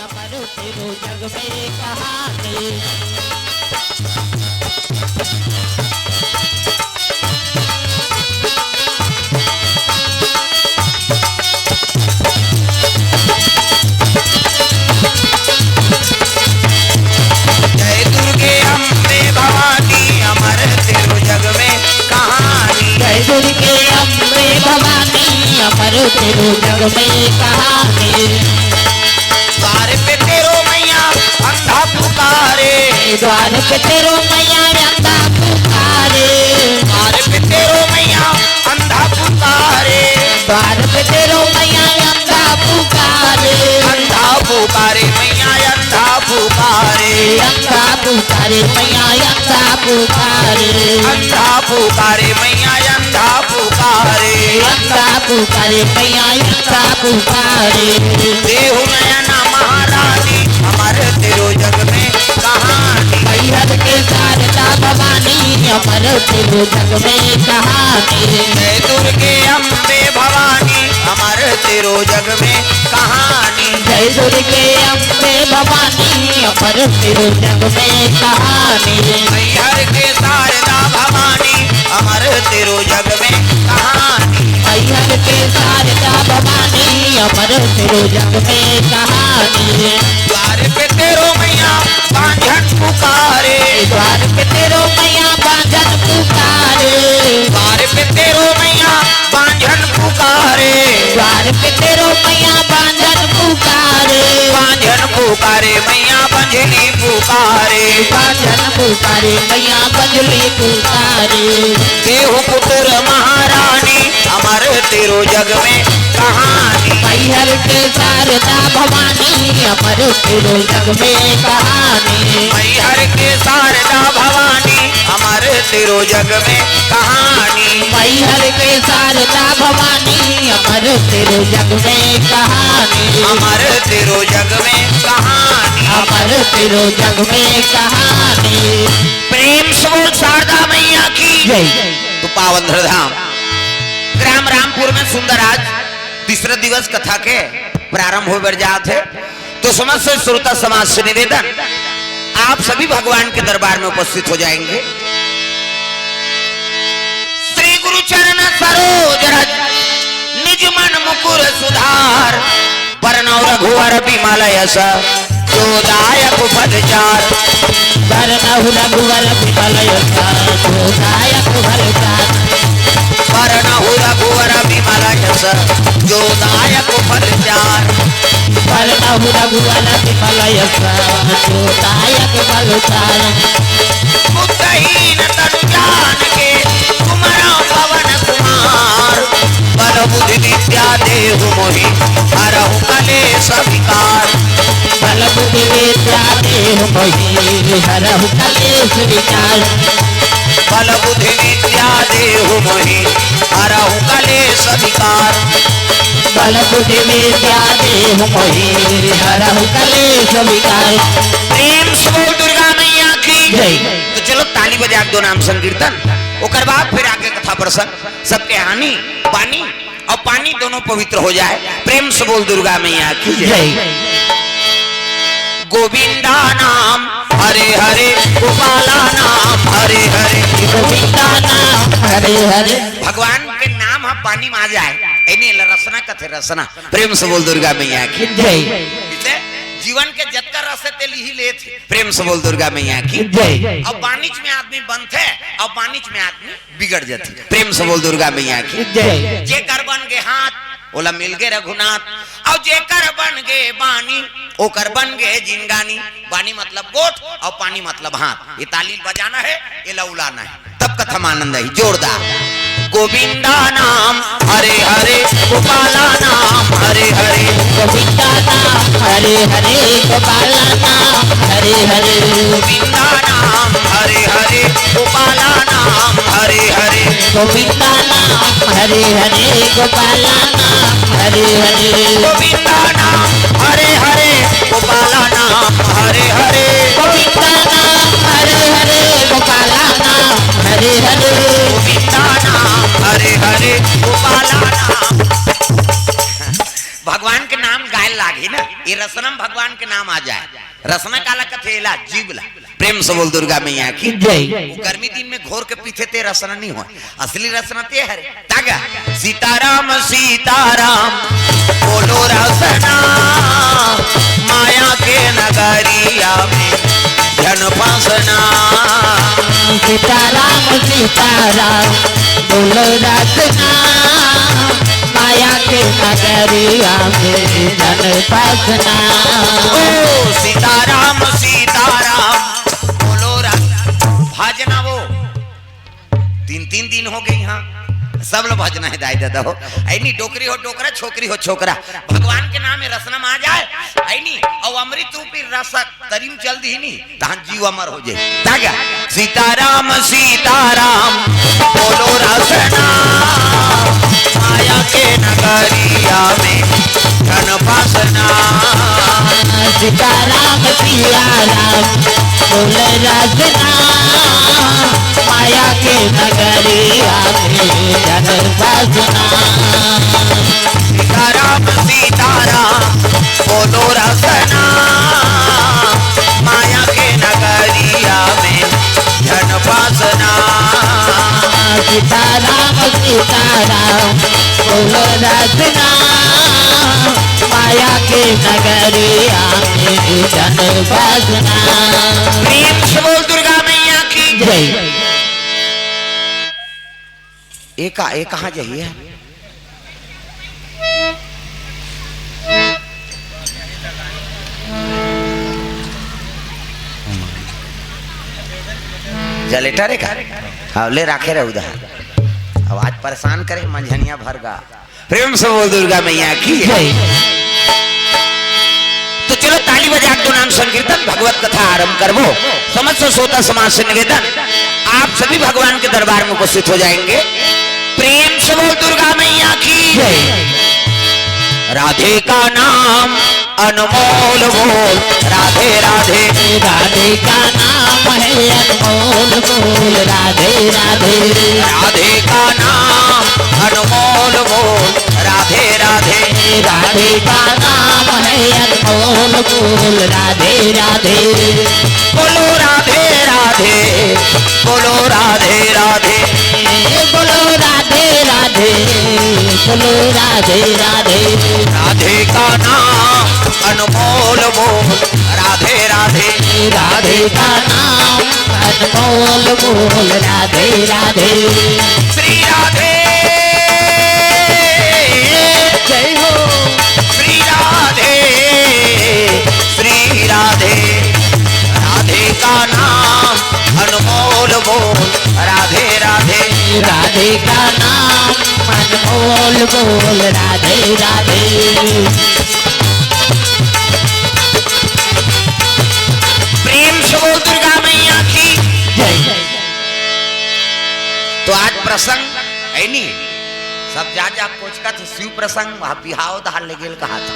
अमर तेरो जग में कहानी। जय दुर्गे अम्बे भवानी अमर तेरो जग में कहानी। जय दुर्गे अम्बे भवानी अमर तेरो जग में कहानी। द्वार पे तेरो मैया अंधा पुकारे, द्वार पे तेरो मैया अंधा पुकारे, द्वार पे तेरो मैया अंधा पुकारे, द्वार पे तेरो मैया अंधा पुकारे, अंधा पुकारे मैया अंधा पुकारे, अंधा पुकारे मैया अंधा पुकारे, अंधा पुकारे मैया अंधा पुकारे, अंधा पुकारे मैया अंधा पुकारे। देहु नयना महारानी अमर तेरो जग में कहानी। मैहर के शारदा भवानी अमर तेरो जग में कहानी। जय दुर्गे अम्बे भवानी अमर तेरो जग में कहानी। जय दुर्गे अम्बे भवानी अमर तेरो जग में कहानी। मैहर के शारदा भवानी अमर तेरो जग में कहानी। मैहर के शारदा भवानी अमर तेरो जग में कहानी। द्वार पे तेरो मैया बांझन पुकारे, द्वार पे तेरो मैया बांझन पुकारे, द्वार पे तेरो मैया बांझन पुकारे, द्वार पे तेरो मैया बांझन पुकारे, बांझन पुकारे मैया बंझली पुकारे, बांझन पुकारे मैया बंझली पुकारे। देहु पुत्र महारानी अमर तेरो जग में कहानी। मैहर के शारदा भवानी अमर तेरो जग में कहानी। मैहर के शारदा भवानी अमर तेरो जग में कहानी। मैहर के शारदा भवानी अमर तेरो जग में कहानी। अमर तेरो जग में कहानी। अमर तेरो जग में कहानी। प्रेम से बोल शारदा मैया की जय। तो पावन धाम ग्राम रामपुर में सुंदर आज तीसरे दिवस कथा के प्रारंभ हो बर जात है। तो समस्त श्रोता समाज से निवेदन, आप सभी भगवान के दरबार में उपस्थित हो जाएंगे। श्री गुरु चरण सरोज रज निज मन मुकुर सुधार, बरनौ रघुवर बिमल यश जो दायक फल चार। बरनहु रघुवर बिमल यश जो दायक फल चार। बरनहु रघुवर बिमल यश जो दायक फल चार। बरनहु रघुवर बिमल यश जो दायक फल चार। बुद्धहीन तनु जान के तुमरा पवन कुमार, बल बुद्धि विद्या देहु मोहि हरहु कलेश विकार। बल बुद्धि विद्या देहु मोहि हरहु कलेश विकार। बल बुद्धि विद्या देहु मोहि हरहु कलेश विकार। बल बुद्धि विद्या देहु मोहि हरहु कलेश विकार। प्रेम से बोल दुर्गा मैया की जय। तो चलो ताली बजा दो नाम संकीर्तन, ओकर बाद फिर आगे कथा प्रसंग सबके हानि पानी और पानी दोनों पवित्र हो जाए। प्रेम से बोल दुर्गा मैया की जय। गोविंदा नाम हरे हरे, गोपाला नाम हरे हरे, गोविंदा नाम हरे हरे। भगवान के नाम हम पानी में आ जाए एनी रसना कथे रसना। प्रेम से बोल दुर्गा मैया की जय। इसलिए जीवन के जत्तर रस तेल ही ले थे। प्रेम से बोल दुर्गा मैया की जय। अब बानिच में आदमी बनते और बानिच में आदमी बिगड़ जाते। प्रेम से बोल दुर्गा मैया की जय। जे कर बन गे हाथ ओला मिल गे रघुनाथ, और जे कर बन गे बानी ओकर बन गे जिंगानी। बानी मतलब गोठ और पानी मतलब हाथ। ये ताली बजाना है, ये लौलाना है, तब कथा में आनंद है जोरदार। गोविंदा नाम हरे हरे, गोपाला नाम हरे हरे, गोविंदा नाम हरे हरे, गोपाला नाम हरे हरे। गोविंदा नाम हरे हरे, गोपाला नाम हरे हरे, गोविंदा नाम हरे हरे, गोपाला नाम हरे हरे। गोविंदा नाम हरे हरे, गोपाला नाम हरे हरे, गोविंदा नाम हरे हरे, गोपाला नाम हरे हरे। गोविंदा नाम हरे हरे, गोपाला नाम। भगवान के नाम गाय लागे ना, ये रसनम भगवान के नाम आ जाए। रसना काला कथेला जीवला। प्रेम से बोल दुर्गा मैया की जय। गर्मी दिन में घोर के पीछे ते रसना नहीं हो, असली रसना ते है तागा। सीताराम सीताराम बोलो रसना, माया के नगरिया में जन पासना। सीताराम सीताराम बोलो रसना, माया के नगरिया में जन पासना। ओ सीताराम सीताराम बोलो भजना। वो 3 दिन हो गई यहाँ सब लोग भजना है दाई दादा हो ऐनी। डोकरी हो डोकरा, छोकरी हो छोकरा, भगवान के नाम में रसनम आ जाए ऐनी। और अमृत रूपी रस तरीम चल दी नहीं तहां जीव अमर हो जाए तागा। सीताराम सीताराम बोलो रसना, माया के नगरिया में धन पासना। सीताराम सियाराम बोलो रसना, माया के नगरिया में जन पासना। सीताराम सीताराम बोलो रसना, माया के नगरिया में धन पासना। सीताराम सीताराम बोलो रसना, माया के नगरिया में जन पासना। प्रेम से बोल दुर्गा मैया की जय। एक कहाँ जाइए जलेटर का हवले राखे रहे उधर। अब आज परेशान करे मंझनिया भरगा। प्रेम से बोल दुर्गा मैया की जय। तो चलो ताली बजा के नाम संकीर्तन भगवत कथा आरंभ करबो। समस्त श्रोता समाज से निवेदन आप सभी भगवान के दरबार में उपस्थित हो जाएंगे। प्रेम से बोल दुर्गा मैया की जय। राधे का नाम अनमोल बोल, राधे राधे। राधे का नाम है अनमोल बोल, राधे राधे। राधे का नाम अनमोल बोल, राधे राधे। राधे का नाम है अनमोल बोल, राधे राधे। बोलो राधे राधे, बोलो राधे राधे, बोलो राधे राधे, बोलो राधे राधे। राधे का नाम अनमोल बोल, राधे राधे। राधे का नाम अनमोल बोल, राधे राधे। श्री राधे जय हो। श्री राधे, श्री राधे। राधे का नाम अनमोल बोल, राधे राधे। राधे का नाम अनमोल बोल, राधे राधे। प्रेम से बोल दुर्गा मैया की जय। तो आज प्रसंग है नहीं सब जा कोच का तो शिव प्रसंग वहां बिहाव धार ले गेल कहा था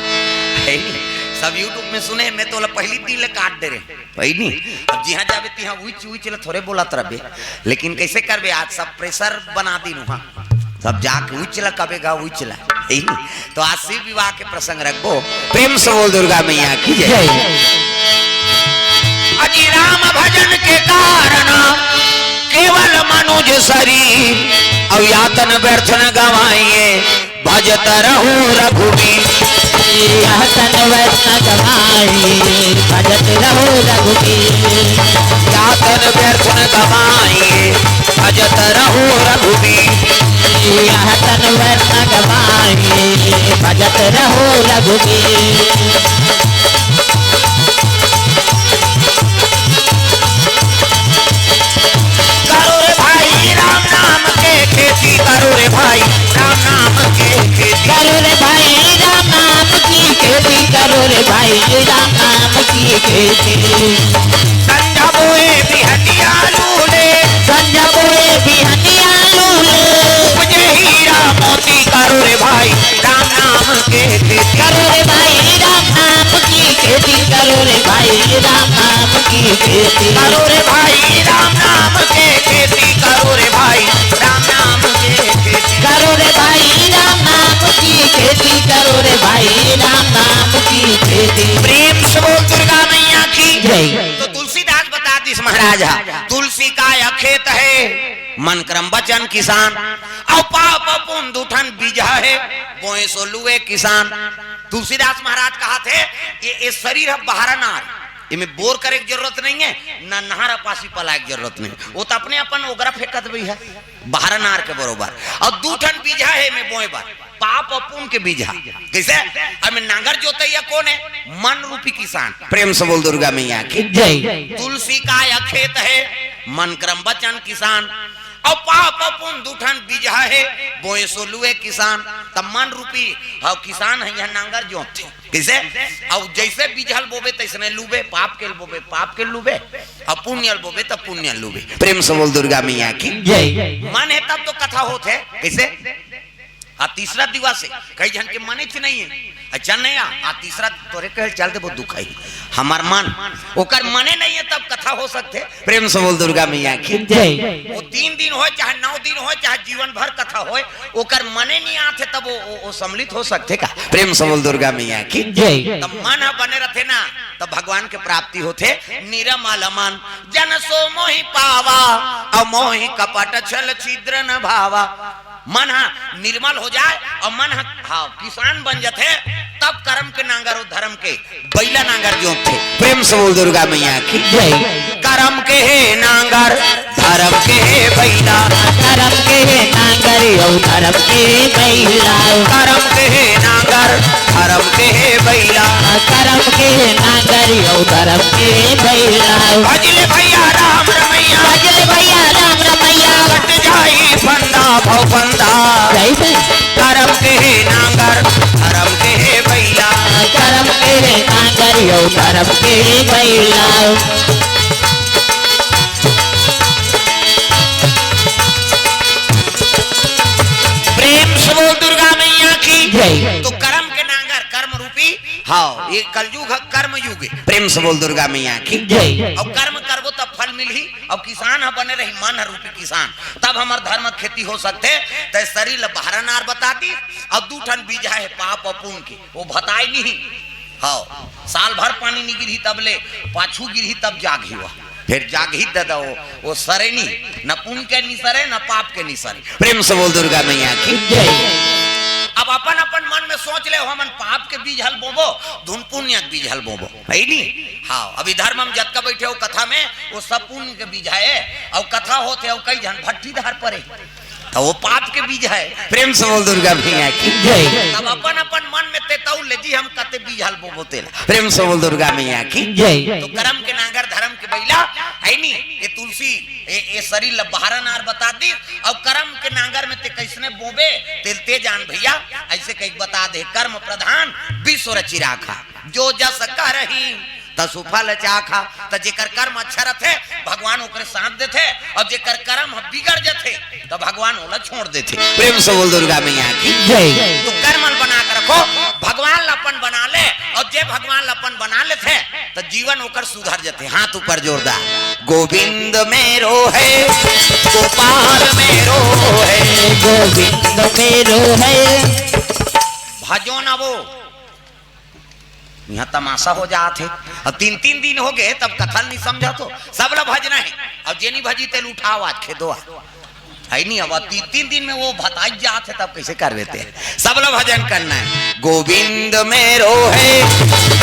है नहीं। सब यूट्यूब में सुने मैं तो पहली तीन काट दे रहे भाई नहीं। अब जिहाँ जावे तिहाँ उच थोड़े बोलत रहे, लेकिन कैसे करबे आज सब प्रेशर बना दी वहां सब जाके उचला कबेगा उचला है नहीं। तो आज शिव विवाह के प्रसंग रखबो। प्रेम से बोल दुर्गा मैया की जय। अजी राम भजन के कारण केवल मनुज शरीर और यातन व्यर्थ न गवाइए, भजत रहो रघुबीर। यातन व्यर्थ न गवाइए, भजत रहो रघुबीर। यातन व्यर्थ न गवाइए, भजत रहो रघुबीर। यातन व्यर्थ न गवाइए, भजत रहो रघुबीर। करो रे भाई राम नाम के खेती, करो रे भाई राम नाम की खेती, करो रे भाई राम नाम की खेती। संझा बोए बिहनिया लूले, संझा बोए बिहनिया लूले। उपजे हीरा मोती, करो रे भाई राम नाम के खेती। करो रे भाई राम नाम की खेती, करो रे भाई राम नाम की खेती। करो रे भाई राम नाम के खेती, करो रे भाई राम नाम के खेती। करो रे भाई राम नाम की खेती करो रे भाई राम नाम की खेती। प्रेम से बोल दुर्गा मैया की जय। तो तुलसीदास बता दिस महाराजा तुलसी का यह खेत है मन क्रम वचन किसान और पाप पुण्य दूठन बीजा है बोए सो लुए किसान। तुलसीदास महाराज कहा थे ये शरीर है बहारा नार इनमें बोर करे की जरूरत नहीं है ना नहारा पासी पलाए की जरूरत नहीं वो तो अपने अपन ओगरा फेंकत भी है बहारा नार के बरोबर और दूठन बीजा है में बोए बार पाप और पुण्य के बीजा कैसे हमें नांगर जोते या कौन है मन रूपी किसान। प्रेम से बोल दुर्गा मैया की जय। तुलसी का यह खेत है मन क्रम वचन किसान और पाप पुण्य दूठन बीजा है बोए सो लुए किसान। तब मन रूपी और किसान है यह नांगर जो थे कैसे और जैसे बीजल बोबे तैसने लुबे पाप के बोबे पाप के लुबे और पुण्य बोबे तब पुण्य लुबे। प्रेम से बोल दुर्गा मैया की जय। मन है तब तो कथा होते कैसे आ तीसरा दिवस है कई जन के मने थे नहीं है अच्छा नहीं आ तीसरा तोरे कहे चलते बहुत दुख है हमार मन ओकर मने नहीं है तब कथा हो सकते। प्रेम से बोल दुर्गा मैया की जय। वो 3 दिन हो चाहे 9 दिन हो चाहे जीवन भर कथा हो ओकर मने नहीं आते तब वो सम्मिलित हो सकते का। प्रेम से बोल दुर्गा मैया की जय। तब मन बने रहते ना तब भगवान के प्राप्ति होते निरमल मन जन सो मोहि पावा और मोहि कपट छल छिद्र न भावा। मन निर्मल हो जाए और मन हाँ किसान बन जाते तब कर्म के नांगर और धर्म के बैला नांगर जो थे। प्रेम से बोल दुर्गा मैया की जय। कर्म के है नांगर धर्म के है बैला कर्म के नांगर और धर्म के बैला। कर्म के है नांगर धर्म के है बैला कर्म के नांगर और धर्म के बैला। भजले भैया राम रमैया भजले भैया राम रमैया कट जाई फंदा भव फंदा। कर्म के है नांगर धर्म के है बैला कर्म के नांगर और धर्म के बैला। प्रेम से बोल दुर्गा मैया की जय। तो कर्म के नांगर कर्म रूपी हाँ ये कलयुग है कर्म युग है। प्रेम से बोल दुर्गा मैया की जय। अब कर्म करबो तब फल मिलही अब किसान है बने रही मन रूपी किसान तब हमार धर्म खेती हो सकते तो शरीर बहरा नार बता दी और दूठन बीज है पाप और पुण्य के वो बताई नहीं हाँ साल भर पानी नहीं गिरी तब ले पाछू गिरी तब जागी हुआ फिर जागी दादा वो सरे नहीं न पुण्य के नहीं सरे न पाप के नहीं सरे। प्रेम से बोल दुर्गा मैया की जय। अब अपन अपन मन में सोच ले हमन पाप के बीज हल बोबो धुन पुण्य के बीज हल बोबो है नहीं हाँ अभी धर्म हम जत का बैठे हो कथा में वो सब पुण्य के बीज है और कथा होते और कई जन भट्टी धार परे तो वो पाप के बीज है। प्रेम से बोल दुर्गा मैया की जय। तब अपन अपन मन में ते तौ ले जी हम कते बीज हल बोबो तेला। प्रेम से बोल दुर्गा मैया की जय। तो कर्म के नांगर धर्म के बैला है नहीं ये तुलसी ये शरीर बहारा नार बता दी और कर्म के नांगर में ते कैसने बोबे ते जान भैया ऐसे कई बता दे कर्म प्रधान विश्व रची राखा जो जस करही तसुफल चाखा तो जेकर कर्म अच्छा रहते भगवान ओकरे साथ देते और जेकर कर्म बिगड़ जाते तो भगवान ओला छोड़ देते। प्रेम से बोल दुर्गा मैया की जय। तो कर्म बना कर रखो भगवान लपन बना ले और जे भगवान लपन बना लेते तो जीवन ओकर सुधर जाते। हाथ ऊपर जोरदार गोविंद मेरो है गोपाल मेरो है गोविंद मेरो है। भजो ना वो यहाँ तमाशा हो जाते अब 3-3 दिन हो गए तब कथन नहीं समझा तो सब लोग भजना है अब जेनी भजी तेल उठाओ आज खेदो है नहीं अब 3 दिन में वो भताई जाते तब कैसे कर देते हैं सब लोग भजन करना है। गोविंद मेरो है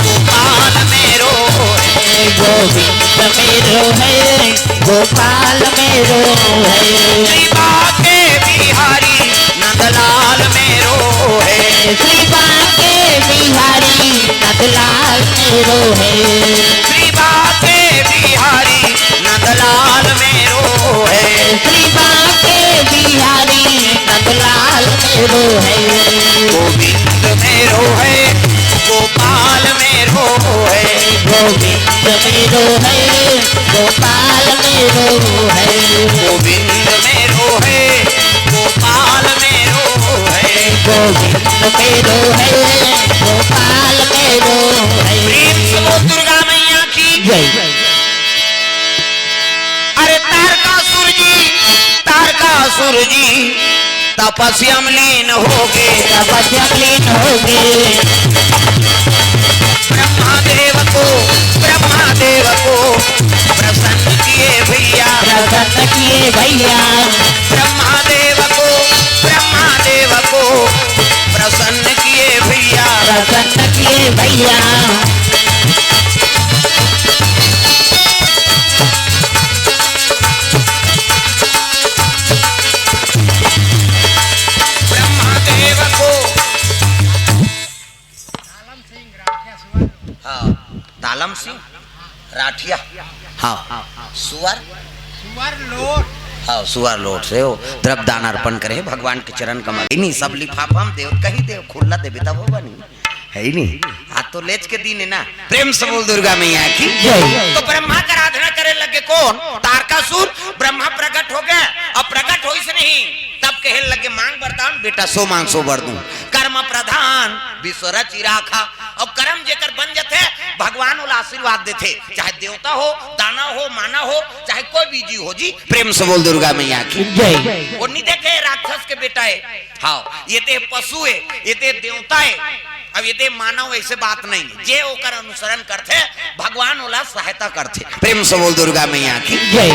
गोपाल मेरो है गोविंद मेरो है गोपाल मेरो है। श्री बाके बिहारी नंदलाल मेरो है श्री बाके बिहारी नंदलाल मेरो है। श्री बाके बिहारी नंदलाल मेरो है श्री बाके बिहारी नंदलाल मेरो है। गोविंद मेरो है गोपाल मेरो है गोविंद मेरो है गोपाल मेरो है। गोविंद मेरो है गोपाल मेरो है गोविंद मेरो है गोपाल मेरो है। प्रेम से बोल दुर्गा मैया की जय। अरे तारकासुर जी तपस्या में लीन होगे, तपस्या में लीन होगे। ब्रह्मादेव को प्रसन्न किए भैया, प्रसन्न किए भैया। ब्रह्मादेव को प्रसन्न किए भैया, प्रसन्न किए भैया। ब्रह्मादेव को हाँ तालम सिंह राठिया, हाँ सुअर लोट, हाँ सुअर लोट से हो द्रव्य दान अर्पण करे भगवान के चरण कमल। नहीं सब लिफाफा हम देव कहीं देव खुला देवे तब होगा नहीं है ही नहीं। आज तो लेच के दिन है ना। प्रेम से बोल दुर्गा मैया की जय। तो ब्रह्मा का आराधना करे लगे कौन? तारकासुर। ब्रह्मा प्रकट हो गया। अब प्रकट हो इसे नहीं तब कहे लगे मांग वरदान बेटा सो मांग सो वर दूं। कर्म प्रधान विश्व रचि राखा। अब कर्म जेकर बन जाते भगवान उला आशीर्वाद देते, चाहे देवता हो दाना हो माना हो चाहे कोई भी जीव हो जी। प्रेम से बोल दुर्गा मैया की जय। वो नहीं देखे राक्षस के बेटा है, हाँ ये ते पशु है, ये ते देवता है, अब ये मानव ऐसे बात नहीं जे ओकर अनुसरण करते भगवान ओला सहायता करते। प्रेम से बोल दुर्गा मैया की जय।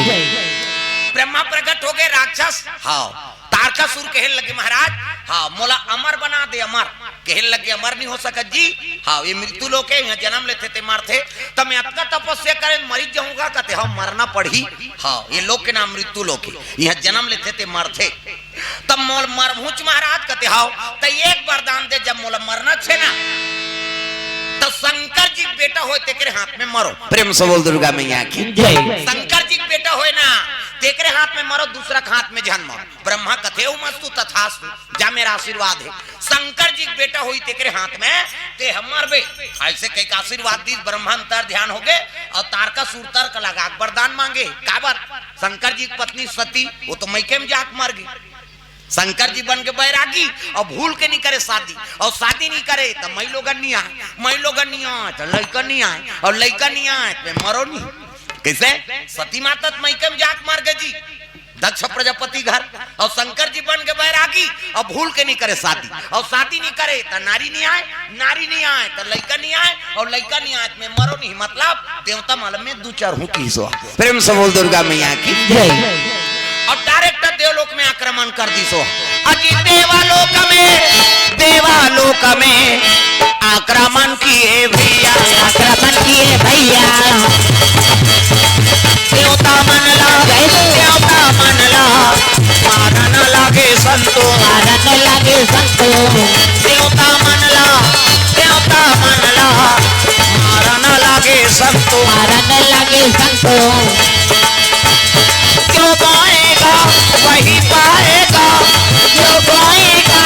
ब्रह्मा प्रकट हो गए राक्षस, हाँ तारकासुर कहे लगे महाराज हाँ मोला अमर बना दे। अमर कहे लगे अमर नहीं हो सकत जी, हाँ ये मृत्यु लोग है यहाँ जन्म लेते थे मरते तो मैं अपना तपस्या करे मरी जाऊंगा कहते हाँ मरना पड़ी। हाँ ये लोग के नाम मृत्यु लोग है यहाँ जन्म लेते थे मरते तब मोल मरभूच महाराज कहते हाँ तो एक वरदान दे जब मोला मरना छे ना तो शंकर जी बेटा हो तेरे हाथ में मरो। प्रेम से बोल दुर्गा मैया की जय। शंकर जी बेटा हो ना तेरे हाथ में मरो दूसरा हाथ में जन्म मरो। ब्रह्मा कथे मस्तु तथास्तु जा मेरा आशीर्वाद है। शंकर जी बेटा हुई तेरे हाथ में ते हम मरबे ऐसे कई का आशीर्वाद दी। ब्रह्मा अंतर ध्यान हो गए और तारकासुर तर्क लगा वरदान मांगे का बात। शंकर जी की पत्नी सती वो तो मैके में जाके मर गई। शंकर जी बन के बैरागी और भूल के नहीं करे शादी और शादी नहीं करे तो मई लोग नहीं आए, मई लोग नहीं आए तो लड़का नहीं आए और लड़का नहीं आए तो मरो नहीं। कैसे सती माता मैके में जाके मर गए जी दक्ष प्रजापति घर और शंकर जी बन के बैरागी और भूल के नहीं करे शादी और शादी नहीं करे तो नारी नहीं आए, नारी नहीं आए तो लड़का नहीं आए और लड़का नहीं आए तो मरो नहीं। मतलब देवता मालूम में दो चार हूँ की सो। प्रेम से बोल दुर्गा मैया की जय। और डायरेक्ट देवलोक में आक्रमण कर दी सो। अजी देवालोक में आक्रमण किए भैया, आक्रमण किए भैया। देवता मन ला मारन लागे संतो, मारन लागे संतो। देवता मन ला मारन लागे संतो, मारन लागे संतो। जो बोएगा वही पाएगा, जो बोएगा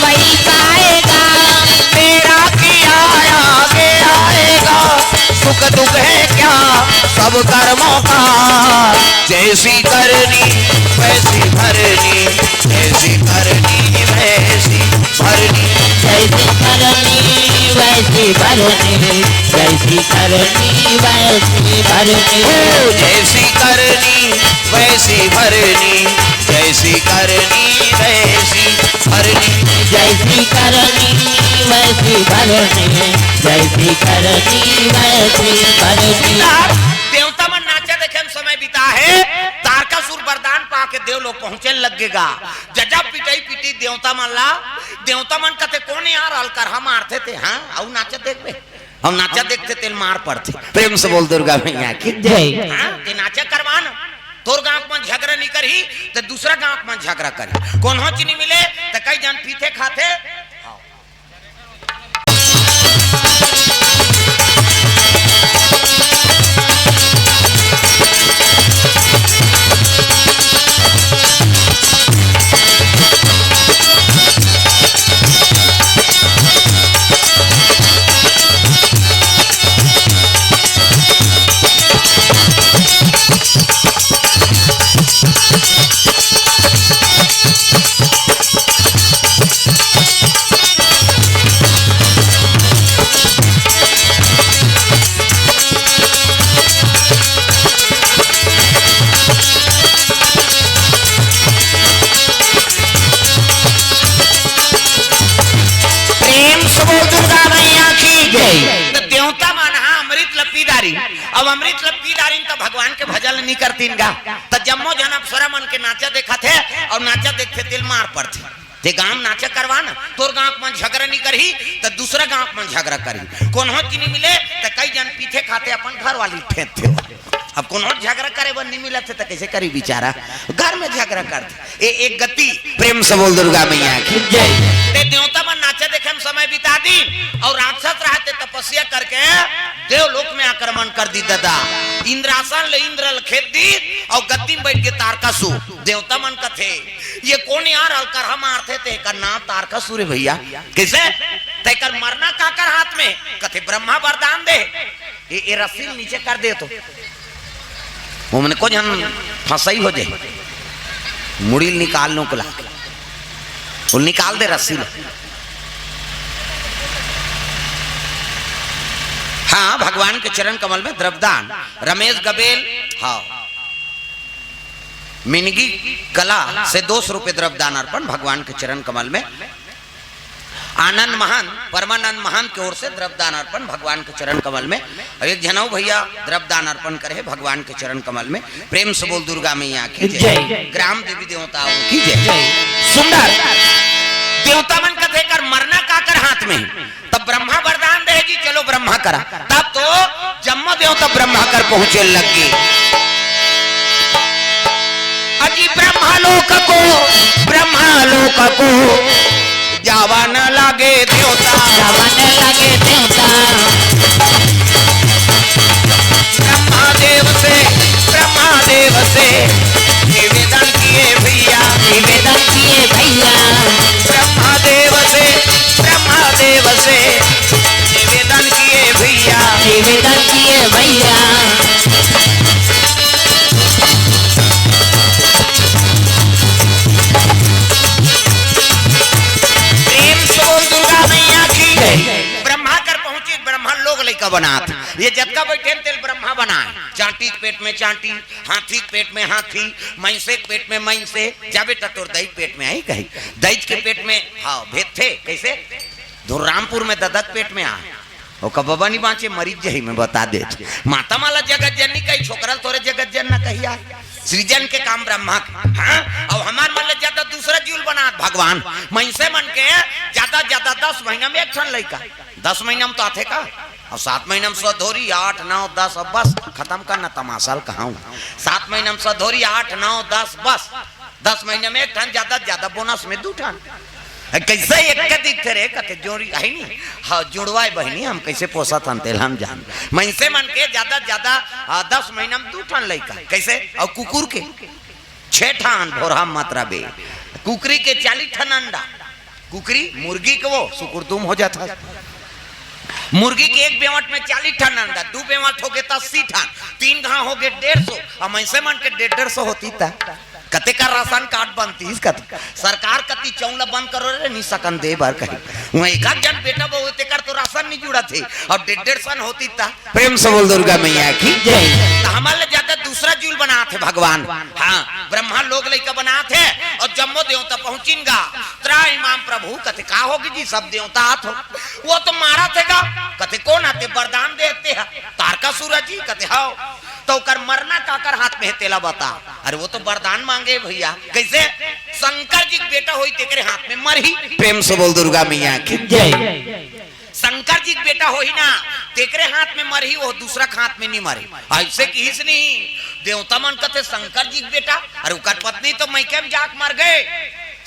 वही पाएगा। मेरा किया आगे आएगा। सुख दुख है क्या सब कर्मों का, जैसी करनी वैसी भरनी, जैसी करनी वैसी भरनी, जैसी करनी वैसी भरनी, जैसी करनी वैसी भरनी। जैसी करनी वैसी भरनी, जैसी करनी वैसी भरनी, जैसी करनी वैसी भरनी, जैसी करनी वैसी भरनी। देवता मन नाचा देखे हम समय बिता है। तारकासुर वरदान पाके देव लोग पहुंचे लगेगा। जजा पिटाई पिटी देवता मन ला। देवता मन कहते कौन यार अलकर हम मारते थे हाँ और नाचा देखबे हम नाचा देखते तेल मार पड़ते। प्रेम से बोल दुर्गा मैया की जय। हाँ ते नाचा करवान तोर गांव में झगड़ा नहीं करी तो दूसरा गांव में झगड़ा करी। कौन हो चीनी मिले तो कई जन पीते खाते। पीदारी। अब अमृत लब पीदारी तो भगवान के भजन नहीं करतीन गा। तो जम्मो जन अप्सरा मन के नाचा देखा थे और नाचा देखते तिल मार पड़ते ते गांव नाचा करवा ना तोर गांव में झगड़ा नहीं करही तो दूसरा गांव में झगड़ा करी। कौन हो नहीं मिले तो कई जन पीछे खाते अपन घर वाली फेंकते। अब कौन झगड़ा करे वो नहीं मिला थे तो कैसे करी बेचारा घर में झगड़ा करते। एक गति प्रेम से बोल दुर्गा मैया की जय। ते देवता मन नाचा देखे में समय बिता दी और राक्षस रहते तपस्या करके देवलोक में आक्रमण कर दी दादा। इंद्रासन ले इंद्र खेत दी और गद्दी में बैठ के तारकासु देवता मन का थे ये कौन यार अलकर हम मारते थे कर नाम तारकासुर भैया कैसे ते कर मरना काकर हाथ में कथे ब्रह्मा वरदान दे ये रस्सी नीचे कर दे तो वो मैंने को जन फंसाई हो जाए मुड़ी निकाल लो कुला वो निकाल दे रस्सी लो। हाँ भगवान के चरण कमल में द्रव्यदान रमेश गबेल हाँ मिनगी कला से 200 रुपए द्रव्यदान अर्पण भगवान के चरण कमल में। आनंद महान परमानंद महान की ओर से द्रव्यदान अर्पण भगवान के चरण कमल में। एक जनऊ भैया द्रव्यदान अर्पण करे भगवान के चरण कमल में। प्रेम से बोल दुर्गा मैया की जय। ग्राम देवी देवताओं की जय। सुंदर देवता मन कथे कर मरना काकर हाथ में तब ब्रह्मा वरदान देगी चलो ब्रह्मा करा तब तो जम्मो देवता ब्रह्मा कर पहुंचे लगी। अजी ब्रह्मालोक को जावा न लागे देवता ब्रह्मादेव से निवेदन किए भैया ब्रह्मादेव से निवेदन किए भैया। ब्रह्मा कर पहुंचे ब्रह्मा लोग लइका बनात ये जत्का बैठे तेल ब्रह्मा बनाए चांटी के पेट में चांटी हाथी के पेट में हाथी मैंसे के पेट में मैंसे जाबे टटोर दही पेट में आई कही दही के पेट में हाँ भेद थे कैसे धुर्रामपुर में ददक पेट में आए वो कबा नहीं बाँचे मरीज जही में बता दे माता माला जगत जननी कही छोकरा तोरे जगत जन न कही सृजन के काम ब्रह्मा हाँ और हमार मन ज्यादा दूसरा जीव बना भगवान मैंसे मन के ज्यादा 10 महीना में एक ठन लड़का 10 महीना में तो आते का और 7 महीना में सधोरी 8 9 10 अब बस खत्म करना तमाशाल कहा 7 महीना में सधोरी 8 9 10 बस 10 महीने में एक ठन ज्यादा बोनस में 2 ठन कैसे एक का दिखते रहे कहते जोड़ी है नहीं हाँ जुड़वाए बहनी हम कैसे पोसा था तेल हम जान मैंसे मन के ज्यादा 10 महीना में 2 ठन लड़का कैसे और कुकुर के 6 ठन भोरा मात्रा बे कुकरी के 40 ठन अंडा कुकरी मुर्गी के वो सुकुरदुम हो जाता मुर्गी के एक बेवट में 40 ठन अंडा 2 बेवट हो गए 80 ठन 3 घा हो गए 150 और मैंसे मन के 150 होती था कते का राशन कार्ड बनती सरकार कति चौला बंद करो रे नहीं सकन दे बार कही वहीं एक जन बेटा बहु ते कर तो राशन नहीं जुड़ा थे और 150 होती था। प्रेम से बोल दुर्गा मैया की जय। तो हमारे ज्यादा दूसरा जूल बना थे भगवान हाँ ब्रह्मा लोग लइका बना थे और जम्मो देवता पहुंचिनगा त्रा इमाम प्रभु कते का होगी जी सब देवता आत हो वो तो मारा थेगा कते कौन आते वरदान देते हैं तारकासुर जी कते हाओ तो कर मरना काकर हाथ में है तेला बता अरे वो तो वरदान मांगे भैया कैसे शंकर जी बेटा हुई तेरे हाथ में मरही। प्रेम से बोल दुर्गा मैया की जय। शंकर जी बेटा होई ना तेरे हाथ में मरही वो दूसरा हाथ में नहीं मरे ऐसे किस नहीं देवता मन कहते शंकर जी बेटा अरे उकर पत्नी तो मैके में जाक मर गए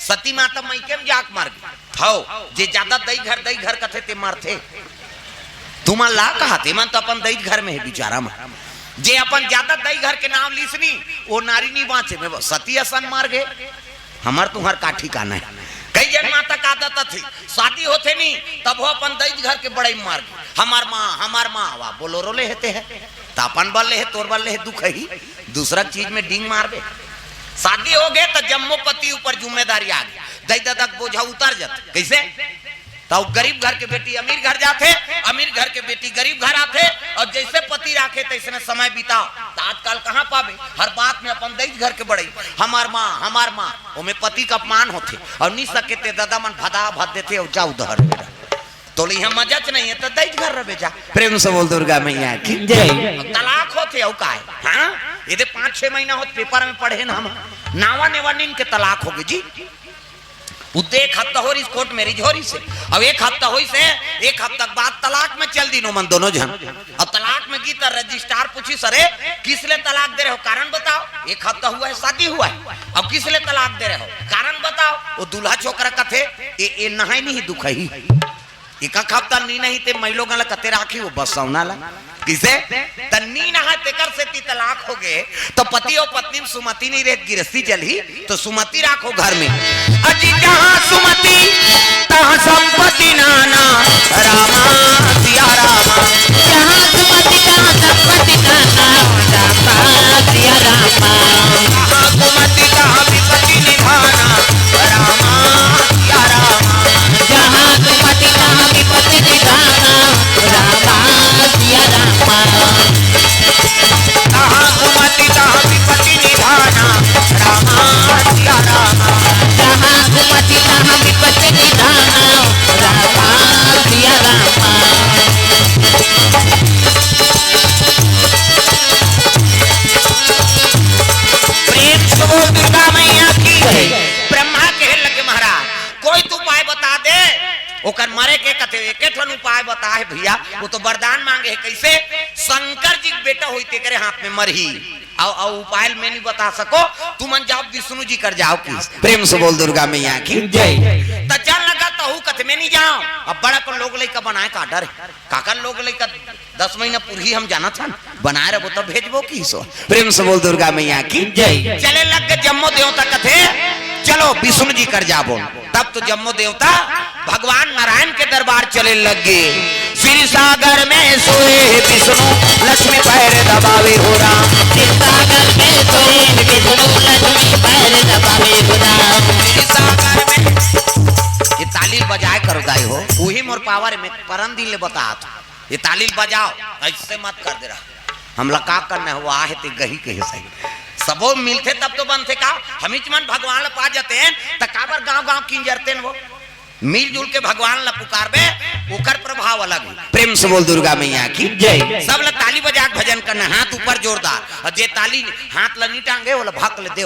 सती माता मैके में जाक मर गई हाओ जे ज्यादा दई घर कथे ते मरथे तुम ला कहा ते मन तो अपन दई घर में है बेचारा में जे अपन ज्यादा दई घर के नाम लिसनी वो नारी नहीं बाँचे में सती असन मार गए हमार तुम्हार का ठिकाना है कई जन माता का आदत थी शादी होते नहीं तब वो अपन दई घर के बड़े मार गए हमार माँ वाह बोलोरो ले हेते है तापन बल ले है तोर बल ले है दुख ही दूसरा चीज में डिंग मार गए शादी हो गए तो जम्मो पति ऊपर जिम्मेदारी आ गई दई ददक बोझा उतर जाते कैसे तो गरीब घर के बेटी अमीर घर जाते अमीर घर के बेटी गरीब घर आते और जैसे पति राखे तैसे समय बिताओ तो आजकल कहाँ पावे हर बात में अपन दई घर के बड़े हमार माँ वो में पति का अपमान होते और नहीं सके ते दादा मन भदा भद देते और जाऊ दहर तो यहाँ मजच नहीं है तो दैज घर रहे बेचा। प्रेम से बोल दुर्गा मैया की जय। तलाक होते औ का है हाँ ये 5-6 महीना होते पेपर में पढ़े ना हम नावा नेवा नीन के तलाक हो गए जी। उदे 1 हफ्ता हो रही कोर्ट मैरिज हो रही से अब 1 हफ्ता हो से 1 हफ्ता बाद तलाक में चल दिनों मन दोनों जन। अब तलाक में गीता रजिस्ट्रार पूछी सरे किस लिए तलाक दे रहे हो कारण बताओ। 1 हफ्ता हुआ है शादी हुआ है अब किस लिए तलाक दे रहे हो कारण बताओ। वो दूल्हा छोकरा कथे ये नहाई नहीं दुख ही 1 हफ्ता नी नहीं ते महिलों गला कते राखी वो बस सौना ला किसे तन्नी नहा तेकर से ती तलाक हो गए तो पति और पत्नी में सुमति नहीं रहती गिरस्ती चली तो सुमति राखो घर में। अजी जहाँ सुमति तहाँ संपत्ति नाना रामा सिया रामा जहाँ सुमति तहाँ संपत्ति नाना रामा सिया रामा जहाँ सुमति तहाँ विपत्ति निधाना रामा सिया रामा जहाँ सुमति तहाँ विपत्ति निधाना रामा सिया रामा जहाँ सुमति तहाँ विपत्ति निधाना रामा सिया रामा जहाँ सुमति तहाँ विपत्ति निधाना रामा सिया रामा। प्रेम से बोल दुर्गा मैया की ब्रह्मा कहे लगे महाराज कोई तो उपाय बता दे ओकर मरे के कथे एके ठन उपाय बता है भैया वो तो वरदान मांगे है कैसे शंकर जी के बेटा होते करे हाथ में मरही और उपाय में नहीं बता सको तुम जाओ विष्णु जी कर जाओ किस। प्रेम से बोल दुर्गा मैया की जय। तो चल लगा तो हूँ कथे में नहीं जाओ अब बड़ा कर लोग लइका बनाए का डर काका लोग लइका 10 महीना पूरी हम जाना था बनाए रहो तो भेजबो की सो। प्रेम से बोल दुर्गा मैया की जय। चले लग के जम्मो देवता कथे चलो विष्णु जी कर जाबो तब तो जम्मो देवता भगवान नारायण के दरबार चले लगे। क्षीर सागर में सोए विष्णु लक्ष्मी पैर दबावे हो राम क्षीर सागर में सोए विष्णु लक्ष्मी पैर दबावे हो राम। क्षीर सागर में ये तालील बजाए कर दाई हो वही मोर पावर में परम दिन ले बता ये तालील बजाओ ऐसे मत कर दे रहा हम लका करना हुआ है ते गही के सही सबो मिलते तब तो बनते का हम मन भगवान पा जाते हैं तो काबर गांव किन जरते वो मिलजुल के भगवान ला पुकारबे ओकर प्रभाव अलग है। प्रेम से बोल दुर्गा मैया की जय। सब ला ताली बजा के भजन करना हाथ ऊपर जोरदार और जे ताली हाथ ला नहीं टांगे वो भाग ले दे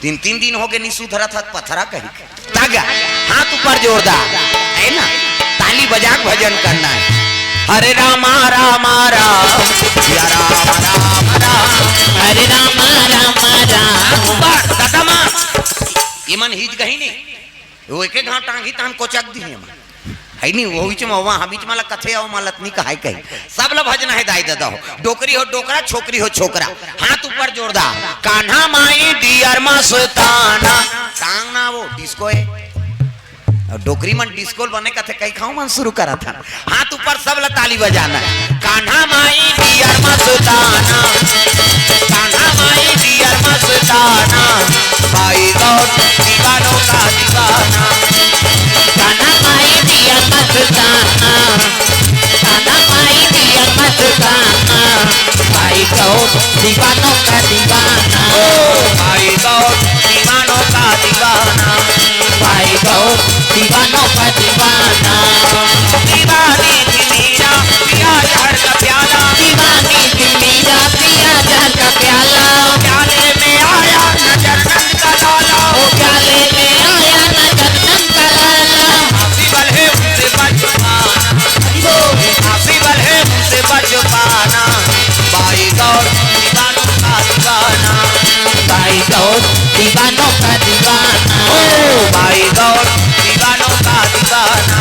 3 दिन हो गए नहीं सुधरा था पत्थरा कहीं तागा हाथ ऊपर जोरदार है ना ताली बजा के भजन करना है। हरे रामा रामा राम या राम राम राम हरे रामा रामा राम ऊपर दादा मां ये मन हिज गही नहीं वो एक घाव टांगी तान कोचक दी है है नहीं वो बीच में वहां बीच में कथे आओ मालतनी कहाई कही सब ला भजना है दाई दादा हो डोकरी हो डोकरा छोकरी हो छोकरा हाथ ऊपर जोरदार कान्हा माई दियर मस्ताना टांग ना वो डिस्को है डोकरी मन डिस्को बने कथे कई खाऊं मन शुरू करा था हाथ ऊपर सब ला ताली बजाना कान्हा माई दियर मस्ताना कान्हा माई दियर मस्ताना भाई गौर दीवानों का दीवाना कान्हा माई दियर मस्ताना कान्हा माई दियर मस्ताना भाई गौर दीवानों का दीवाना भाई गौर दीवानों का दीवाना भाई गौर दीवानों का दीवाना दीवानी थी मीरा पिया जहर का प्याला दीवानी थी मीरा पिया जहर का प्याला प्याले में आया नजर नंद का लाला ओ प्याले में आया नजर नंद का लाला हाफी बल है उनसे बच पाना हाफी बल है उनसे बच पाना भाई गौर दीवानों का दीवाना भाई गौर दीवानों का दीवाना भाई गौर दीवानों का दीवाना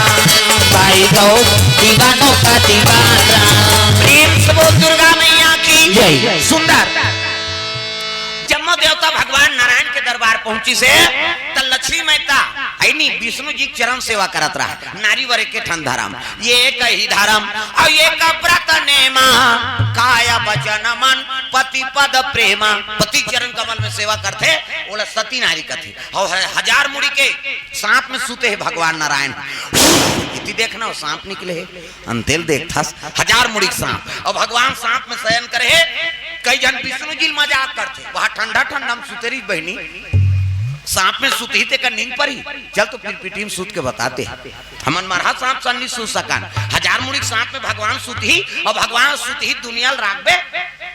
भाई गौर दीवानों का दीवाना। प्रेम से बोल दुर्गा मैया की जय। सुंदर जम्मो देवता भगवान नारायण के दरबार पहुंची से त लक्ष्मी मेहता ऐनी विष्णु जी चरण सेवा करत रहा नारी वरे के ठन धर्म ये कही धर्म और ये व्रत नेमा काया वचन मन पति पद प्रेमा पति चरण कमल में सेवा करते बोला सती नारी कथी और 1000 मुड़ी के सांप में सूते है भगवान नारायण इति देखना वो सांप निकले है अंतेल देखता 1000 मुड़ी सांप और भगवान सांप में शयन करे कई जन विष्णु जी मजाक करते वहां ठंडा ठंडा में सुतेरी बहनी सांप में सूत ही तेकर नींद पड़ी। चल तो फिर पीटी में सूत के बताते हमन मरहा सांप सन नहीं सूत सकान। हजार मुड़ी सांप में भगवान सूत ही और भगवान सूत ही दुनिया राखबे,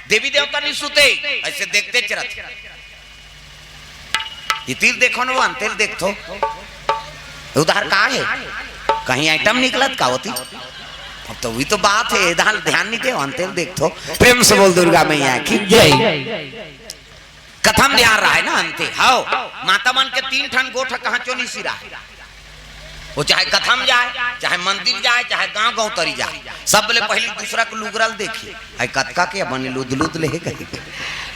देवी देवता नहीं सूते। ऐसे देखते चरत इतिल देखो न वो अंतेल देखो उधर का है कहीं आइटम निकलत का होती। अब तो वही तो बात है, इधर ध्यान नहीं दे अंतेल देखो। प्रेम से बोल दुर्गा मैया की जय। कथम ध्यान रहा है ना अंते हाओ माता मन के 3 ठन गोठ कहाँ चो नहीं सिरा वो, चाहे कथम जाए चाहे मंदिर जाए चाहे गांव गांव तरी जाए, सब बोले पहले दूसरा को लुगरल देखिए आई कतका के बने लुद लुद ले कहीं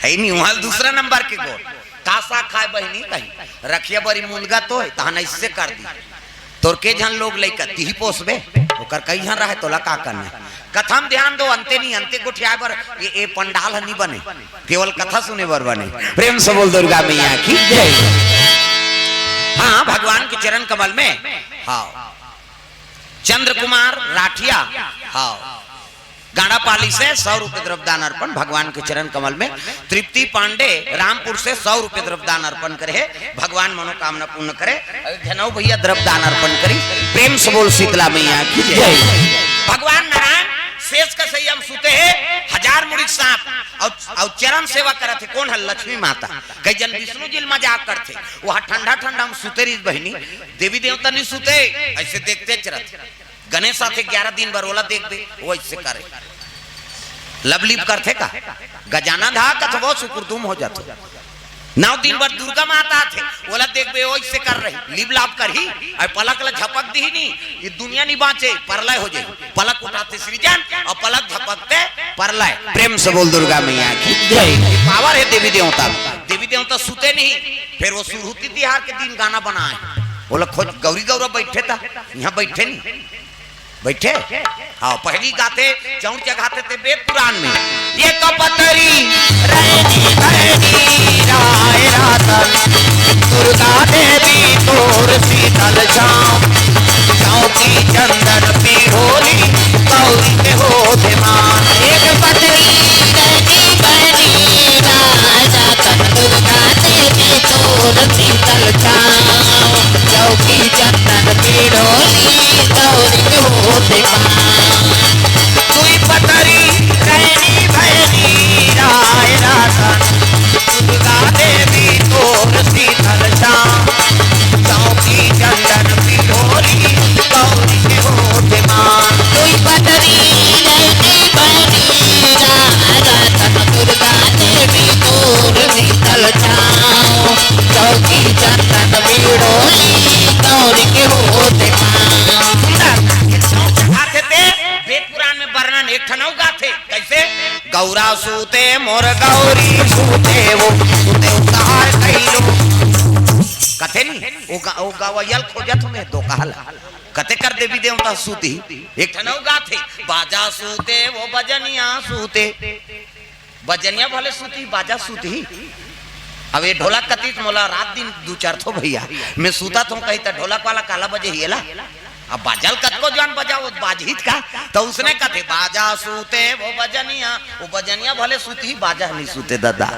है नहीं वहां दूसरा नंबर के गोठ कासा खाए बहनी कहीं रखिया बड़ी मुनगा तो है तहन इससे कर दी तोर के जन लोग लइका तीही पोसबे ओकर कई जन रहे तोला का करना। कथम ध्यान दो अंते नहीं अंते गोठिया बर ये पंडाल नहीं बने, केवल कथा सुने बर बने। प्रेम से बोल दुर्गा मैया की जय। हाँ भगवान के चरण कमल में हाँ चंद्र कुमार राठिया हाँ गाड़ापाली से 100 रुपए द्रव्यदान अर्पण भगवान के चरण कमल में। तृप्ति पांडे रामपुर से 100 रुपए द्रव्यदान अर्पण करे, भगवान मनोकामना पूर्ण करे। धनौ भैया द्रव्यदान अर्पण करी। प्रेम से बोल शीतला मैया की जय। भगवान नारायण शेष का संयम सुते है, हजार मुड़ी सांप और चरण सेवा करते कौन है लक्ष्मी माता। कई जन विष्णु जी मजाक करते वहां ठंडा ठंडा हम सुते रही बहनी, देवी देवता नहीं सुते ऐसे देखते चरत। गणेश साथे 11 दिन बरोला देख दे वो ऐसे करे लवलीप करते का गजाना धा कथबो सुकुरदुम हो जाते। 9 दिन भर दुर्गा माता थे बोला देख बे वो ऐसे कर रही लिप लाप कर ही और पलक ला झपक दी नहीं ये दुनिया नहीं बाँचे परलय हो जाए। पलक उठाते सृजन और पलक झपकते परलय। प्रेम से बोल दुर्गा मैया की जय। पावर है देवी देवता, देवी देवता सुते नहीं। फिर वो सुरहुती तिहार के दिन गाना बनाए बोला खोज गौरी गौरव बैठे था यहाँ बैठे नहीं बैठे हाँ पहली गाते चौड़ चढ़ाते थे वेद पुराण में ये कपतरी रहनी बहनी राय रातन दुर्गा देवी तोर शीतल छाँव चौकी चंदन पीढ़ोली गौरी के हो धिमान। एक पतरी रहनी बहनी राय रातन दुर्गा देवी तोर शीतल छाँव चौकी चंदन पीढ़ोली गौरी के हो तुई पतरी रहनी बहनी राय रातन दुर्गा देवी तोर शीतल छाँव चौकी चंदन पीढ़ोली गौरी के हो धिमान। तुई पतरी रहनी बहनी राय रातन दुर्गा देवी तोर शीतल छाँव चौकी चंदन पीढ़ोली गौरी के हो वेद पुराण में वर्णन एक ठनौ गाथे कैसे गौरा सूते मोर गौरी सूते वो सूते उतार कइलो कथे नहीं ओ गावयल खोजत में तो कहला कते कर देवी देवता सूती एक ठनौ गाथे बाजा सूते वो बजनिया सूते बजनिया भले सूती बाजा सूती। अब ये ढोलक कतीत मोला रात दिन 2-4 थो भैया मैं सूता तो कही तो ढोलक वाला काला बजे हिला अब बाजल कतको जान बजाओ बाजहित का तो उसने कथे बाजा सूते वो बजनिया भले सूती बाजा नहीं सूते दादा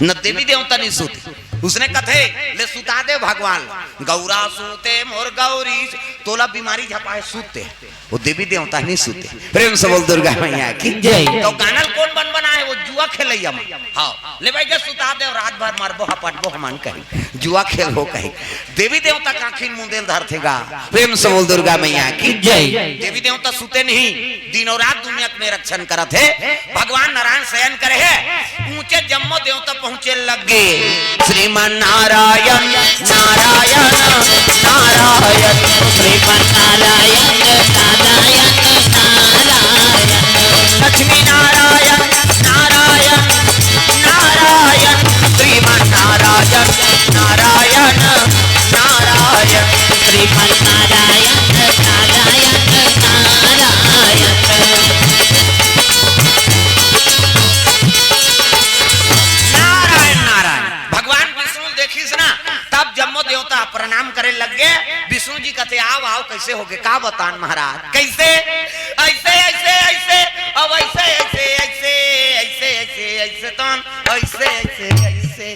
न देवी देवता नहीं सूती। उसने कथे ले सुता दे भगवान गौरा सूते मोर गौरी तोला बीमारी झपाए सूते वो देवी देवता नहीं सूते। प्रेम से बोल दुर्गा मैया की जय। तो गानल कौन बन बना है वो जुआ खेलैया में हाँ ले भाई के सुता दे रात भर मारबो हपटबो हमान कही जुआ खेल हो कही देवी देवता काखिन मुंदेल धरथेगा। प्रेम से बोल दुर्गा मैया की जय। देवी देवता सुते नहीं दिनों रात दुनिया में रक्षण करत है। भगवान नारायण शयन करे है ऊंचे जम्मो देवता पहुंचे लगे श्रीमान नारायण नारायण नारायण श्रीमन नारायण नारायण नारायण लक्ष्मी नारायण नारायण नारायण श्रीमान नारायण नारायण नारायण श्रीमन नारायण नारायण नारायण। नारायण नारायण भगवान विष्णु देखिस ना तब जम्मो देवता प्रणाम करे लग गए। विष्णु जी कहते आओ आओ कैसे हो गए का बतान महाराज कैसे ऐसे ऐसे ऐसे अब ऐसे ऐसे ऐसे ऐसे ऐसे ऐसे तो ऐसे ऐसे ऐसे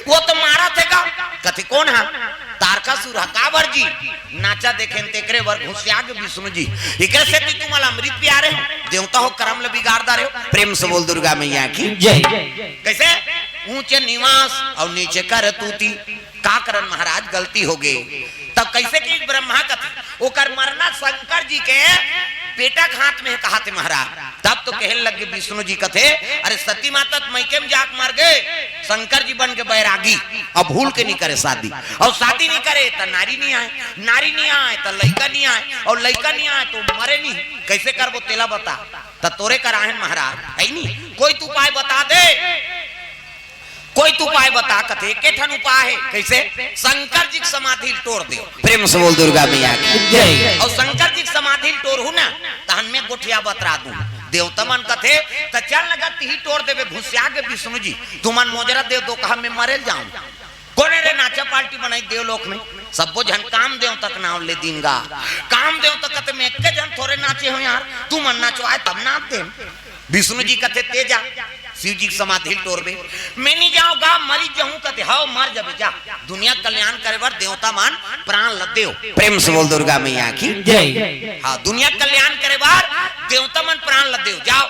वो तो मारा थे का कहते कौन है जी नाचा देखें तेकरे वर घुसिया के विष्णु जी एकरे से कि तुम अमृत प्यारे हो देवता हो कर्म ले बिगाड़दा रहे हो। प्रेम से बोल दुर्गा मैया की जय। कैसे ऊंचे निवास और नीचे कर तूती का करन महाराज गलती हो गई तब कैसे कि ब्रह्मा कथा ओकर मरना शंकर जी के बेटा के हाथ में कहा थे महाराज तब तो कहने लगे विष्णु जी कथे अरे सती माता मैके में जाक मर गए शंकर जी बन के बैरागी अब भूल के नहीं करे शादी और शादी नहीं करे तो नारी नहीं आए तो लड़का नहीं आए और लड़का नहीं आए तो मरे नहीं कैसे कर वो तेला बता तो तोरे कराहन महाराज है नहीं कोई तू उपाय बता दे कोई तो उपाय बता कथे के ठन उपाय है कैसे शंकर जी की समाधि तोड़ दे। प्रेम से बोल दुर्गा मैया की जय। और शंकर जी की समाधि तोड़ हूं ना तहन में गोठिया बतरा दूं देवता मन कथे त चल लगत ही तोड़ देवे घुसिया के विष्णु जी तुमन मोजरा देव दो कहा मैं मरे जाऊं कोने रे नाचा पार्टी बनाई देवलोक में सबो जन काम देव तक नाम ले दीनगा काम देव तक कते में एक जन थोड़े नाचे हो यार तू मन नाचो आए तब नाच दे विष्णु जी कथे तेजा शिव जी की समाधि तोड़बे मैं नहीं जाऊंगा मरी जाऊं कते हाओ मर जाबे जा दुनिया कल्याण करे बर देवता मान प्राण ल देव। प्रेम से बोल दुर्गा मैया की जय। हाँ दुनिया कल्याण करे बार देवता मन प्राण ल देव जाओ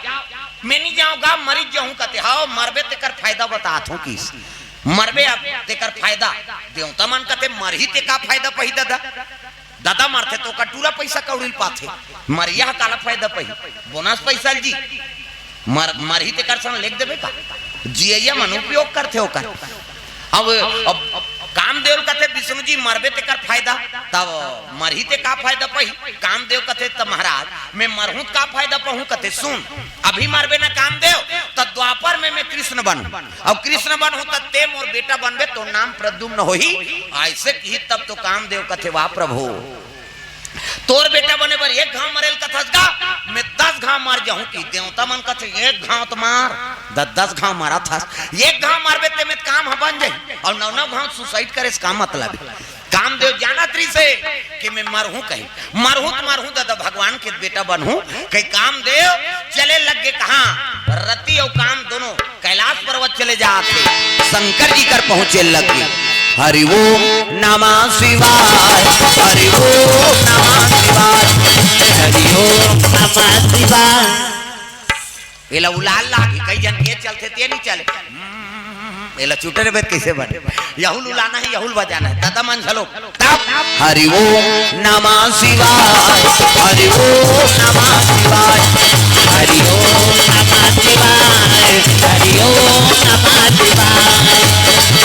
मैं नहीं जाऊंगा मरी जाऊं कते हाओ मरबे तेकर फायदा बतात हूं किस मरबे अब तेकर फायदा देवता मन कते मरही ते का फायदा पही दादा मरते तो कटूरा पैसा कौड़िल पाथे मरिया काला फायदा पही बोनस पैसा जी मरही ते कर सन लिख देबे का जिया मन उपयोग करते हो कर अब कामदेव कथे विष्णु जी मरबे ते कर फायदा तब मरही ते का फायदा पही कामदेव कथे त महाराज मैं मरहूं का फायदा पहूं कथे सुन अभी मरबे ना कामदेव त द्वापर में मैं कृष्ण बनूं अब कृष्ण बनूं त ते मोर बेटा बनबे तो नाम प्रद्युम्न होही ऐसे की तब तो कामदेव कथे वाह प्रभु तोर बेटा बने पर एक घाव मरेल कथस का मैं 10 घाव मार जाऊं की देवता मन कथे एक घाव तो मार 10 घाव मारा था एक घाव मारबे ते में काम बन जाए और 9 घाव सुसाइड करे इसका मतलब कामदेव जाना त्री से कि मैं मरहूं कहीं मरहूं दादा भगवान के बेटा बनूं कहीं कामदेव चले लग गए कहां रति और काम दोनों कैलाश पर्वत चले जाते शंकर जी कर पहुंचे लग गए हरि ओम नमः शिवाय हरि ओम नमः शिवाय हरि ओम नमः शिवाय एला उलाल लागी कई जन के चलते ते नहीं चले एला चूटे रे कैसे बने यहुल उलाना है यहुल बजाना है दादा मन चलो तब हरि ओम नमः शिवाय हरि ओम नमः शिवाय हरि ओम नमः शिवाय हरि ओम नमः शिवाय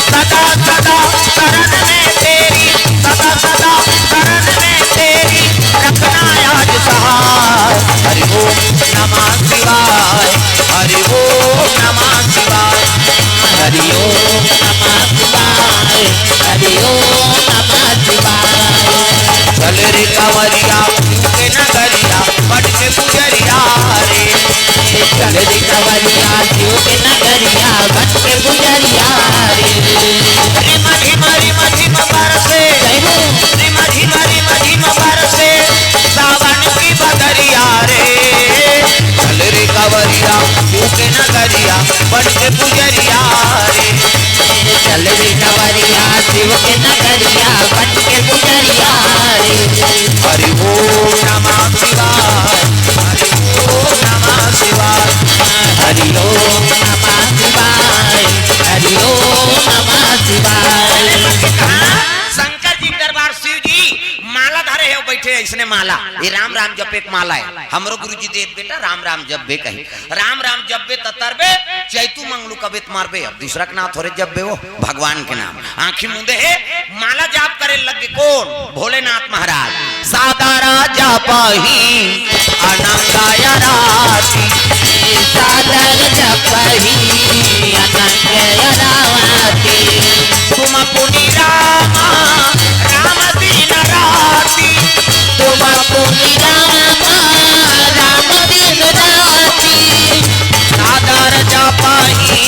सदा सदा शरण में तेरी सदा सदा शरण में तेरी रखना आज सहाय हरि ओम नमः शिवाय हरि ओम नमः शिवाय हरि ओम नमः शिवाय हरि ओम नमः शिवाय चल रे कंवरिया के नगरिया बट के पुजरिया रे चल रे कंवरिया के नगरिया बट के पुजरिया रे रिम झिम बरसे रिम झिम बरसे सावन की बदरिया रे चल रे कंवरिया के नगरिया बट के पुजरिया रे चल रे कंवरिया शिव के नगरिया बट के पुजरिया रे हरि ओम नमः शिवाय हरि ओम नमः शिवाय हरि ओम नमः शिवाय हरि ओम नमः शिवाय। शंकर जी दरबार शिव जी माला धरे है बैठे इसने माला ये राम राम जप एक माला है हमरो गुरुजी दे बेटा राम राम जपबे कही राम राम जपबे तरबे चैतू मंगलू कबित मारबे अब दूसरा के नाम थोड़े जपबे वो भगवान के नाम आंखी मुंदे है माला जाप करे लगे कौन भोलेनाथ महाराज सादा राजा पाही अनंगाया राती सादा राजा पाही अनंगाया राती तुम पुनि रामा राम दिन राती तुम पुनि रामा राम दिन राती सादर जपाही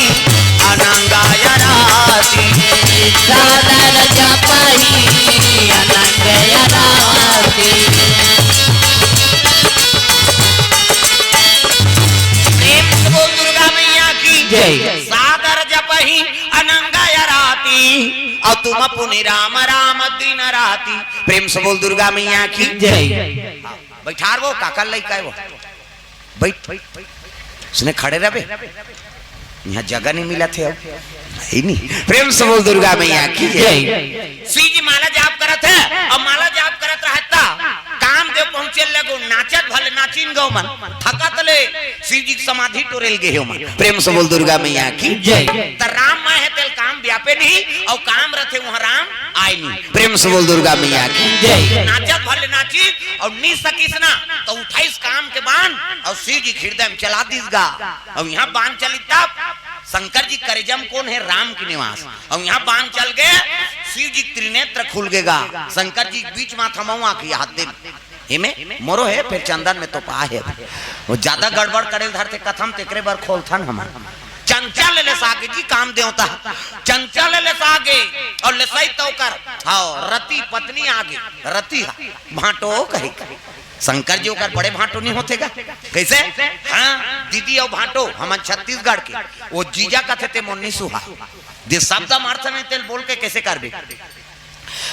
अनंगाया राती सादर जपाही अनंगाया राती प्रेम से बोल दुर्गा मैया की जय सादर जपाही अनंगाया राती और तुम पुनि राम राम दिन राती। प्रेम से बोल दुर्गा मैया की जय। बैठार वो काका लड़का है वो बैठ उसने खड़े रहे यहाँ जगह नहीं मिला थे ही नहीं। प्रेम से बोल दुर्गा मैया की जय। श्री जी माला जाप करत है और माला जाप करत रहता काम देव पहुंचे लगो नाचत भले नाचिन गो मन थकत ले शिव जी समाधि टोरेल गे हो मन। प्रेम से बोल दुर्गा मैया की जय। त राम मां है तेल काम व्यापे नहीं और काम रथे वहां राम आए नहीं। प्रेम से बोल दुर्गा मैया की जय। नाचत भले नाची और नी सकीस ना तो 28 काम के बाण और शिव जी हृदय में चला दीसगा और यहाँ बाण चली तब शंकर जी करेजम कौन है राम की निवास और यहाँ बाण चल गए शिव जी त्रिनेत्र खुल गेगा शंकर जी बीच माथा मऊआ की हाथ दे इमे मोरो है फिर चंदन में तो पा है वो ज्यादा गड़बड़ करे धरते कथम तेकरे बार खोलथन हमार चंचल ले सागे जी काम देवता चंचल ले सागे और ले सही तो कर हाँ रति पत्नी आगे रति भाटो कही शंकर जी ओकर बड़े भाटो नहीं होते का कैसे हाँ दीदी और भाटो हम छत्तीसगढ़ के वो जीजा का थे मोन्नी सुहा दे शब्द अर्थ में तेल बोल के कैसे कर बे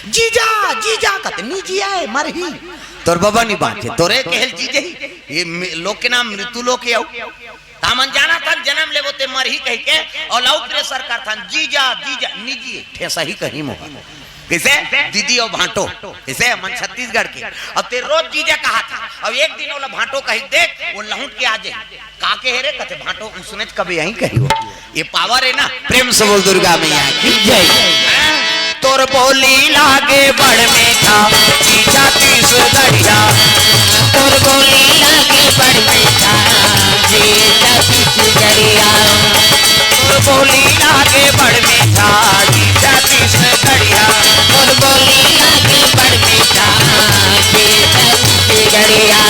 जीजा जीजा कहते नहीं जिया है मर ही तोर बाबा नहीं बांटे तोरे कहल जीजे ही ये लोग के नाम मृत्यु लोग के आओ तामन जाना था जन्म ले वो ते मर ही कह के और लाउत रे सरकार था जीजा जीजा निजी ठेसा ही कहीं मोह किसे दीदी और भाटो किसे मन छत्तीसगढ़ के अब ते रोज जीजा कहा था अब एक दिन वाला भाटो कही देख वो लहुट के आ जाए काके है रे कहते भाटो सुने कभी यहीं कही हो ये पावर है ना। प्रेम से बोल दुर्गा मैया की जय। तोर बोली लागे बड़ मीठा जीजा तीस गढ़िया तोर बोली लागे बड़ मीठा जीजा तीस गढ़िया तोर बोली लागे बड़ मीठा जीजा तीस गढ़िया तोर बोली लागे बड़ मीठा जीजा तीस गढ़िया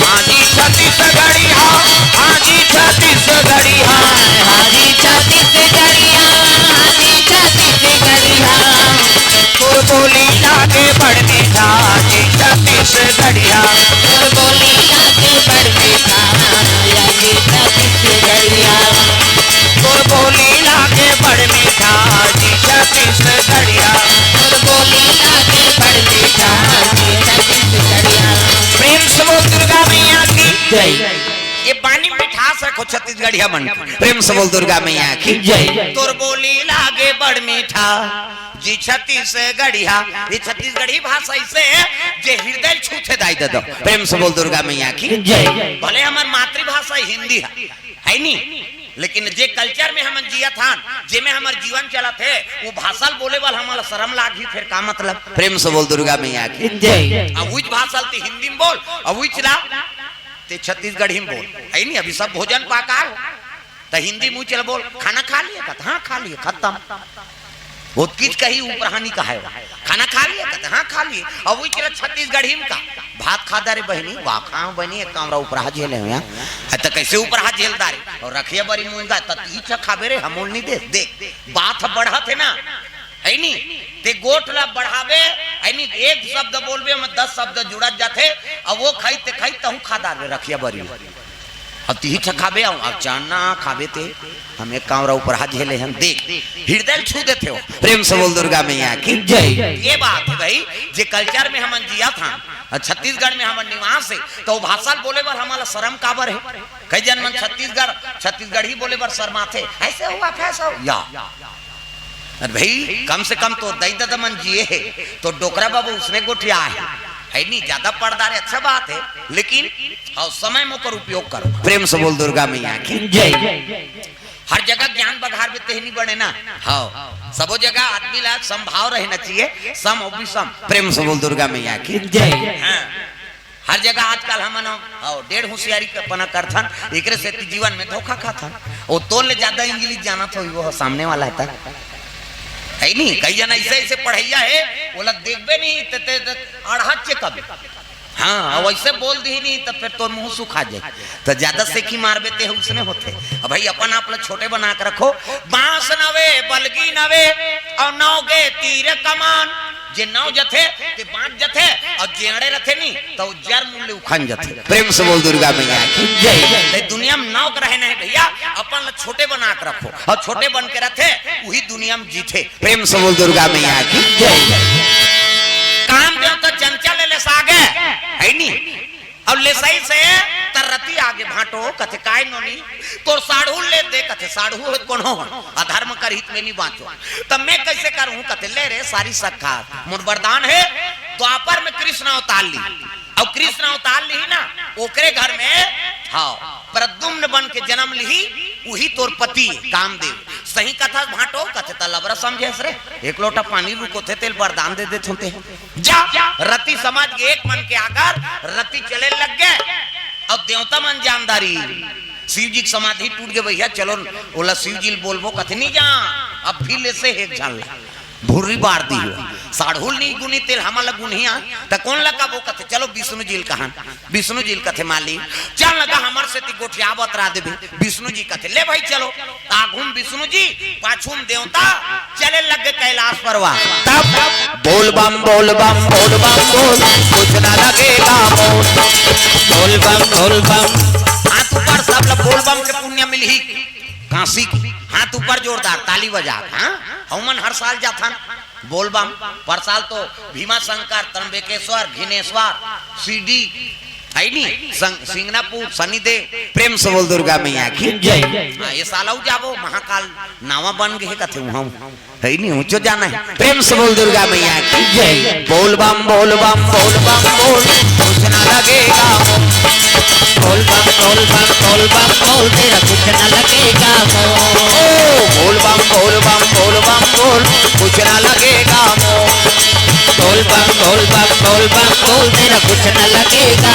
हाजी छत्तीस गढ़िया हाजी छत्तीस गढ़िया हाजी छत्तीस गढ़िया हाजी छत्तीस गढ़िया तोर बोली लागे बड़ मीठा जीजा तीस गढ़िया तोर बोली लागे बड़ मीठा जीजा तीस गढ़िया तोर बोली लागे बड़ मीठा जीजा तीस गढ़िया तोर बोली लागे बड़ मीठा जीजा तीस गढ़िया। प्रेम से बोल दुर्गा मैया की जय। ये पानी मिठास रखो छत्तीसगढ़िया मन प्रेम से बोल दुर्गा मैया की जय। तोर बोली लागे बड़ मीठा जी छत्तीसगढ़िया ये छत्तीसगढ़ी भाषा ऐसे जे हृदय छूते दाई दे दो। प्रेम से बोल दुर्गा मैया की जय। भले हमार मातृभाषा हिंदी है नहीं लेकिन जे कल्चर में हम जिया था जे में हमार जीवन चला थे वो भाषा बोले वाल हमारा शर्म लागी फिर का मतलब। प्रेम से बोल दुर्गा मैया की जय। अब उच भाषा हिंदी में बोल अब उच ला ते छत्तीसगढ़ी में बोल है नहीं अभी सब भोजन पाकार तो हिंदी मुँह चला बोल खाना खा लिए कहते हाँ खा लिए खत्म वो किच कही उपरानी का है खाना खा लिए कहते हाँ खा लिए अब वही चला छत्तीसगढ़ी में का भात खा दारे बहनी वाह खाओ बहनी एक कामरा ऊपर झेले हुए तो कैसे ऊपर झेलदारे और रखिए बड़ी मुंगा तीछ खाबे रे हमोल नहीं दे देख बात बढ़ा थे ना है नी ते गोट ला बढ़ावे है नी एक शब्द बोलबे में 10 शब्द जुड़ा जाते अब वो खाई ते खाई तहु खा दारे रखिए बड़ी अब तीछ खाबे अब चाना खाबे ते हम एक कामरा ऊपर हाथ झेले हम देख हृदय छू देते हो। प्रेम से बोल दुर्गा मैया की जय। ये बात है भाई जे कल्चर में हम जिया था छत्तीसगढ़ में हमारे निवास है तो भाषा बोले पर हमारा शर्म काबर है कई जन मन छत्तीसगढ़ी बोले पर शर्माते ऐसे हुआ कैसा या अरे भाई कम से कम तो दई ददमन जिए है तो डोकरा बाबू उसने गोठिया है नहीं ज्यादा पर्दा है अच्छा बात है लेकिन हाँ समय में कर उपयोग करो। प्रेम से बोल दुर्गा मैया की जय। हर जगह ज्ञान बघार में तेहनी बने ना हाँ सबो जगह आदमी ला संभाव रहना चाहिए सम और विषम। प्रेम से बोल दुर्गा मैया की जय। हाँ हर जगह आजकल हम डेढ़ होशियारी अपना करथन एकरे से जीवन में धोखा खाथन वो तो ले ज्यादा इंग्लिश जाना तो वो सामने वाला है है नहीं कई जना ऐसे ऐसे पढ़ैया है बोला देखबे नहीं अड़हच्चे कभी हाँ वैसे बोल दी नहीं तो फिर तो मुंह सुखा जाए तो ज्यादा से की मार बेते उसने होते। अब भाई अपन आप छोटे बना के रखो बांस नवे बलगी नवे और नौगे तीर कमान जे नाव जथे ते बांट जथे और जेड़े रथे नहीं तो जर मूल्य उखन जथे। प्रेम से बोल दुर्गा मैया की जय। दुनिया में नाव रहे नहीं भैया, अपन छोटे बना के रखो और छोटे बन के रखे वही दुनिया में जीते। प्रेम से बोल दुर्गा मैया की जय। काम दे तो चंचल ले सागे है नी और ले सही से तरती आगे भाटो कथे काय नोनी तोर साढ़ू ले दे कथे साढ़ू हो कौन हो अधर्म कर हित में नहीं बांचो तब मैं कैसे करूं कथे ले रे सारी सखा मोर वरदान है। द्वापर में कृष्ण अवतार ली और कृष्ण अवतार ली ना ओकरे घर में हाँ प्रद्युम्न बन के जन्म ली वही तोर पति कामदेव। सही कथा भाटो कथे तलबरा समझे रे एक लोटा पानी रुको थे तेल वरदान दे देते होते जा रति समाज के एक मन के आकर रति चले लग गए और देवता मन जानदारी शिव जी की समाधि टूट गए भैया चलो बोला शिव जी बोलबो कथे नहीं जा अब भी ले से एक झाल भूरी बार दी हो साढ़ूल नहीं गुनी तेल हमारा गुनिया त कौन लगा वो कथे चलो विष्णु जी कहा विष्णु जी कथे माली चल लगा हमार से ती गोठिया बतरा देबे विष्णु जी कथे ले भाई चलो आगुम विष्णु जी पाछुम देवता चले लग कैलाश परवा तब बोल बम बोल बम बोल बम बोल कुछ ना लगेगा बोल बम हाथ ऊपर सब लोग बोल बम के पुण्य मिली काशी हाथ ऊपर जोरदार ताली बजा हाँ हमन हर साल जाता बोल बम पर साल तो भीमा शंकर त्र्यंबकेश्वर घिनेश्वर सीडी है नी सिंगनापुर शनिदेव। प्रेम से बोल दुर्गा मैया की जय। ये सालाऊ जाबो महाकाल नावा बन गए कथे हम है नी ऊंचो जाना है। प्रेम से बोल दुर्गा मैया की जय। बोल बम बोल बम बोल बम बोल कुछ ना लगेगा बोल बम बोल बम बोल बम बोल तेरा कुछ ना लगेगा बोल बम बोल बम बोल बम बोल कुछ ना लगेगा बोल बम बोल बम बोल बम बोल तेरा कुछ न लगेगा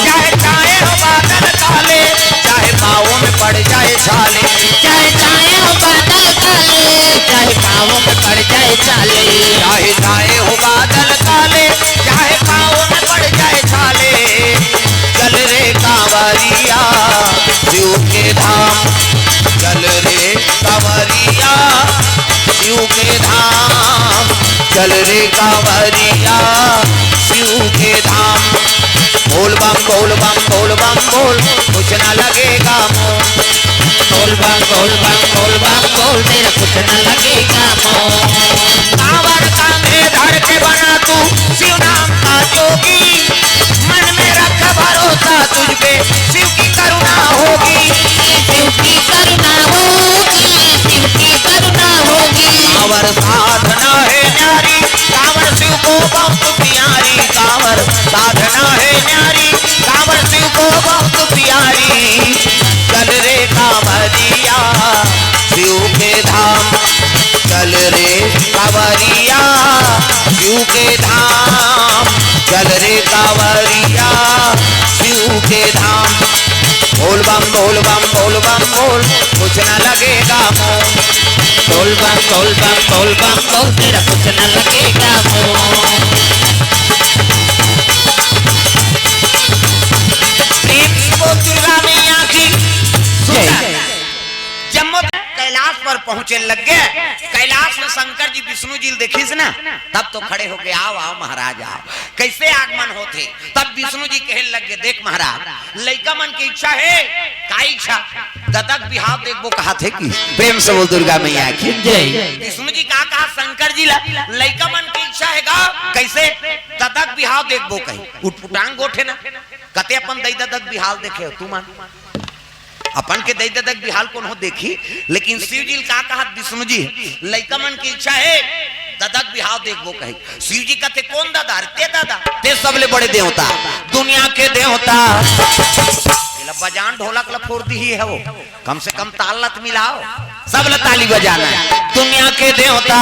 चाहे चाहे हो बादल काले चाहे पाँवों में पड़ जाए छाले चाहे चाहे हो बादल काले चाहे पाँवों में पड़ जाए छाले चाहे चाहे हो बादल काले चाहे पाँवों में पड़ जाए छाले चल रे कांवरिया शिव के धाम चल रे कांवरिया शिव के धाम चल रे कांवरिया शिव के धाम बोल बम बोल बम बोल बम बोल कुछ ना लगेगा बोल बम बोल बम बोल बम बोल तेरा कुछ ना लगेगा कांवर कांधे धर के बना तू शिव नाम का जोगी मन में रख भरोसा तुझ पे शिव की करुणा होगी शिव की करुणा होगी शिव की करुणा होगी कांवर साधना है न्यारी कांवर शिव को बहुत प्यारी कांवर साधना है न्यारी कांवर शिव को बहुत प्यारी चल रे कांवरिया शिव के धाम चल रे कांवरिया शिव के धाम चल रे कांवरिया शिव के धाम बोल बम बोल बम बोल बम बोल कुछ ना लगेगा बोल बम बोल बम बोल बम बोल तेरा कुछ न लगेगा दुर्गा मैया की जम्मू कैलाश पर पहुंचे लग गए कैलाश में शंकर जी विष्णु जी देखी से ना तब तो खड़े हो गए आओ आओ महाराज आओ कैसे आगमन होते तब विष्णु जी कहे लग गए देख महाराज लड़का मन की इच्छा है का इच्छा ददक बिहाव देखबो कहा थे कि प्रेम से बोल दुर्गा मैया की जय। विष्णु जी कहा शंकर जी लड़का मन की इच्छा है गा कैसे ददक बिहाव देखबो कही उठपुटांग गोठे ना कते अपन दई ददक बिहाव देखे तू मान अपन के दई ददक बिहाल कौन हो देखी लेकिन शिव जी का कहा विष्णु जी लड़का मन की इच्छा है ददक बिहाव देखबो कही शिव जी कहते कौन दादा ते दादा ते सबले बड़े देवता दुनिया के देवता बजान ढोलक फोड़ दी ही है वो कम से कम ताल लत मिलाओ सब ताली बजाना है दुनिया के देवता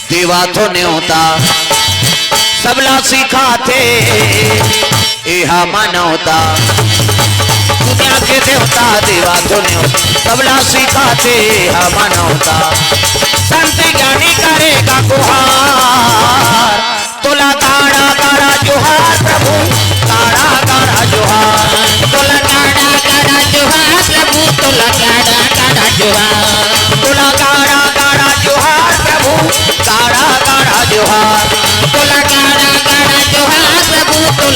देवा तो न्योता सबला सिखाते एहा मानवता दुनिया के देवता देवा तो न्योता सबला सिखाते एहा मानवता संत ज्ञानी करेगा गुहार तोला गाड़ा गाड़ा जोहार प्रभु गाड़ा गाड़ा जोहार तोला गाड़ा गाड़ा जोहार प्रभु तोला गाड़ा गाड़ा जोहार तोला गाड़ा गाड़ा जोहार प्रभु गाड़ा गाड़ा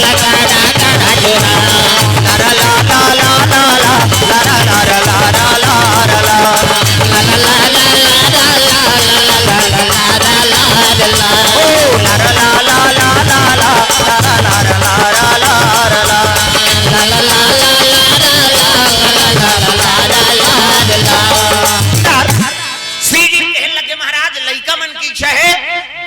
लगा डागा जोरा ला ला ला ला ला ला ला ला ला ला ला ला ला ला ला ला ला ला ओ ला ला ला ला ला ला ला ला ला ला ला ला शिव जी कहने लगे महाराज लइका मन की इच्छा है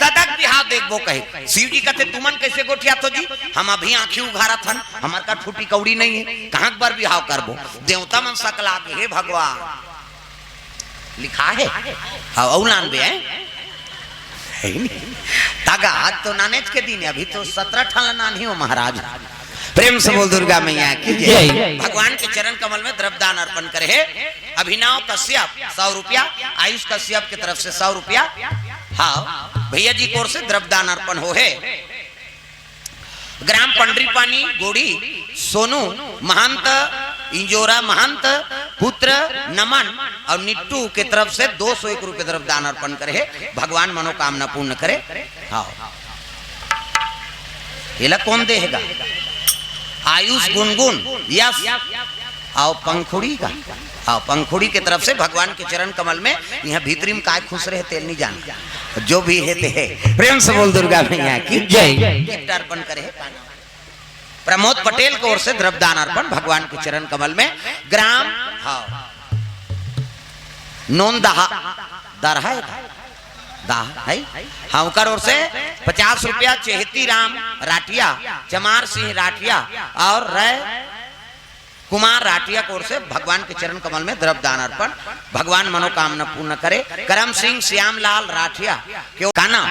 तदक बिहाव देखबो कहे। शिव जी कहते तुमन कैसे गोठिया तो जी हम अभी आंखी उघारा थन हमार का फूटी कौड़ी नहीं है कहां बार बिहाव करबो। देवता मन सकला हे भगवान लिखा है हाँ औलान बे है तागा आज तो नानेज के दिन अभी तो 17 ठाला नानी हो महाराज। प्रेम से बोल दुर्गा मैया की जय। भगवान के चरण कमल में द्रव्यदान अर्पण करे। अभिनव कश्यप 100 रुपया, आयुष कश्यप की तरफ से 100 रुपया। हाँ भैया जी की ओर से द्रव्यदान अर्पण हो है। ग्राम पंडरीपानी गोड़ी सोनू महंत इंजोरा महंत पुत्र नमन और निट्टू के तरफ से 201 रुपये द्रव्यदान अर्पण करे। भगवान मनोकामना पूर्ण करे। हाँ ये कौन देगा? आयुष गुनगुन यस आओ पंखुड़ी का आओ पंखुड़ी के तरफ से भगवान के चरण कमल में यहाँ भीतरी में काय खुश रहे तेल नहीं जान जो भी है ते प्रेम से बोल दुर्गा मैया की जय। गिफ्ट अर्पण करे। प्रमोद पटेल की ओर से द्रव्यदान अर्पण भगवान के चरण कमल में। ग्राम हाँ नोन दहा दरहा है हाँ ओर से 50 रुपया। चेहती राम राटिया, चमार सिंह राटिया और रय कुमार राटिया की ओर से भगवान के चरण कमल में द्रव्यदान अर्पण। भगवान मनोकामना पूर्ण करे। करम सिंह श्यामलाल राठिया के काना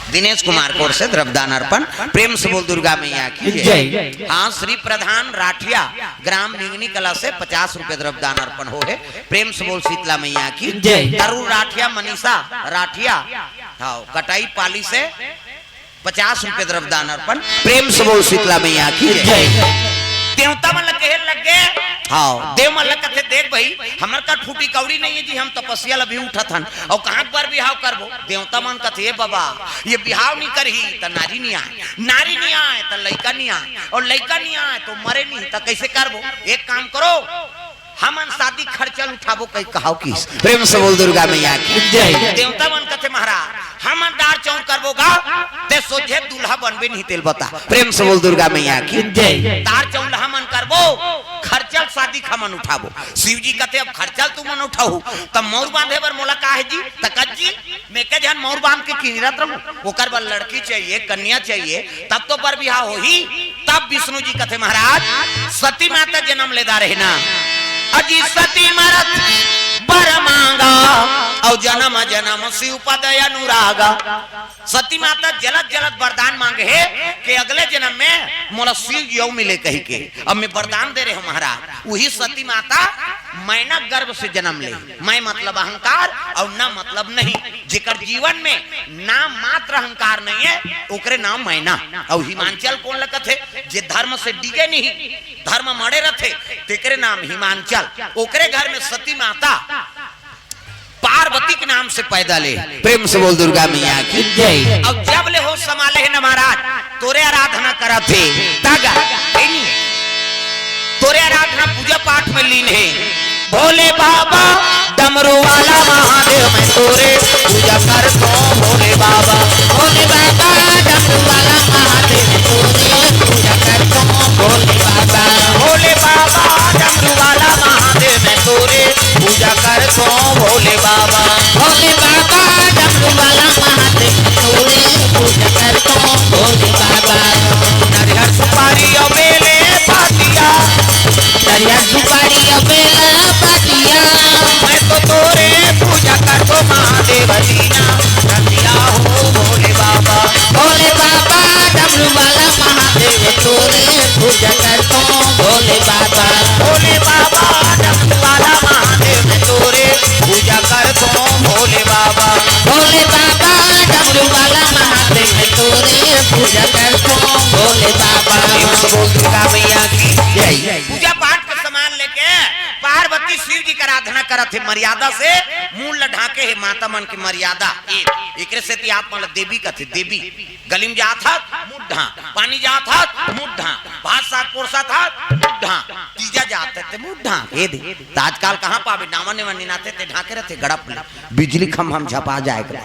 दिनेश कुमार की ओर से द्रव्यदान अर्पण। प्रेम से बोल दुर्गा मैया की जय। हाँ श्री प्रधान राठिया ग्राम निगनी कला से 50 रुपए द्रव्यदान अर्पण हो है। प्रेम से बोल शीतला मैया की जय। तरुण राठिया मनीषा राठिया हाँ कटाई पाली से 50 रुपए द्रव्यदान अर्पण। प्रेम से बोल शीतला मैया की जय। देवता मन लगे हाँ देव मन लगे देख भाई हमार का फूटी कौड़ी नहीं है जी हम तपस्या अभी उठत हन और कहां पर बिहाव करबो। देवता मन कथे बाबा ये बिहाव नहीं करही तो नारी नहीं आए, नारी नहीं आए तो लड़का नहीं आए और लड़का नहीं आए तो मरे नहीं तो कैसे करबो। एक काम करो हमन शादी खर्चल उठाबो कई कहाओ की। प्रेम से बोल दुर्गा मैया की जय। देवता मन कथे महाराज हमन दार चौक करबो गा ते सोचे दूल्हा बनबे नहीं तेल बता। प्रेम से बोल दुर्गा मैया की जय। दार चौक हमन करबो खर्चल शादी खमन उठाबो। शिव जी कहते अब खर्चल तू मन उठाऊ तब मोर बांधे बर मोला का है जी तकत जी मैं के जन मोर बांध के किनिरत रहूं ओकर बर लड़की चाहिए कन्या चाहिए तब तो पर बिहाव होही। तब विष्णु जी कहते महाराज सती माता जन्म लेदा रहना अजी सती मरत बर मांगा और जन्म जन्म शिव पद अनुरागा। सती माता जलद जलद वरदान मांगे है कि अगले जन्म में मोला शिव यौ मिले कही के अब मैं वरदान दे रहे हूं महाराज। वही सती माता मैना गर्भ से जन्म ले। मैं मतलब अहंकार और ना मतलब नहीं जेकर जीवन में नाम मात्र अहंकार नहीं है ओकरे नाम मैना। और हिमांचल कौन लगत है जे धर्म से डिगे नहीं धर्म मड़े रहते तेकरे नाम हिमांचल। ओकरे घर में सती माता पार्वती के नाम से पैदा ले। प्रेम से बोल दुर्गा मैया की जय। अब जब ले हो संभाले है न महाराज तोरे आराधना करा थे तागा तोरे आराधना पूजा पाठ में लीन है। भोले बाबा डमरू वाला महादेव मैं तोरे पूजा करता हूं। भोले बाबा डमरू वाला महादेव तोरे पूजा करता हूं। भोले बाबा डमरू वाला महादेव मैं तोरे पूजा करता हूं। भोले बाबा डमरू वाला महादेव तोरे पूजा करता हूं। भोले बाबा नरियर सुपारी और बेले पातिया नरियर सुपारी और बेला पातिया मैं तो तोरे पूजा करता महादेव दीना रतिया हो। भोले बाबा डमरू वाला महादेव तोरे पूजा करता हूं। भोले बाबा डमरू वाला महादेव मैं तोरे पूजा करता हूं। भोले बाबा डमरू वाला महादेव तोरे पूजा करता हूं। भोले बाबा बोल दुर्गा मैया की जय। पूजा पाठ का सामान लेके पार्वती शिव जी का आराधना करत है मर्यादा से मूल ढाके है माता मन की मर्यादा एक से ती आप मतलब देवी का थे देवी गलिम जा था मुड्ढा पानी जा था मुड्ढा भात साग पोरसा था मुड्ढा तीजा जाते थे मुड्ढा ये दे तो आजकल कहां पावे नावन ने नाते थे ढाके रहते गड़प बिजली खम हम झपा जाएगा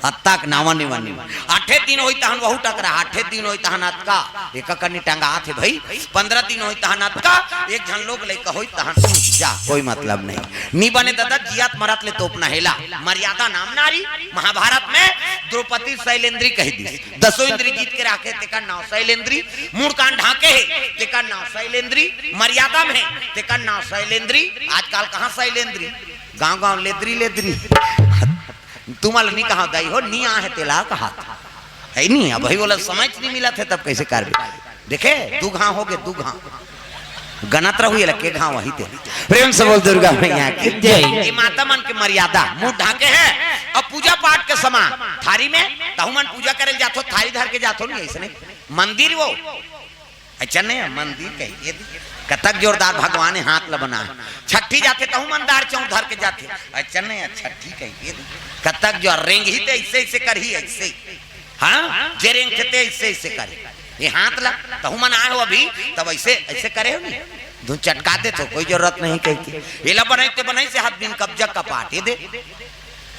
अत्तक नावन ने आठे दिन होई तहन वहु टकरा आठे दिन होई तहन अतका एक कनी टंगा थे भाई 15 दिन होई तहन अतका एक झन लोग लइका होई तहन जा कोई मतलब नहीं नी बने दादा जियात मरत ले तोप नहेला मर्यादा नाम नारी महाभारत में द्रौपदी शैलेंद्री कह दी 10 इंद्री जीत के राखे तेका नाव शैलेंद्री मूड कान ढाके है तेका नाव शैलेंद्री मर्यादा में तेका नाव शैलेंद्री आजकल कहां शैलेंद्री गांव गांव लेद्री लेद्री तुम्हारा नहीं कहा दाई हो नहीं है तेला कहा है नहीं अब भाई बोला समझ नहीं मिला थे तब कैसे कर देखे दू घा हो गए दू घा गणत्र हुई लगे घा वही थे प्रेम से बोल दुर्गा मैया की जय ये माता मन की मर्यादा मुंह ढाके है अब पूजा पाठ के समान थारी में तहु मन पूजा करे जातो थारी धर के जातो नहीं ऐसे नहीं मंदिर वो अच्छा नहीं मंदिर कही कतक जोरदार भगवान ने हाथ ला बना है छठी जाते तहु मंदार चौक धर के जाते अच्छा नहीं अच्छा ठीक है कतक जो रेंग ही थे ऐसे ऐसे कर ही ऐसे हाँ जे रेंग थे ऐसे ऐसे करे ये हाथ ला तहु मन आए हो अभी तब ऐसे ऐसे करे हो नहीं धुन चटकाते तो कोई जरूरत नहीं कहती ये ला बनाते बनाई से हाथ बिन कब्जा का पाट ये दे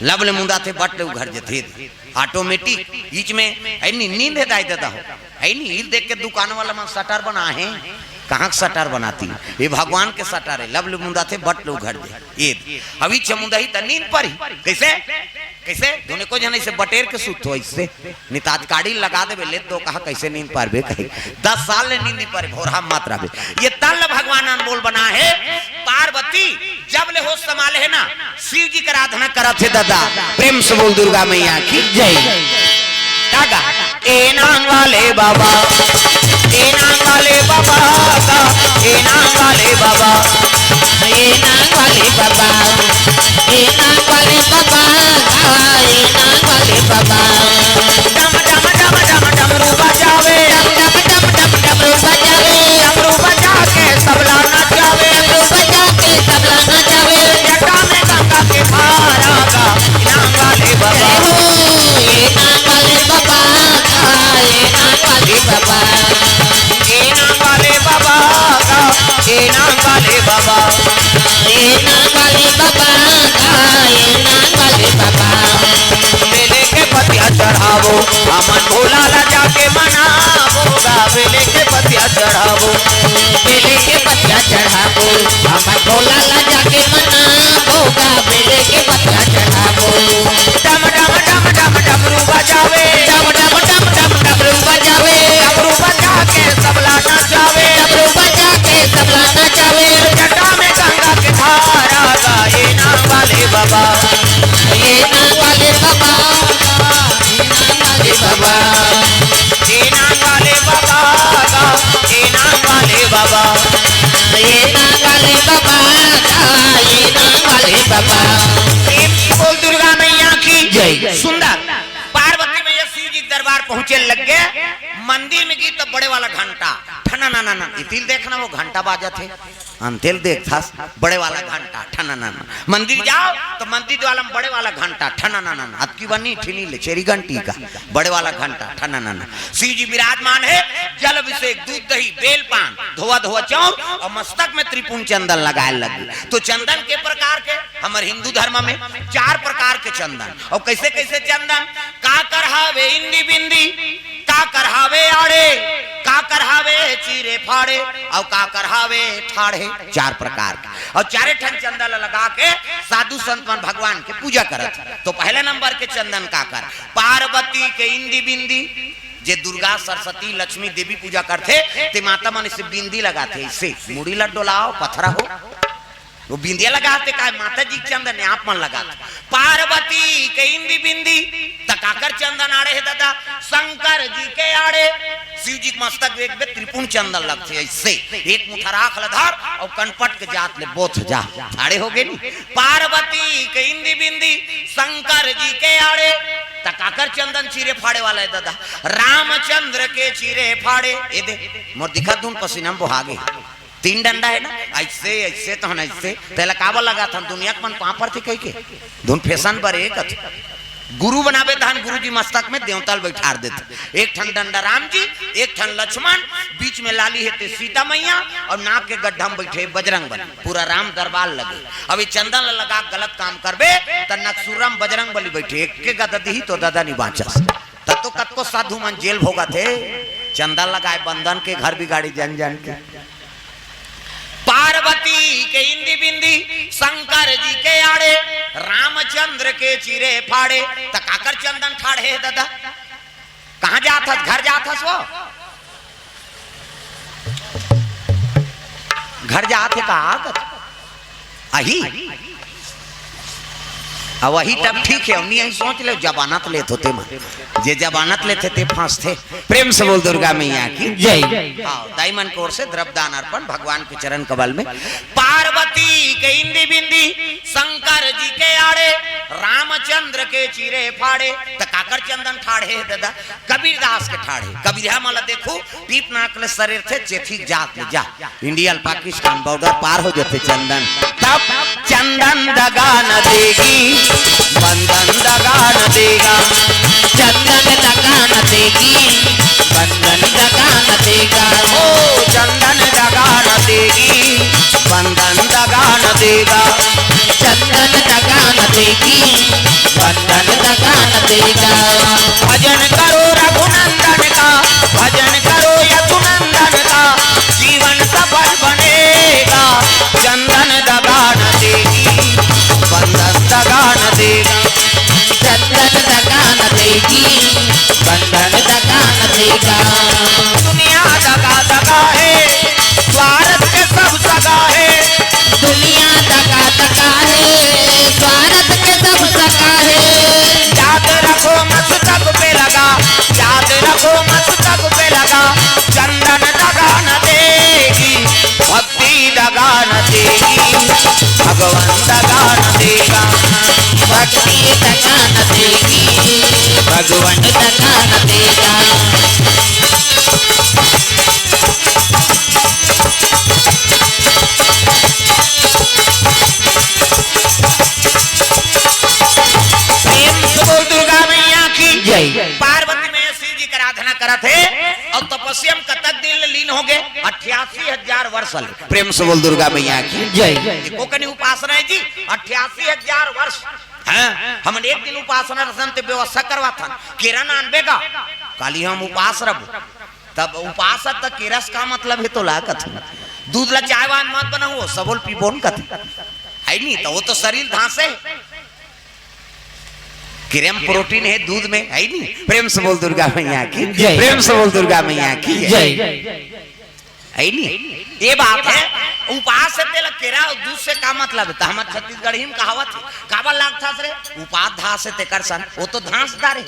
लबले मुंडा थे बट ले घर जे ऑटोमेटिक बीच में ऐनी नींद है दाई देता हो ऐनी देख के दुकान वाला मन सटर बना है कहाँ सटार बनाती ये भगवान के सटार है लबले मुंडा थे बट लो घर दे ये अभी चमुंदा ही त नींद पर कैसे कैसे दोने को जने से बटेर के सुत हो इससे निताज काड़ी लगा दे ले तो कहा कैसे नींद पर बे कही 10 साल ने नींद नहीं पर भोरहा मात्रा बे ये तल भगवान अनमोल बना है पार्वती जब ले होश संभाले है ना शिव जी की आराधना करत है दादा प्रेम से बोल दुर्गा मैया की जय कागा ए नांग वाले बाबा ए नांग वाले बाबा का ए नांग वाले बाबा ए नांग वाले बाबा ए नांग वाले बाबा ए नांग वाले बाबा डम डम डम डम डमरू बजावे डम डम डम डम डमरू बजावे डमरू बजा के सबला नचावे डमरू बजा के सबला नचावे जटा में गंगा के धारा का नांग वाले बाबा ए नांग वाले बाबा ए नांग वाले बाबा ए नांग वाले बाबा का ए नांग वाले बाबा ए नांग वाले बाबा ए नांग वाले बाबा बेले के पतिया चढ़ावो अमन भोला ला जाके मनावोगा बेले के पतिया चढ़ावो बेले के पतिया चढ़ावो हमार भोला ला जाके मनावोगा बेले के पतिया चढ़ावो डम डम डम डम डमरू बजावे डम डम डम डम डमरू बजावे डमरू बजा के सबला नचावे डमरू बजा के सबला नचावे जटा में गंगा के धारा का ये नाम वाले बाबा ये नाम वाले बाबा ये नाम वाले बाबा ये नाम वाले बाबा का ये नाम वाले बाबा ये नाम वाले बाबा ये नाम वाले बाबा बोल दुर्गा मैया की जय सुंदर पार्वती मैया शिव जी दरबार पहुंचे लग गए मंदिर में गई तो बड़े वाला घंटा ठना ना ना ना इतिल देखना वो घंटा बाजा थे अंतिल देख था बड़े वाला घंटा ठना ना ना मंदिर जाओ तो मंदिर वाला में बड़े वाला घंटा ठना ना ना अतकी बनी ठिनी ले चेरी घंटी का बड़े वाला घंटा ठना ना ना शिव जी विराजमान है जल अभिषेक दूध दही बेल पान धोआ धोआ चाउर और मस्तक में त्रिपुण चंदन लगाए लगी तो चंदन के प्रकार के हमारे हिंदू धर्म में 4 प्रकार के चंदन और कैसे कैसे चंदन का करहावे इंदी बिंदी का करहावे आड़े का करहावे चीरे फाड़े और का करहावे ठाड़े 4 प्रकार के और 4 ठन चंदन लगा के साधु संत मन भगवान के पूजा करत तो पहले नंबर के चंदन का कर पार्वती के इंदी बिंदी जे दुर्गा सरस्वती लक्ष्मी देवी पूजा करते ते माता मन से बिंदी लगाते इससे मुड़ी ला डोलाओ पथरा हो वो बिंदिया लगाते का माता जी चंदन ने आप मन लगाते पार्वती के इंदी बिंदी तकाकर चंदन आड़े है दादा शंकर जी के आड़े शिव जी मस्तक एक बे त्रिपुण चंदन लगते ऐसे एक मुठा राख लधार और कनपट के जात ले बोथ जा आड़े हो गए नी पार्वती के इंदी बिंदी शंकर जी के आड़े तकाकर चंदन चीरे फाड़े वाला है दादा रामचंद्र के चीरे फाड़े ये दे मोर दिखा दूं पसीना बहा गए 3 डंडा है ना, ऐसे ऐसे तो हम ऐसे तेला काबल लगा था दुनिया के मन कहां पर थी कह के धुन फैशन पर एक गुरु बनावे धान गुरु जी मस्तक में देवताल बैठार देते। एक ठन डंडा राम जी, एक ठन लक्ष्मण, बीच में लाली है सीता मैया और नाक के गड्ढा में बैठे बजरंग बली, पूरा राम दरबार लगे। अभी चंदन लगा गलत काम करबे त नक्सुरम बजरंग बली बैठे, एक के गदही तो दादा नहीं बाँचस। तब तो कत को साधु मन जेल भोगा थे, चंदन लगाए बंधन के घर बिगाड़ी जन जन के। पार्वती के इंदी बिंदी शंकर जी के आड़े, रामचंद्र के चिरे फाड़े, तकाकर चंदन ठाड़े दादा। कहां जाता घर जाता वो घर जाते कहा अही अब वही तब ठीक है, हमने यही सोच ले जबानत लेते होते मां जे जबानत लेते थे फांसते। प्रेम से बोल दुर्गा मैया की जय। दाइमन कोर से द्रव्यदान अर्पण भगवान के चरण कमल में। पार्वती के इंदी बिंदी शंकर जी के आड़े, रामचंद्र के चीरे फाड़े, तकाकर चंदन ठाड़े दादा। कबीरदास के ठाड़े, कबीरा मला देखो पीप नाकले शरीर थे चेथी जात ले जा, इंडिया पाकिस्तान बॉर्डर पार हो जाते चंदन। तब चंदन दगा न देगी, बंधन दगा न देगा, चंदन दगा न देगी, बंधन दगा न देगा। ओ चंदन दगा न देगी, बंधन दगा न देगा, चंदन दगा न देगी, बंधन दगा न देगा। भजन करो रघुनंदन का, भजन करो यदुनंदन का, जीवन सफल बनेगा। चंदन दगा न देगी, बंधन दगा न देगा, चंदन दगा न देगी, बंधन दगा न देगा। दुनिया दगा दगा है, स्वार्थ के सब सगा है, दुनिया दगा दगा है, स्वार्थ के सब सगा है। याद रखो मस्तक पे लगा, याद रखो मस्तक पे लगा, चंदन दगा न देगी, भक्ति दगा न देगी, भगवान दगा न देगा, भक्ति दगा न देगी, भगवान दगा न देगा। दुर्गा मैया की जय। पार्वती में शिव जी की आराधना करत है और तपस्या में कतक दिन लीन हो गए 88,000 वर्ष। प्रेम से बोल दुर्गा मैया की जय। देखो कनी उपासना है जी 88,000 वर्ष। हम एक दिन उपासना रसन ते व्यवस्था करवा था किरण आनबे का काली हम उपास रब तब उपास तक किरस का मतलब है तो लागत दूध ला चायवान मत बनाओ सबोल पीबोन कथ है नहीं तो वो तो शरीर धांसे किरम प्रोटीन है दूध में है नहीं। प्रेम से बोल दुर्गा मैया की जय। प्रेम से बोल दुर्गा मैया की जय। है नहीं ये बात है उपास से तेल केरा दूध से का मतलब है हम छत्तीसगढ़ी में कहावत है काबा लाग था रे उपास धा से तेकर सन वो तो धांसदार है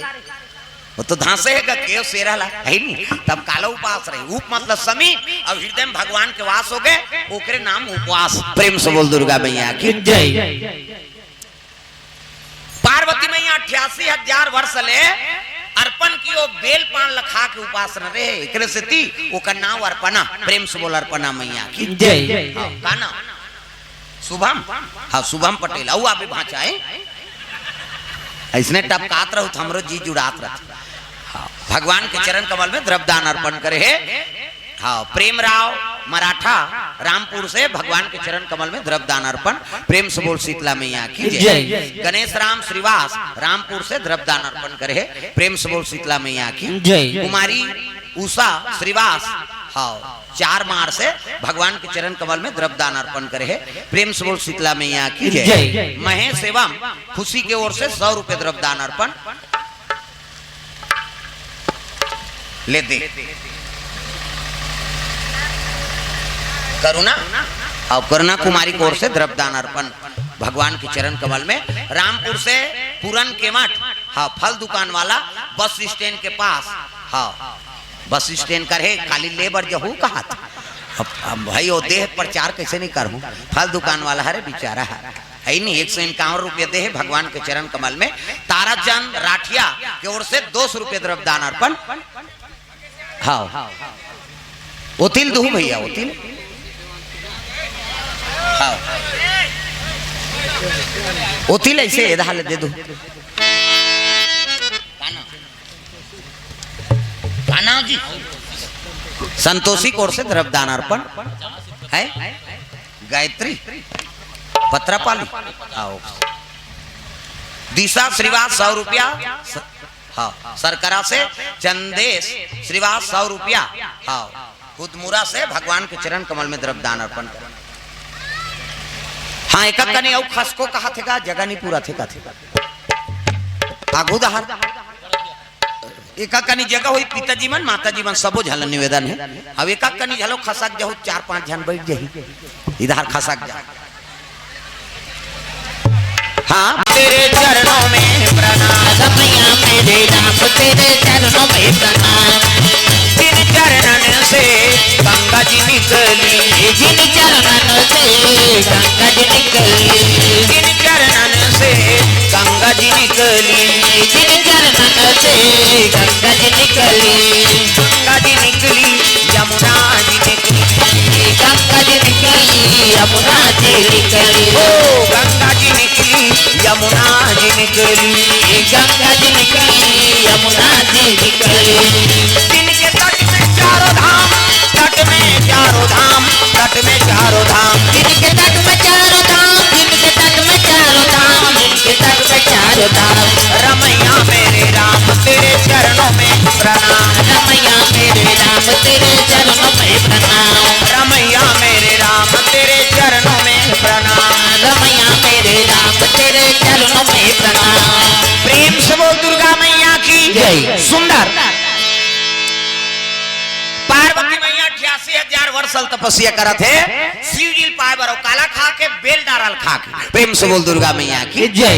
वो तो धांसे है केव सेरा ला है नहीं तब काला उपास रहे उप मतलब समी और हृदय में भगवान के वास हो गए ओकरे नाम उपवास। प्रेम से बोल दुर्गा मैया की जय। पार्वती मैया 88,000 वर्ष ले अर्पण कियो बेल पान लखा के उपासना रहे एकरे से ती ओकर नाम अर्पणा। प्रेम से बोल अर्पणा मैया की जय। हाँ, का नाम शुभम हाँ शुभम पटेल औ आबे भाचा है ऐसने टपकात रहो हमरो जी जुड़ात रह हाँ, भगवान के चरण कमल में द्रव्यदान अर्पण करे है। हाँ प्रेम राव मराठा रामपुर से भगवान के चरण कमल में द्रव्यदान अर्पण। प्रेम से बोल शीतला मैया की जय। गणेश राम श्रीवास रामपुर से द्रव्यदान अर्पण करे है। प्रेम से बोल शीतला मैया की जय। कुमारी उषा श्रीवास हाँ 4 मार से भगवान के चरण कमल में द्रव्यदान अर्पण करे है। प्रेम से बोल शीतला मैया की जय। महेश एवं खुशी के ओर से 100 रुपए द्रव्यदान अर्पण ले दे। करुणा और करुणा कुमारी की ओर से द्रव्यदान अर्पण भगवान के चरण कमल में। रामपुर से पूरन के मठ हाँ फल दुकान वाला बस स्टैंड के पास हाँ बस स्टैंड करे खाली लेबर जहू कहा था अब भाई वो देह प्रचार कैसे नहीं करूं फल दुकान वाला है बेचारा है नहीं 151 रुपये दे है भगवान के चरण कमल में। ताराचंद राठिया की ओर से 200 रुपये द्रव्यदान अर्पण। हाँ ओतिल दू भैया ओतिल हाँ ओती ले इसे इधर दे दो काना जी संतोषी कोर से द्रव्यदान अर्पण है गायत्री पत्रापाली आओ दिशा श्रीवास 100 रुपया हाँ सरकरा से चंदेश श्रीवास 100 रुपया हाँ खुदमुरा से भगवान के चरण कमल में द्रव्यदान अर्पण कर हाँ एक कने औ खसको कहा थे का जगह नहीं पूरा थे का थे आगू दहार एक कनी जगह हुई पिताजी मन माताजी मन सबो झल निवेदन है अब एक कनी झलो खसक जाओ 4-5 जन बैठ जाही इधर खसक जा हाँ तेरे चरणों में प्रणाम मैया मेरे राम तेरे चरणों में प्रणाम जिन चरणन से गंगा जी निकली जिन चरणन से गंगा जी निकली जिन चरणन से गंगा जी निकली जिन चरणन से गंगा जी निकली गंगा जी निकली यमुना जी निकली गंगा जी निकली यमुना जी निकली ओ गंगा जी निकली यमुना जी निकली गंगा जी निकली यमुना जी निकली जिनके तट में चारों धाम तट में चारों धाम तट में चारों धाम जिनके तट में चारों धाम जिनके तट में चारों धाम जिनके तट में चारों धाम रमैया मेरे राम तेरे चरणों में प्रणाम रमैया मेरे राम तेरे चरणों में प्रणाम रमैया मेरे राम तेरे चरणों में प्रणाम रमैया मेरे राम तेरे चरणों में प्रणाम प्रेम से बोल दुर्गा मैया की जय सुंदर पार्वती मैया 88,000 वर्ष तपस्या करत है शिव जी पाए बरो काला खा के बेल डारल खा के प्रेम से बोल दुर्गा मैया की जय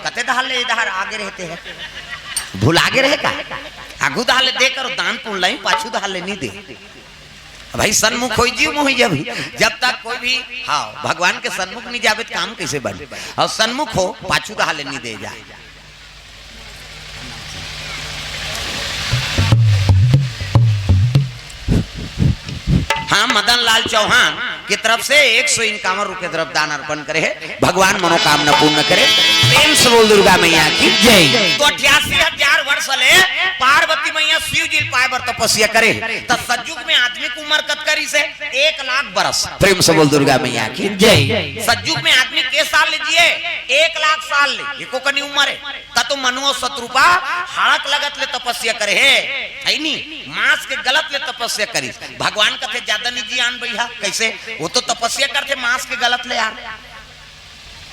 कते दहल इधर आगे रहते हैं भूल आगे रहे का आगू दहल देकर दान पुण्य लाई पाछू दहल नहीं दे भाई सन्मुख हो जीव मोहि जब तक कोई भी हाँ भगवान के सन्मुख नहीं जावे काम कैसे बने और सन्मुख हो पाछू दहल नहीं दे जाए हाँ मदन लाल चौहान की तरफ से 151 रुपए द्रव्यदान अर्पण करे है भगवान मनोकामना पूर्ण करे प्रेम से बोल दुर्गा मैया की जय तो 88,000 वर्ष ले पार्वती मैया शिव जी पाए बर तपस्या करे तो सतयुग में आदमी की उम्र कत करी से 1 लाख बरस प्रेम से बोल दुर्गा मैया की जय सतयुग में आदमी के साल लीजिए 1 लाख साल ले एको कनी उम्र है तो मनुओ शत्रुपा हड़क लगत ले तपस्या करे है नहीं मांस के गलत ले तपस्या करी भगवान कथे ज्यादा नहीं जी आन भैया कैसे वो तो तपस्या करते मांस के गलत ले यार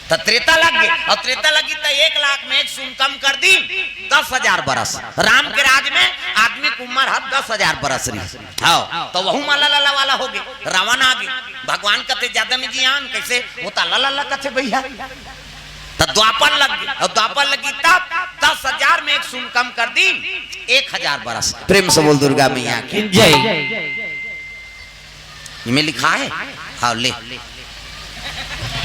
तो त्रेता लग गई और त्रेता लगी तो 1 लाख में 1 शून्य कम कर दी 10,000 बरस राम के राज में आदमी की उम्र है 10,000 बरस रही हाँ तो वह माला लाला वाला हो गए रावण आ गए भगवान कथे ज्यादा नहीं जी आन कैसे वो तो लाला कथे भैया तो द्वापर लग गई और द्वापर लगी तब 10,000 में 1 शून्य कम कर दी 1,000 बरस प्रेम से बोल दुर्गा मैया की जय में लिखा है हाँ ले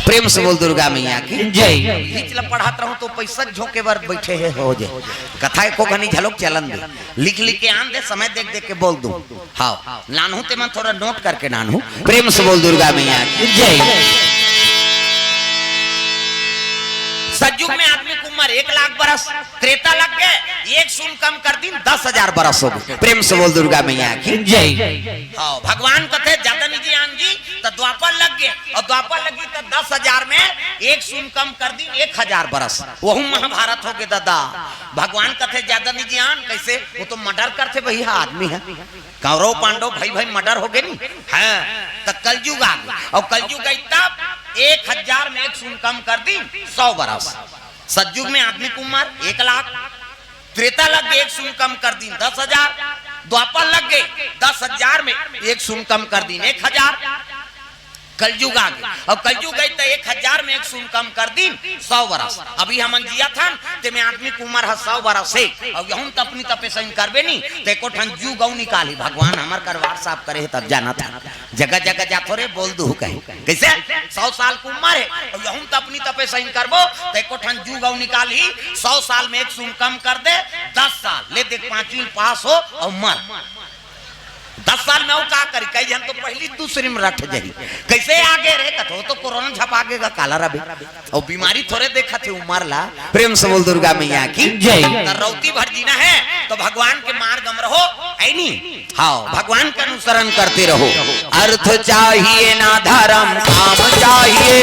प्रेम से बोल दुर्गा मैया की जय लिखला पढ़ाता रहूं तो पैसा झोंके बार बैठे है हो जाए कथा को घनी झलक चलन दे लिख लिख के आन दे समय देख देख के बोल दूं हाँ नानू ते मैं थोड़ा नोट करके नानू प्रेम से बोल दुर्गा मैया की जय सतयुग में आदमी की उम्र 1 लाख बरस त्रेता लग गए 1 शून्य कम कर दी 10,000 बरस हो गए प्रेम से बोल दुर्गा मैया की जय हाँ भगवान कथे ज्यादा नहीं जी आन जी तो द्वापर लग गए और द्वापर लगी तो 10,000 में 1 शून्य कम कर दी 1,000 बरस वह महाभारत हो गए दादा भगवान कथे ज्यादा नहीं जी आन कैसे वो तो मर्डर करते भैया आदमी है कौरव पांडव भाई भाई मर्डर हो गए नहीं है तो कलयुग आ गया और कलयुग गई तब 1,000 में 1 शून्य कम कर दी 100 बरस सतयुग में आदमी की उम्र 1 लाख त्रेता लग गए 1 शून्य कम कर दी 10,000 द्वापर लग गए 10,000 में 1 शून्य कम कर दी 1,000 कलयुग आ गया और कलयुग गई तो 1,000 में 1 शून्य कम कर दी 100 बरस अभी हम जिया था ते में आदमी की उम्र है 100 बरस से और यहूं तो अपनी तपस्या करबे नहीं ते को ठन जू गौ निकाली भगवान हमर करवार साफ करे तब जाना था जगह जगह जाथो रे बोल दू कहे कैसे 100 साल की उम्र है और यहूं तो अपनी तपस्या करबो ते को ठन जू गौ निकाली 100 साल में 1 शून्य कम कर दे 10 साल ले देख 5वीं पास हो और मर 10 साल में वो का करी कई जन तो पहली दूसरी में रट जाई कैसे आगे रे कथो तो कोरोना झप आगे का काला रबे और बीमारी थोड़े देखा थे उमर ला। प्रेम से बोल दुर्गा मैया की जय। रौती भर जीना है तो भगवान के मार्ग में रहो है नी। हाँ भगवान का अनुसरण करते रहो। अर्थ चाहिए ना धर्म काम चाहिए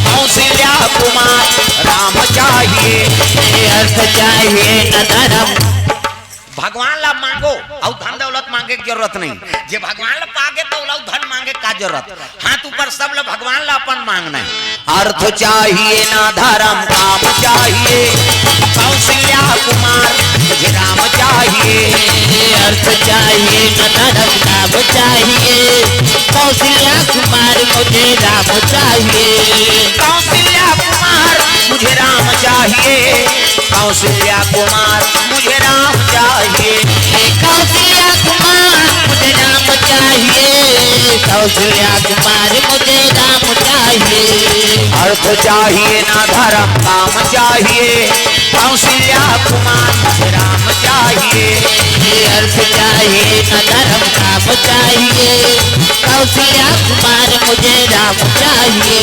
कौशल्या कुमार राम चाहिए। अर्थ चाहिए न धर्म भगवान ला मांगो और धन दौलत मांगे की जरूरत नहीं। जे भगवान ला पागे तो ला धन मांगे का जरूरत हाथ ऊपर सब ला भगवान ला अपन मांगना है। अर्थ चाहिए ना धर्म काम चाहिए कौशल्या कुमार मुझे राम चाहिए। अर्थ चाहिए न धर्म काम चाहिए कौशल्या कुमार मुझे राम चाहिए। कौशल्या कुमार मुझे राम चाहिए। कौशल्या कुमार मुझे राम चाहिए। कौशल्या कुमार मुझे राम चाहिए। कौशल्या कुमार मुझे राम चाहिए। अर्थ चाहिए ना धर्म काम चाहिए कौशल्या कुमार मुझे राम चाहिए। अर्थ चाहिए न धर्म काम चाहिए कौशल्या कुमार मुझे राम चाहिए।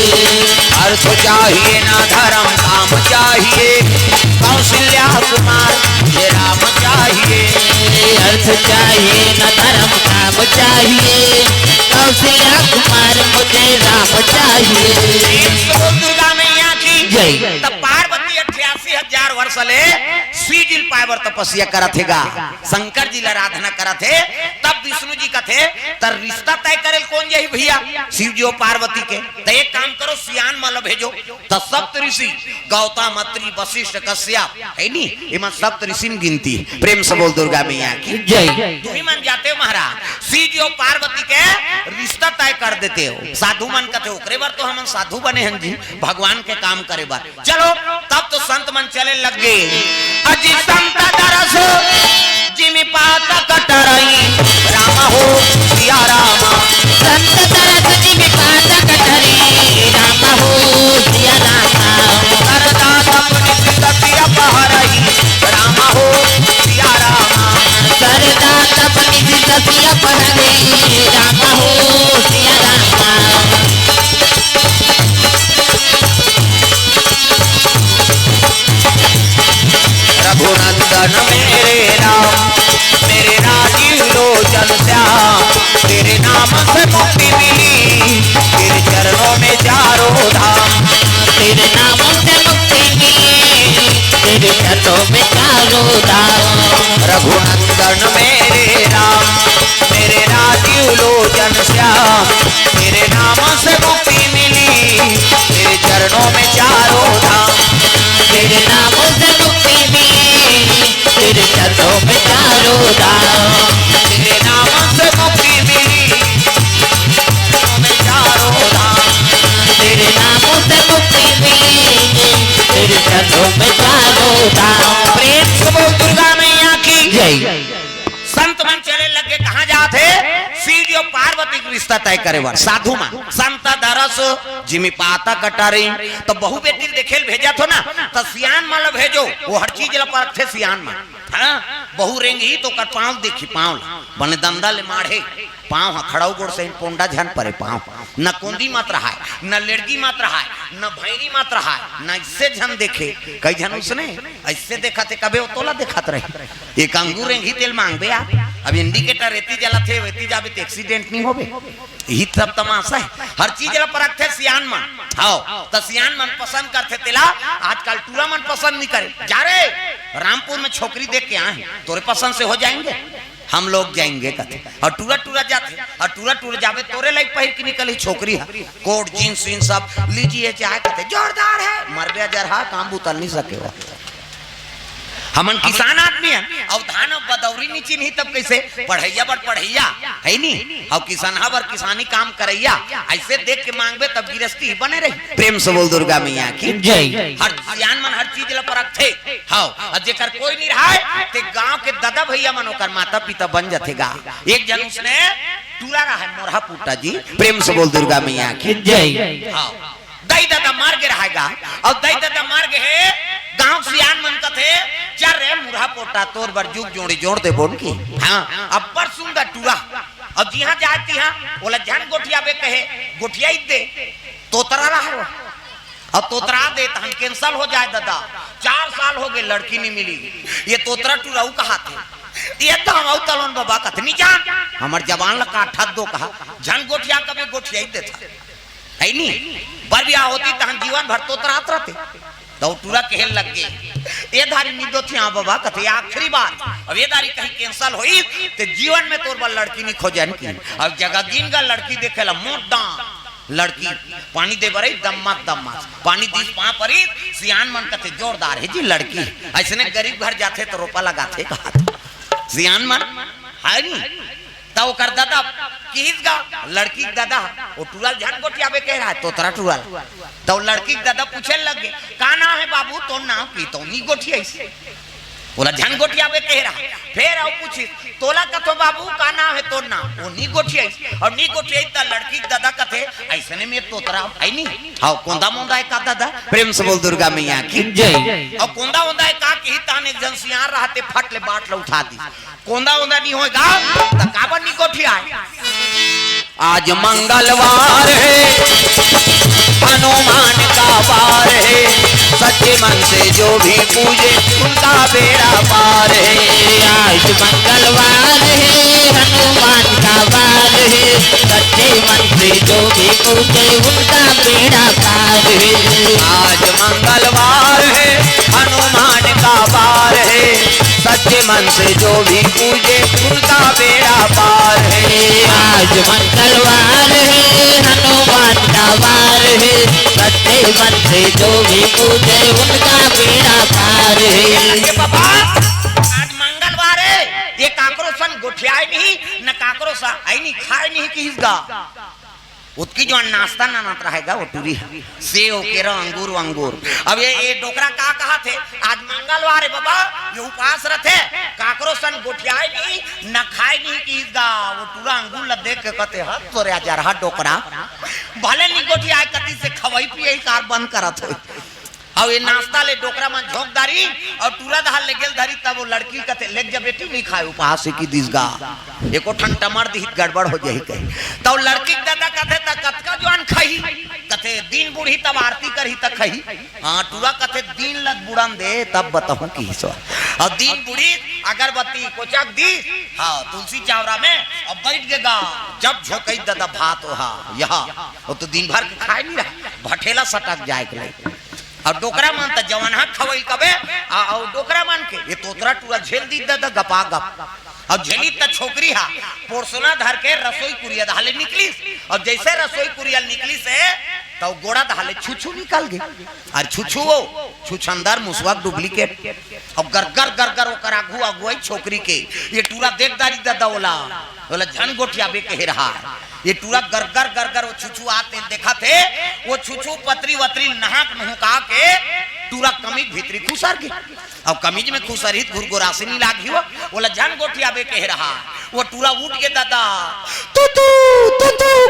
अर्थ चाहिए ना धर्म काम चाहिए कौशल्या कुमार मुझे राम चाहिए। अर्थ चाहिए न धर्म काम चाहिए कौशल्या कुमार मुझे राम चाहिए। दुर्गा मैया की जय। तब पार्वती 88,000 वर्ष ले श्रीजिल पावर तपस्या करत हेगा शंकर जी ला आराधना करत है। तब विष्णु जी का थे तर रिश्ता तय करेल कौन यही भैया शिव जी और पार्वती के। तो एक काम करो सियान मल भेजो तो सप्त ऋषि गौतम अत्रि वशिष्ठ कश्यप है नी इमा सप्त ऋषि गिनती। प्रेम से बोल दुर्गा मैया की जय। तुम्ही मन जाते हो महाराज शिव जी और पार्वती के रिश्ता तय कर देते हो। साधु मन कहते हो ओकरे बार तो हम साधु बने हैं जी भगवान के काम करे बार। चलो तब तो संत मन चले लग गए। अजी संत दरस जिमी पाता कटरई राम हो सिया राम। संत दरस जिमी पाता कटरई राम हो सिया राम। करदा अपनी सतिया पहरई राम हो सिया राम। करदा अपनी सतिया पहरई राम हो सिया राम। रघुनंदन मेरे राम मेरे राजीव लोचन श्याम तेरे नाम से मुक्ति मिली तेरे चरणों में चारों धाम। तेरे नाम से मुक्ति मिली तेरे चरणों में चारों धाम। रघुनंदन मेरे राम मेरे राजीव लोचन श्याम तेरे नाम से मुक्ति मिली तेरे चरणों में चारों धाम। तेरे नाम से मुक्ति मिली तेरे चरणों में चारों धाम। तेरे नाम से मुक्ति मिली चरणों में चारों धाम। तेरे नाम से मुक्ति मिली तेरे चरणों में चारों धाम। प्रेम से बोल दुर्गा मैया की जय। संत मन चले लगे कहाँ जाते शिव जी और पार्वती का रिश्ता तय करे बार। साधु मन संत दरस जिमी पाता कटारी तो बहु बेटी देखेल भेजा थो ना तो सियान मन भेजो वो हर चीज पर थे सियान मन। हाँ बहु रेंगी तो कर पाँव देखी पाँव बने दंदा ले माढ़े पाँव खड़ाऊ गोड़ से पोंडा झन परे पाँव न कुंदी मत रहा है न लेड़गी मत रहा है न भैरी मत रहा है न इससे झन देखे कई झन उसने ऐसे देखा थे कभी तोला देखत रहे एक अंगूर रेंगी तेल मांगबे आप अब इंडिकेटर रेती जला थे वेती जाबे तो एक्सीडेंट नहीं होबे यही सब तमाशा है। हर चीज पर थे सियान मन। हाँ तो सियान मन पसंद करते तेला आजकल टूरा मन पसंद नहीं करे जा रे रामपुर में छोकरी देख के आए तोरे पसंद से हो जाएंगे हम लोग जाएंगे कहते और टूरा टूरा जाते और टूरा टूरा जावे तोरे लाइक पहिर के निकली छोकरी है कोट जींस वीन सब लीजिए चाहे कहते जोरदार है मरबे जरहा काम बुतल नहीं सके हमन किसान आदमी है और धान बदौरी नीचे नहीं तब कैसे पढ़ैया बर पढ़ैया है नी और किसाना बर किसानी काम करैया ऐसे देख के मांगबे तब गिरस्ती बने रही। प्रेम से बोल दुर्गा मैया की जय। हर सियान मन हर चीज ला परख थे। हाँ और जेकर कोई नहीं रहा ते गांव के दादा भैया मन ओकर माता पिता बन जातेगा। एक जन उसने टूरा रहा है मोरहा पुट्टा जी। प्रेम से बोल दुर्गा मैया की जय। हाँ दई दादा मार के रहेगा और दई दादा मार के है गांव सियान मन का थे चल रे मुरहा पोटा तोर बर जुग जोड़ी जोड़ दे बोल की। हाँ अब पर सुंदर टूरा अब जिहा जाती हां बोला झन गोठिया बे कहे गोठिया ही दे तोतरा रहा अब तोतरा दे तो हम कैंसल हो जाए दादा 4 साल हो गए लड़की नहीं मिली ये तोतरा टुराऊ कहा थे ये तो हम तलोन बाबा कथनी जान हमार जवान लगा ठग दो कहा झन गोठिया कभी गोठिया ही देता है नहीं बर बिया होती तो हम जीवन भर तोतरा रहते तो टूरा कहल लग गए ये धारी नींदो थी हाँ बाबा कथे आखिरी बार अब ये धारी कहीं कैंसल हुई तो जीवन में तोर बार लड़की नहीं खोजन की अब जगह दिन का लड़की देखेला मोटा लड़की पानी दे बरई दम्मा पानी दी पा परी सियान मन कथे जोरदार है जी लड़की ऐसे गरीब घर जाते तो रोपा लगाते कहा सियान मन है नहीं तो कर दादा किसगा लड़की दादा वो टूरल झन गोटिया बे कह रहा है तोतरा टूरल तो लड़की दादा पूछे लगे का नाम है बाबू तो नाम की तो नी गोटिया ऐसे बोला झन गोटिया बे कह रहा फिर आओ पूछी तोला कथो बाबू का नाम है तो नाम वो नी गोटिया और नी गोटिया त लड़की दादा कथे ऐसने में तोतरा आई नहीं हां कोंदा मोंदा है का दादा प्रेम से बोल दुर्गा मैया की जय और कोंदा मोंदा है का की तान एक जन सियार रहते फट ले बाट ले उठा दी कोंदा मोंदा नहीं होएगा त काबर नी गोटिया आज मंगलवार है हनुमान का वार है सच्चे मन से जो भी पूजे उनका बेड़ा पार है आज मंगलवार है हनुमान का वार है सच्चे मन से जो भी पूजे उनका बेड़ा पार है आज मंगलवार है हनुमान का वार है सच्चे मन से जो भी पूजे उनका बेड़ा पार है आज मंगलवार है हनुमान का वार है सच्चे मन से जो भी पूजे उनका बेड़ा पार है बाबा आज मंगलवार है ये काकरो सन गोठियाए नहीं न काकरो सा आई नहीं खाए नहीं किसका उसकी जो नाश्ता ना रहेगा वो टूरी सेव केरा अंगूर अंगूर अब ये डोकरा का कहा थे आज मंगलवार है बाबा ये उपास रथे काकरो सन गोठियाए नहीं न खाए नहीं किसका वो टूरा अंगूर ल देख के कहते हाथ तो रे जा रहा डोकरा भले नहीं गोठियाए कति से खवाई पिए कार बंद करत हो अब ये नाश्ता ले डोकरा में झोंकदारी और टूरा धाल ले गेल धरी तब वो लड़की कते लेग जा बेटी नहीं खाए उपहास की दिसगा एको ठन टमर दी गड़बड़ हो जाई कहीं तो लड़की दादा कथे त कतका जवान खई कथे दिन बूढ़ी तब आरती करही त खई हां टूरा कथे दिन लग बुड़न दे तब बताऊं की सो और दिन बूढ़ी अगरबत्ती कोचक दी हां तुलसी चावरा में अब बैठ गेगा जब झोकई दादा भात हा यहां वो तो दिन भर खाए नहीं रहा भठेला सटक जाए के और डोकरा मान त जवान हाथ खवई कबे और डोकरा मान के ये तोतरा टूरा झेल दी दादा गपा गप और झेली त छोकरी हा पोरसोना धर के रसोई कुरिया धाले निकली और जैसे रसोई कुरिया निकली से तो गोड़ा धाले छुछू निकल गई और छुछू वो छुछंदर मुसवा डुप्लीकेट और गरगर गरगर ओकर आगू आगुई छोकरी के ये टूरा देखदारी दादा बोला झन गोठिया बे कह रहा है ये टूरा गरगर गरगर वो छुछू आते देखा थे वो छुछू पतरी वतरी नहाक नहुका के टूरा कमीज भीतरी खुसर के अब कमीज में खुसरित घुरघुरासनी लागी हो बोला झन गोठिया बे कह रहा वो टूरा उठ के दादा तू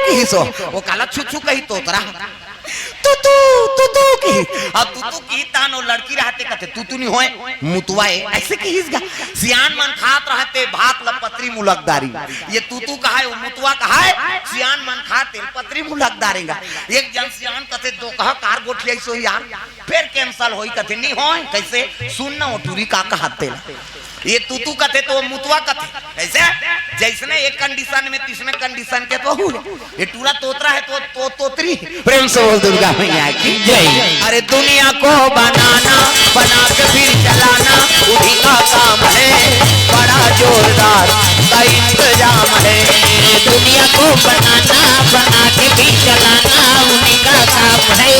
की सो वो काला छुछू कही तोतरा तू की अब तू की तानो लड़की रहते कहते तू नहीं होए मुतवाए ऐसे की हिसगा सियान मन खात रहते भात ल पत्री मुलकदारी ये तू कहा है वो मुतवा कहा है सियान मन खाते पत्री मुलकदारीगा एक जन सियान कहते दो कहा कार गोठिया सो यार फिर कैंसल होई कहते नहीं होए कैसे सुन ना वो टूरी का कहते ये तू कहते तो मुतवा कहते ऐसे जैसने एक कंडीशन में तीसरे कंडीशन के तो ये टूरा तोतरा है तो तोतरी प्रेम से बोल दुर्गा मैया की जय अरे दुनिया को बनाना बना के फिर चलाना उन्हीं का काम है बड़ा जोरदार का इंतजाम है दुनिया को बनाना बना के भी चलाना उन्हीं का काम है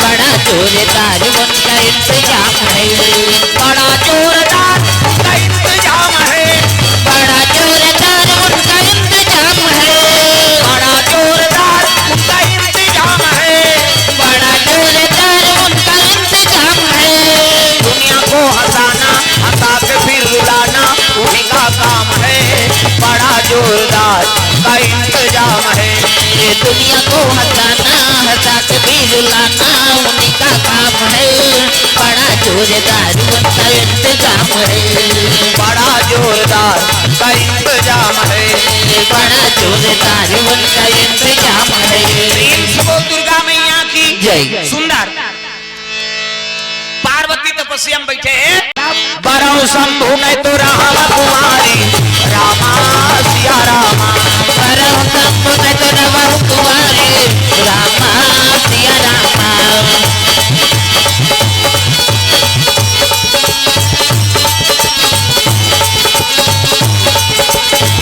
बड़ा जोरदार उनका इंतजाम है बड़ा जोरदार उनका इंतजाम है बड़ा जोरदार उनका इंतजाम है बड़ा जोरदार उनका इंतजाम है बड़ा जोरदार उनका इंतजाम है दुनिया को हंसाना हंसा के फिर रुलाना उन्हीं का काम है बड़ा जोरदार का इंतजाम है ये दुनिया को हंसाना हंसा के भी रुलाना उन्हीं का काम है बड़ा जोरदार उनका इंतजाम है, बड़ा जोरदार का इंतजाम है, बड़ा जोरदार उनका इंतजाम है। प्रेम से बोल दुर्गा मैया की जय। सुंदर पार्वती तपस्या में बैठे बरौ शंभु में तो राम कुमारी रामा सिया रामा, बरौ शंभु में तो राम कुमारी रामा सिया रामा।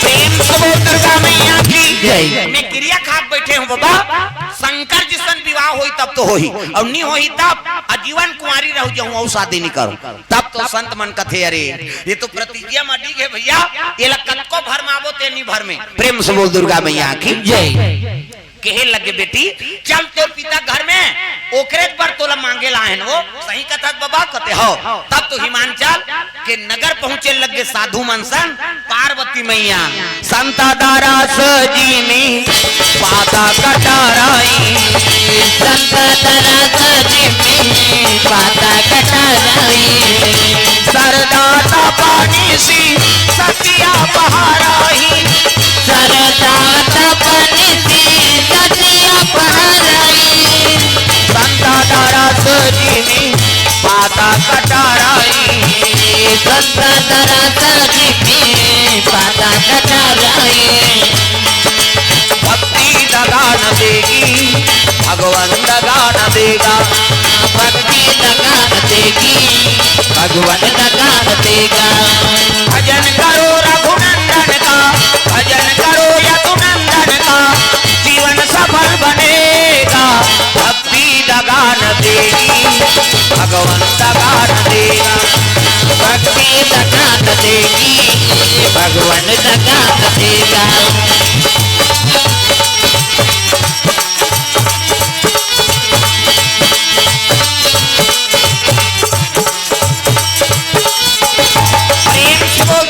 प्रेम से बोल दुर्गा मैया की जय। मैं क्रिया खाक बैठे हूँ बाबा, शंकर जिसन विवाह होई तब तो होई, और नहीं होई तब आजीवन कुंवारी रह जाऊं और शादी नहीं करूं तब तो संत मन कथे अरे ये तो प्रतिज्ञा माटी है भैया, ये लकत को भर मावो ते नहीं भर में। प्रेम से बोल दुर्गा मैया की जय। कहे लगे बेटी चल तोर पिता घर में ओकरे पर तोला मांगे लाहन, वो सही कथा बाबा कते हो। तब तो हिमांचल के नगर पहुंचे लगे साधु मनसन पार्वती मैया, संता दारा सजीनी पाता कटाराई, संता दारा सजीनी पाता कटाराई, सरदाता पानी सी सतिया बहाराई, सरदाता पानी सी सतिया बहाराई, संता दारा सजीनी पाता कटाराई, संता दारा सजीनी पाता कटाराई। भक्ति दगा न देगी भगवान दगा न देगा, भक्ति दगा न देगी भगवान दगा न देगा। भजन करो रघुनंदन का, भजन करो यदुनंदन का, जीवन सफल बनेगा। भक्ति दगा न देगी भगवान दगा न देगा, भक्ति दगा न देगी भगवान दगा न देगा।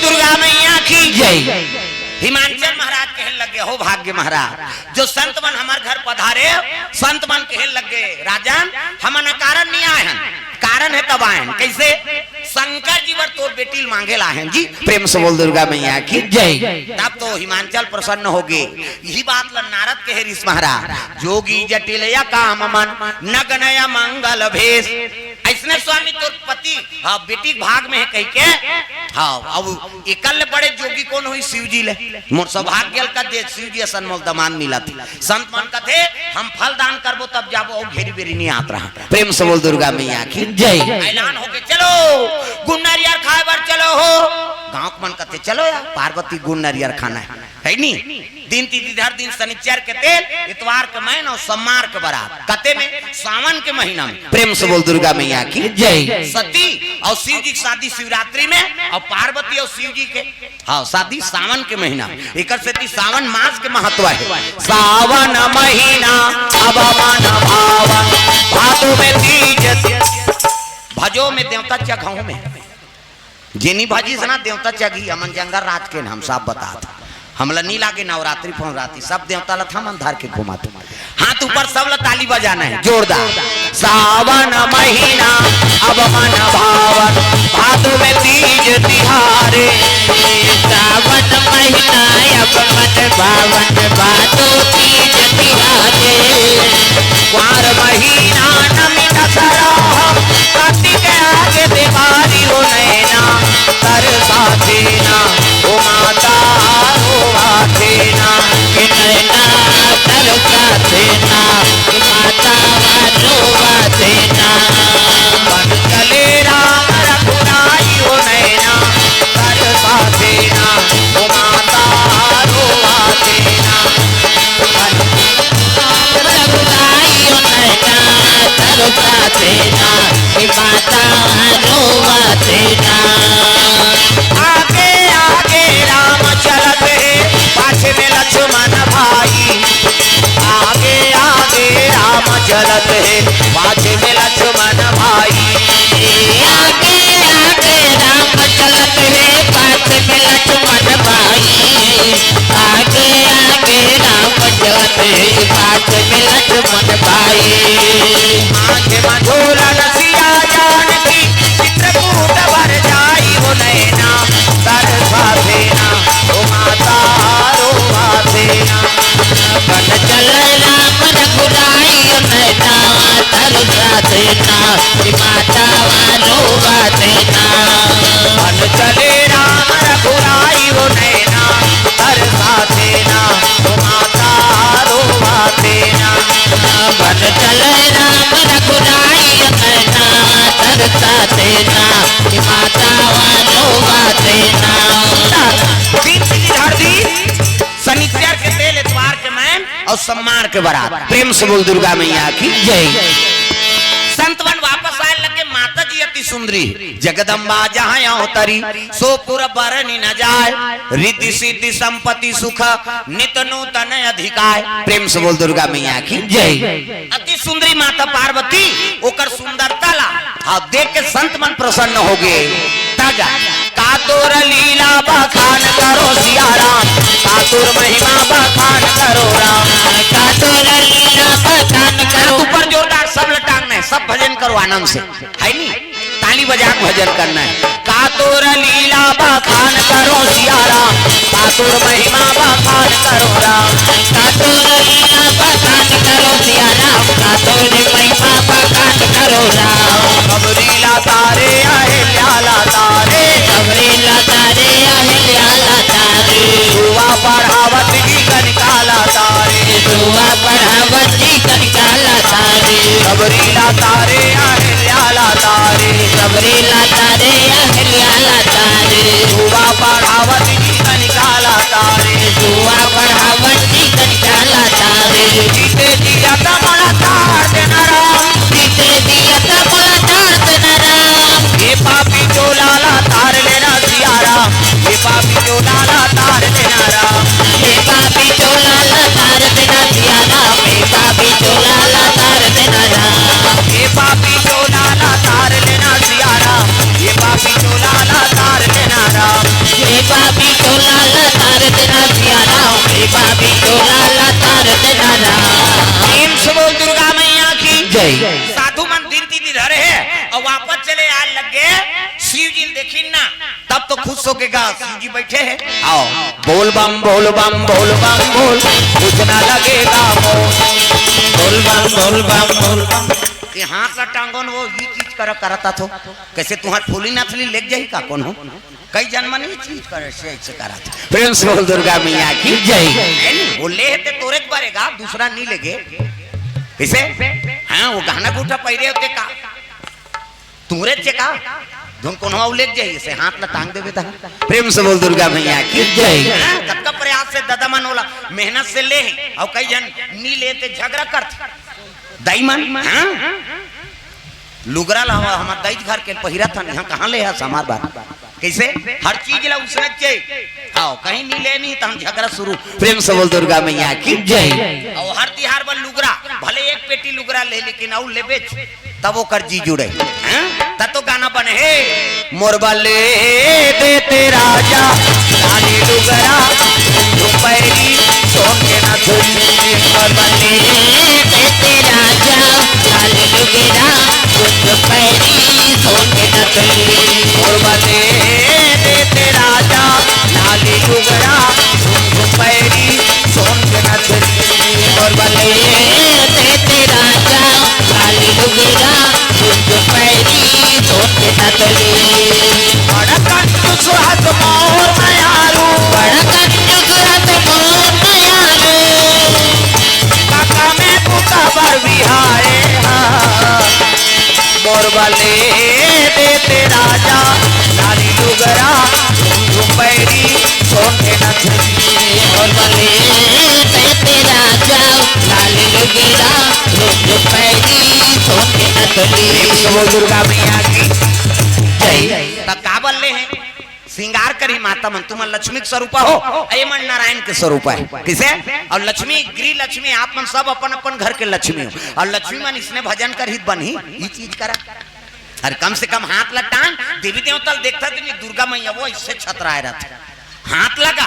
दुर्गा मैया की जय। हिमांचल महाराज कहने लगे हो भाग्य महाराज जो संत मन हमारे घर पधारे, संत मन कहने लगे राजन हमन कारण नहीं आए हैं, कारण है तब आए हैं। कैसे? शंकर जी वर तोर बेटी मांगे लाहन जी। प्रेम से बोल दुर्गा मैया की जय। तब तो हिमांचल प्रसन्न हो गए। यही बात ला नारद कहे ऋषि महाराज, जोगी जटिल या काम मन नगनया मंगल भेष। ऐसने स्वामी तोर पति हाँ बेटी भाग में है कह के हाँ अब एकल बड़े जोगी कौन हुई शिव जी ले मोर सौभाग्य का दे शिव जी असन मोल दमान मिला थी। संत मन का थे हम फल दान करबो तब जाबो और घेरी बेरी नहीं आत रहा। प्रेम से बोल दुर्गा मैया की जय। ऐलान हो के चलो गुड़ नारियल खाए बार चलो हो। गांव मन कहते चलो यार पार्वती गुड़ नारियल खाना है नहीं। दिन तीधर दिन शनिचर के तेल इतवार के महीना और सोमवार के बारात कते में सावन के महीना में। प्रेम से बोल दुर्गा मैया की जय। सती और शिव जी की शादी शिवरात्रि में और पार्वती और शिव जी के हाँ शादी सावन के महीना में। एक सावन मास के महत्व है। सावन महीना अब मन भावन भादो में तीज भजो में देवता चघाऊ में जिनी भाजी से ना देवता चघी हमन जंगल राज के हम सब बता था हमला नहीं लागे नवरात्रि फनरात्रि सब देवता ला था मन धार के घुमा तुम हाथ ऊपर सब ला ताली बजाना है जोरदार। सावन महीना अब मन भावन भादो में तीज तिहारे। सावन महीना अब मन भावन भादो तीज तिहारे। कुंवर महीना नमी दशहरा कार्तिक आगे देवारी हो नैना तरसा देना ओ माता रोवा देना कि नैना तरसा देना कि माता रोवा देना। बन चले राम रघुराई हो नैना तरसा देना ओ माता रोवा देना। रघुराई हो नैना तरसा देना कि माता रोवा देना। आगे आगे राम चलत है पाछे में लक्ष्मण भाई। आगे आगे राम चलत है पाछे में लक्ष्मण भाई। आगे आगे राम चलत है पाछे में लक्ष्मण भाई। आगे आगे राम चलत है पाछे में लक्ष्मण भाई। आंखें मधुर रसिया जानकी देना तरसा देना ओ माता रोवा देना बन चले राम रघुराई नैना तरसा देना माता रोवा देना बन चले राम रघुराई वो नैना तरसा देना ओ माता रोवा देना बन चले राम रघुराई नैना तरसा देना माता रोवा देना धरती शनिचर के तेल इतवार के मैन और सम्मान के बारात प्रेम से बोल दुर्गा मैया की जय। संतवन वापस आए लगे माता जी अति सुंदरी जगदम्बा जहाँ अवतरी सोपुर बरनी न जाए रिद्धि सिद्धि संपत्ति सुख नित नूतन अधिकार प्रेम से बोल दुर्गा मैया की जय। अति सुंदरी माता पार्वती ओकर सुंदरता ला आप देख के संत मन प्रसन्न हो गए ताजा कातुर लीला बखान करो सिया राम कातुर महिमा बखान करो राम कातुर लीला बखान करो ऊपर जोरदार सब लटांगना है सब भजन करो आनंद से है नी ताली बजा के भजन करना है कातुर लीला बखान करो सिया राम कातुर महिमा बखान करो राम कातुर लीला बखान करो सिया राम कातुर महिमा बखान करो राम कबरीला तारे अहिल्याला तारे कबरीला तारे अहिल्याला तारे दुआ पढ़ावत की कनिकाला तारे दुआ पढ़ावत की कनिकाला तारे कबरीला तारे अहिल्याला तारे कबरीला तारे अहिल्याला तारे दुआ पढ़ावत की कनिकाला तारे दुआ पढ़ावत की कनिकाला तारे जीते दिया तमला तार देना राम जीते दिया तमला तार देना राम ये पापी जो लाला तार लेना सिया राम ये पापी जो लाला तार देना राम ये पापी जो लाला तार देना सिया राम ये पापी जो लाला तार देना राम ये पापी जो लाला तार लेना सिया राम ये पापी जो लाला तार लेना राम ये पापी जो लाला तार देना सिया राम ये पापी जो लाला तार देना राम प्रेम से बोल दुर्गा मैया की जय। साधु मन दिन दीदी धरे है और वापस चले आए लगे शिव जी देखी ना तब तो खुश होके कहा शिव जी बैठे हैं आओ बोल बम बोल बम बोल बम बोल कुछ ना लगेगा बोल बम बोल बम बोल बम ये हाथ का टांगन वो ये चीज करता तो कैसे तुम्हार फूली नाथली लेग जाई का कौन हो कई जन्म नहीं चीज करे से ऐसे करा था प्रेम से बोल दुर्गा मैया की जय। वो ले ते तोरे बारेगा दूसरा नहीं लेगे कैसे हाँ वो गहना गुठा पहिरे होते का तुरे चेका धुन कोनवा उलेख जाइए से हाथ ला टांग देवे ता प्रेम से बोल दुर्गा मैया की जय। कब का प्रयास से दादा मन होला मेहनत से ले और कई जन नी लेते झगड़ा करते दाई मन हाँ लुगरा ला हमार दाई घर के पहिरा था यहाँ कहाँ ले हमार बात कैसे हर चीज ला उसने चाहिए हाँ कहीं नहीं ले नहीं तो हम झगड़ा शुरू प्रेम से बोल दुर्गा मैया की जय। और हर तिहार पर लुगरा भले एक पेटी लुगरा ले लेकिन और ले बेच तब वो कर जी जुड़े तब तो गाना बने हे मोरबा ले देते राजा लाली लुगरा रुपैरी सोन के ना धुली मोरबा ले देते राजा लाल लुगेरा रुपैरी सोन के न तुली मोरबा ले देते राजा लाली लुगरा रुपैरी सोन के ना धुली मोरबा ले देते राजा लाल लुगेरा रुपैरी सोन के न तुली बड़ा कंजूस हाथ मोर मायारू बड़ा कंजूस हाथ मोर मायारू काका में पुता बर बिहारे मोरबा ले देते राजा लाली लुगरा रुपैरी सोन के न धुली मोरबा ले देते राजा लाल लुगेरा रुपैरी सोन के न तुली दुर्गा मैया की जय। का बल्ले हैं श्रृंगार करी माता मन तुम लक्ष्मी के स्वरूप हो अयमन नारायण के स्वरूप है किसे और लक्ष्मी गृह लक्ष्मी आप मन सब अपन अपन घर के लक्ष्मी हो और लक्ष्मी मन इसने भजन कर हित बनी ये चीज करा अरे कम से कम हाथ लटान देवी देवता देखता तो दुर्गा मैया वो इससे छतराए रहता हाथ लगा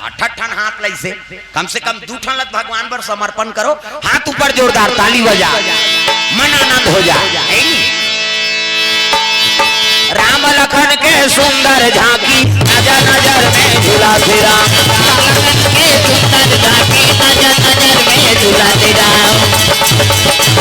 8 ठन हाथ ला इसे कम से कम 2 ठन लत भगवान पर समर्पण करो हाथ ऊपर जोरदार ताली बजा मन आनंद हो जाए राम लखन के सुंदर झांकी नजर नजर में झुलाते राम। के सुंदर झांकी नजर नजर में झुलाते राम।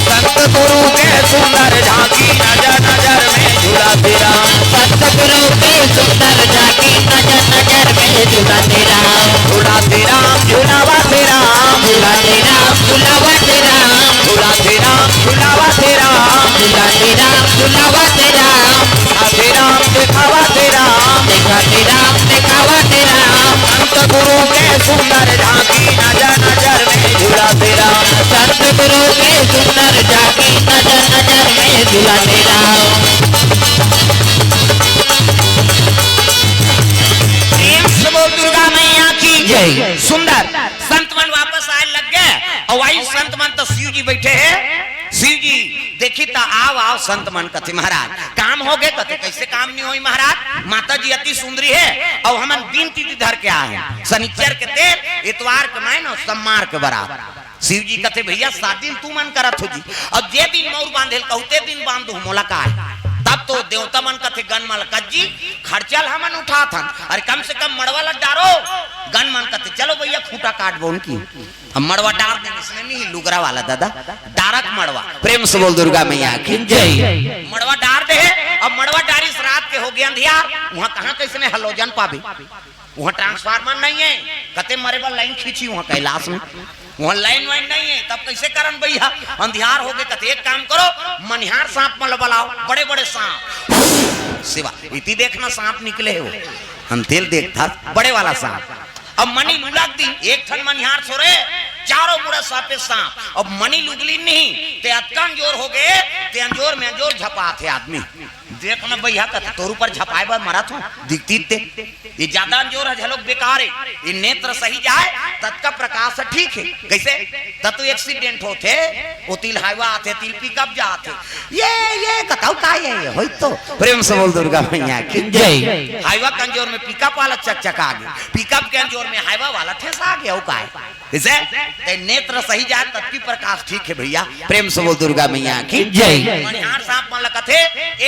संत गुरु के सुंदर झांकी नजर नजर में झुलाते राम। सतगुरु के सुंदर झांकी नजर नजर में झुलाते राम। झुलाते राम झुलावाते राम। झुलाते राम झुलावते राम। झुलाते राम झुलावाते राम। झुलाते राम झुलावते राम। दिखाते राम दिखावाते राम। दिखाते राम दिखावते राम। संत गुरु के सुंदर झांकी नजर नजर में झुलाते राम। सतगुरु के सुंदर झांकी नजर नजर में झुलाते राम। प्रेम से बोल दुर्गा मैया की जय। सुंदर संत मन वापस आए लग गए और वही संत मन तो शिव जी बैठे हैं। शिव जी देखी तो आओ आओ संत मन कथे महाराज काम हो गए कथे कैसे काम नहीं हुई महाराज। माता जी अति सुंदरी है और हमन बिनती धर के आए हैं शनिचर के देर इतवार के मायन और सम्मार के बराबर। शिव जी कथे भैया 7 दिन तू मन करत हो जी और जे दिन मोर बांधेल कहते दिन बांध दू मोला का तब तो देवता मन कथे गन मलकत जी खर्चल हमन उठा था अरे कम से कम मड़वा लग डारो। गन मन कथे चलो भैया खूंटा काट बोन की हम मड़वा डार देंगे इसमें नहीं लुगरा वाला दादा डारक मड़वा। प्रेम से बोल दुर्गा मैया की जय। मड़वा डार दे अब मड़वा डारी इस रात के हो गया अंधियार वहां कहां कैसे हलोजन पावे वहां ट्रांसफार्मर नहीं है कते मरे पर लाइन खींची वहां कैलाश में वहां लाइन वाइन नहीं है तब कैसे करन भैया अंधियार हो गए कते एक काम करो मनिहार सांप मल बुलाओ बड़े बड़े सांप सिवा इति देखना सांप निकले हो हम तेल देखता बड़े वाला सांप। अब मनी लुलक दी एक ठन मनिहार सोरे चारों मुड़ा सापे सांप अब मनी लुगली नहीं ते अतकन जोर हो गए ते अंजोर में अंजोर झपा थे आदमी देखना भैया कते तोर ऊपर झपाए बार मरा था दिखती ते ये ज्यादा अंजोर है झलोक बेकार है ये नेत्र सही जाए तत्का प्रकाश ठीक है कैसे तत्व एक्सीडेंट होते वो तिल हाईवा आते तिल पिकअप जाते ये कताऊ का ये होई तो प्रेम से बोल दुर्गा मैया की जय। हाईवा के अंजोर में पिकअप वाला चकचक आ गया पिकअप के अंजोर में हाईवा वाला ठेस आ गया का है ते नेत्र सही जाए तत्की प्रकाश ठीक है भैया। प्रेम से बोल दुर्गा मैया की जय। मनिहार सांप मन कथे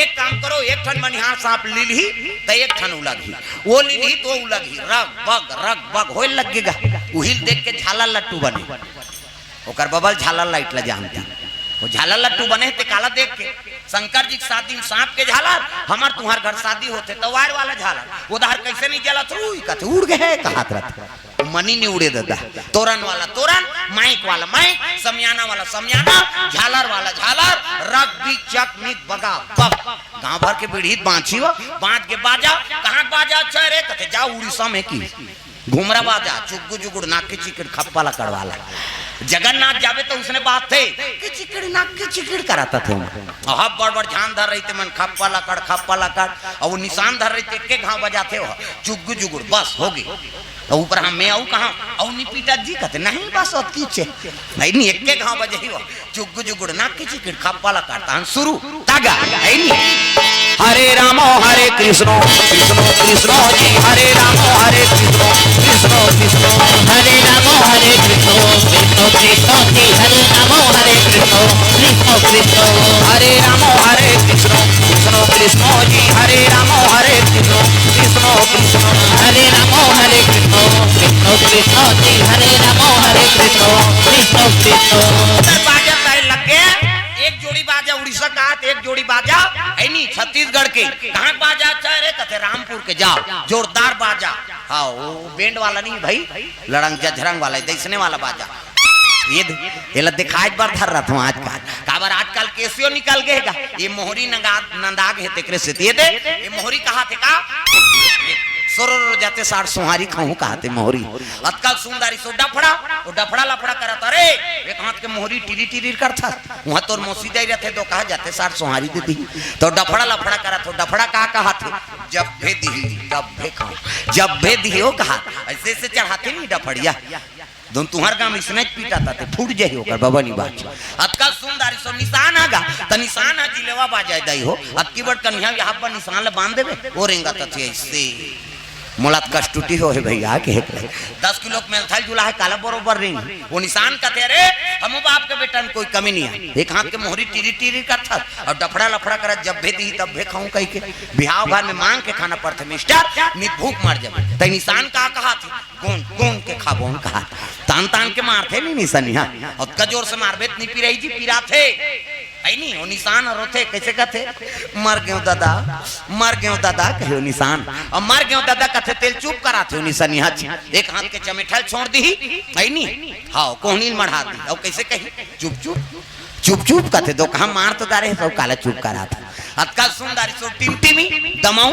एक काम करो एक ठन मनिहार सांप लीलही तो एक ठन उलगही वो लीलही तो उलगही रग बग होए लगेगा उहिल देख के झालर लट्टू बने ओकर बबल झालर लाइट ला जानती वो झालर लट्टू बने ते काला देख के शंकर जी के 7 दिन सांप के झालर हमार तुम्हार घर शादी होते तो वायर वाला झालर उधर कैसे नहीं जला तो कथे उड़ गए कहात रहते मनी नहीं उड़े दादा तोरन वाला तोरन माइक वाला माइक समियाना वाला समियाना झालर वाला झालर रग भी चक मित बगा बग गांव भर के पीढ़ी बांची हो बांध के बाजा कहां बाजा अच्छा रे कथे जाओ उड़ीसा में की घुमरा बाजा चुगु जुगुड़ नाक के चिकड़ खप्पाला करवाला जगन्नाथ जावे तो उसने बात थे कि चिकड़ नाक के चिकड़ कराता थे अब बड़ झान धर रही थे मन खप्पाला कर और वो निशान धर रही थे के घाव बजाते हो चुगु जुगुड़ बस हो गई तो ऊपर हम मैं आऊ कहां औ नी पिता जी कहते नहीं बस और कीचे नहीं एक के घाव बजे ही हो चुगु जुगुड़ नाक के चिकड़ खप्पाला करता शुरू तागा है नहीं हरे रामो हरे कृष्णो कृष्णो कृष्णो जी हरे रामो हरे कृष्णो कृष्णो कृष्णो हरे रामो हरे कृष्णो कृष्णो कृष्णो जी हरे रामो हरे कृष्णो कृष्णो कृष्णो हरे रामो हरे कृष्णो कृष्णो कृष्णो जी हरे रामो हरे कृष्णो कृष्णो कृष्णो हरे रामो हरे कृष्णो कृष्णो कृष्णो जी हरे रामो हरे कृष्णो कृष्णो कृष्णो। बाजा पहले लग गया एक जोड़ी बाजा उड़ीसा का एक जोड़ी बाजा है नहीं छत्तीसगढ़ के कहां बाजा चाह रहे कथे रामपुर के जाओ जोरदार बाजा हाँ वो बैंड वाला नहीं भाई लड़ंग जझरंग वाला देखने वाला बाजा ये दिखाई बार धर रहा था आजकल काबर आजकल केसियो निकल गएगा ये मोहरी नंदाग है तेरे से ये मोहरी कहा थे का सोरो जाते 60 सुहारी खाऊं कहते मोहरी अतकल सुंदरी सो डफड़ा वो डफड़ा लफड़ा करत अरे एक हाथ के मोहरी टिरी टिरी करता वहां तोर मौसी दे रहते तो कहा जाते 60 सुहारी देती तो डफड़ा लफड़ा करत हो डफड़ा कहा थे जब भे दी तब भे खाओ जब भे दी हो कहा ऐसे से चढ़ाते नहीं डफड़िया दोन तुम्हार गांव इसने पीटा था फूट जाई होकर बाबा नी बात अतका सुंदरी सो निशान आगा त निशान है जिलेवा बाजाय दई हो अतकी बड़ कन्या यहां पर निशान ले बांध देबे ओ रेंगा तथे ऐसे मुलात कष्टुटी हो है भैया के 10 किलो मेल थल जुला है काला बरोबर नहीं वो निशान का तेरे हम बाप के बेटा में कोई कमी नहीं है एक हाथ के मोहरी टीरी टीरी करता और डफड़ा लफड़ा कर जब भी दी तब भी खाऊं कह के बिहाव घर में मांग के खाना पड़ता मिस्टर नित भूख मर जाए तो निशान का कहा थी कौन कौन के खाबो कहा तान तान के मारते नहीं निशान यहाँ और कजोर से मारबे नहीं पी रही जी पीरा थे नहीं वो निशान और थे कैसे कहते मर गयो दादा कहो निशान और मर गयो दादा कहते तेल चुप करा थे निशान यहाँ एक हाथ के चमेठल छोड़ दी नहीं हाँ कोहनी मढ़ा दी और कैसे कही चुप चुप कहते दो कहा मार तो दारे सब काला चुप करा था अतका सुंदर सो टिमटिमी दमाऊ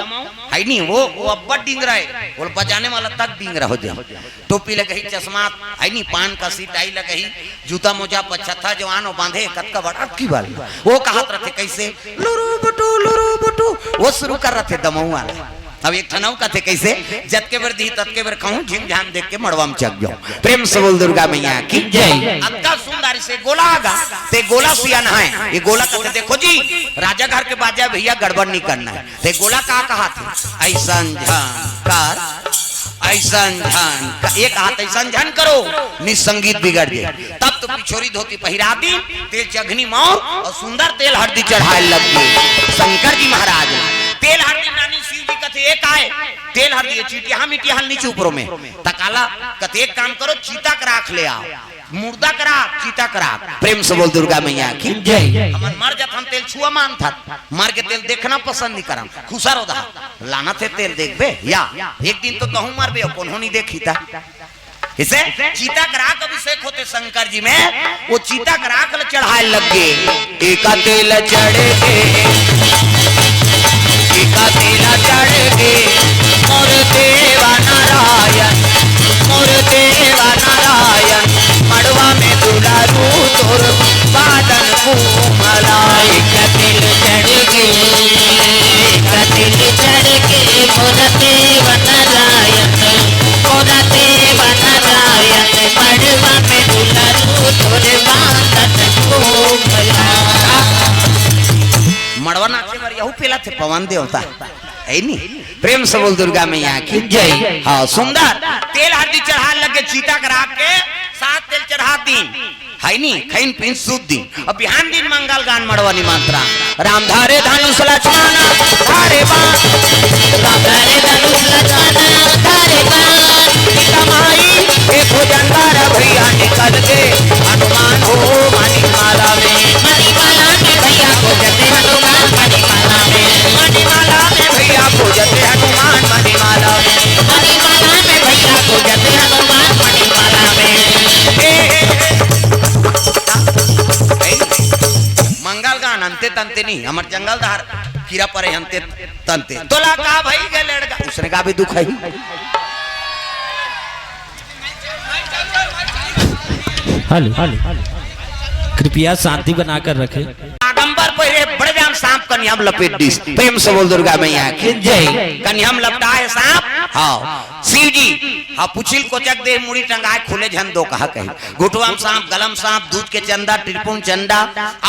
है नहीं वो अब्बा डिंग रहे वो बजाने वाला तक डिंग रहा हो जाए टोपी लगे चश्मा है नहीं पान का सीट आई लगे जूता मोजा पछत्ता जवान बांधे कत का बड़ा की बाल वो कहत रहे कैसे लुरु बटू वो शुरू कर रहे थे दमाऊ वाला अब एक ठनाऊ का थे कैसे जत के बेर दी तत के बेर कहूं झिम झाम देख के मड़वा में चक जाओ प्रेम से बोल दुर्गा मैया की जय अक्का सुंदर से गोला आगा ते गोला सियान है ये गोला कहते देखो जी राजा घर के बाजा भैया गड़बड़ नहीं करना है ते गोला का कहा थे ऐसन झंकार ऐसन झन एक हाथ ऐसन झन करो निसंगीत बिगड़ जाए तब तो पिछोरी धोती पहिरा दी तेल चघनी मौर और सुंदर तेल हल्दी चढ़ाए लग गए शंकर जी महाराज तेल हल्दी नानी शिव जी कथे एक आए तेल हल्दी चीटिया मिटिया हल नीचे ऊपरों में तकाला कथे एक काम करो चीता का राख ले आओ मुर्दा करा चीता करा प्रेम से बोल दुर्गा मैया की जय हमन मर जात हम तेल छुआ मान था मर के तेल देखना पसंद नहीं करम खुशा रोदा लाना थे तेल देख बे या एक दिन तो कहूं मर बे कौन हो नहीं देखी था इसे चीता कराक अभिषेक होते शंकर जी में वो चीता कराक चढ़ाए लग गए एका तेल चढ़ के एका तेल चढ़ के मोर देवा नारायण मड़वा में दुलारू तोर बादन को मलाई कतिल चढ़ के मोर देवा नारायण मड़वा में दुलारू तोर बादन को मड़वा नाचे पर यहू पेला थे पवन देवता है नी प्रेम से बोल दुर्गा मैया की जय हाँ सुंदर तेल हल्दी चढ़ा लगे चीता करा के साथ तेल चढ़ा दी है नी खैन पिन सूद दी अब बिहान दिन मंगल गान मड़वानी मात्रा राम धारे धनुष लक्ष्मण धारे बाण राम धारे धनुष लक्ष्मण धारे बाण कमाई एक भुजंगार भैया निकल के हनुमान हो मणिमाला में भैया को जते हनुमान मणिमाला में भैया को जते हनुमान मणिमाला में भैया को जते हनुमान मणिमाला में मंगल गान अंते तंते नहीं हमार जंगल धार कीड़ा परे अंते तंते तोला का भाई के लड़का उसने का भी दुख है कृपया शांति बनाकर रखें। आगंबर पहले बड़े व्याम सांप कन्याम लपेट दी प्रेम से बोल दुर्गा मैया की जय कन्याम लपटा है सांप हाँ शिव जी हाँ पुछिल कोचक दे मुड़ी टंगाए खुले झन दो कहा कही घुटवाम सांप गलम सांप दूध के चंदा त्रिपुण चंदा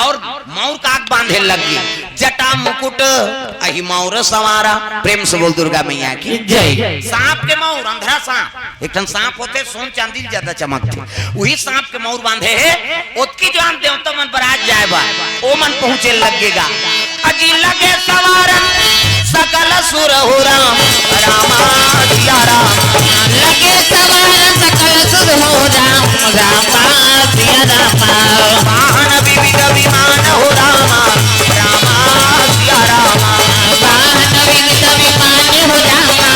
और मौर काक बांधे लगी जटा मुकुट अहि मौर सवारा प्रेम से बोल दुर्गा मैया की जय सांप के मौर अंधरा सांप एक टन सांप होते सोन चांदी ज्यादा चमकते वही सांप के मौर बांधे है उसकी जान देवता मन बराज जाए बा ओ मन पहुंचे लगेगा अजी लगे सवारन सकल सुर हो राम रामा सिया राम लगे सवारन सकल सुर हो राम रामा सिया रामा वाहन विविध विमान हो रामा रामा सिया रामा वाहन विविध विमान हो रामा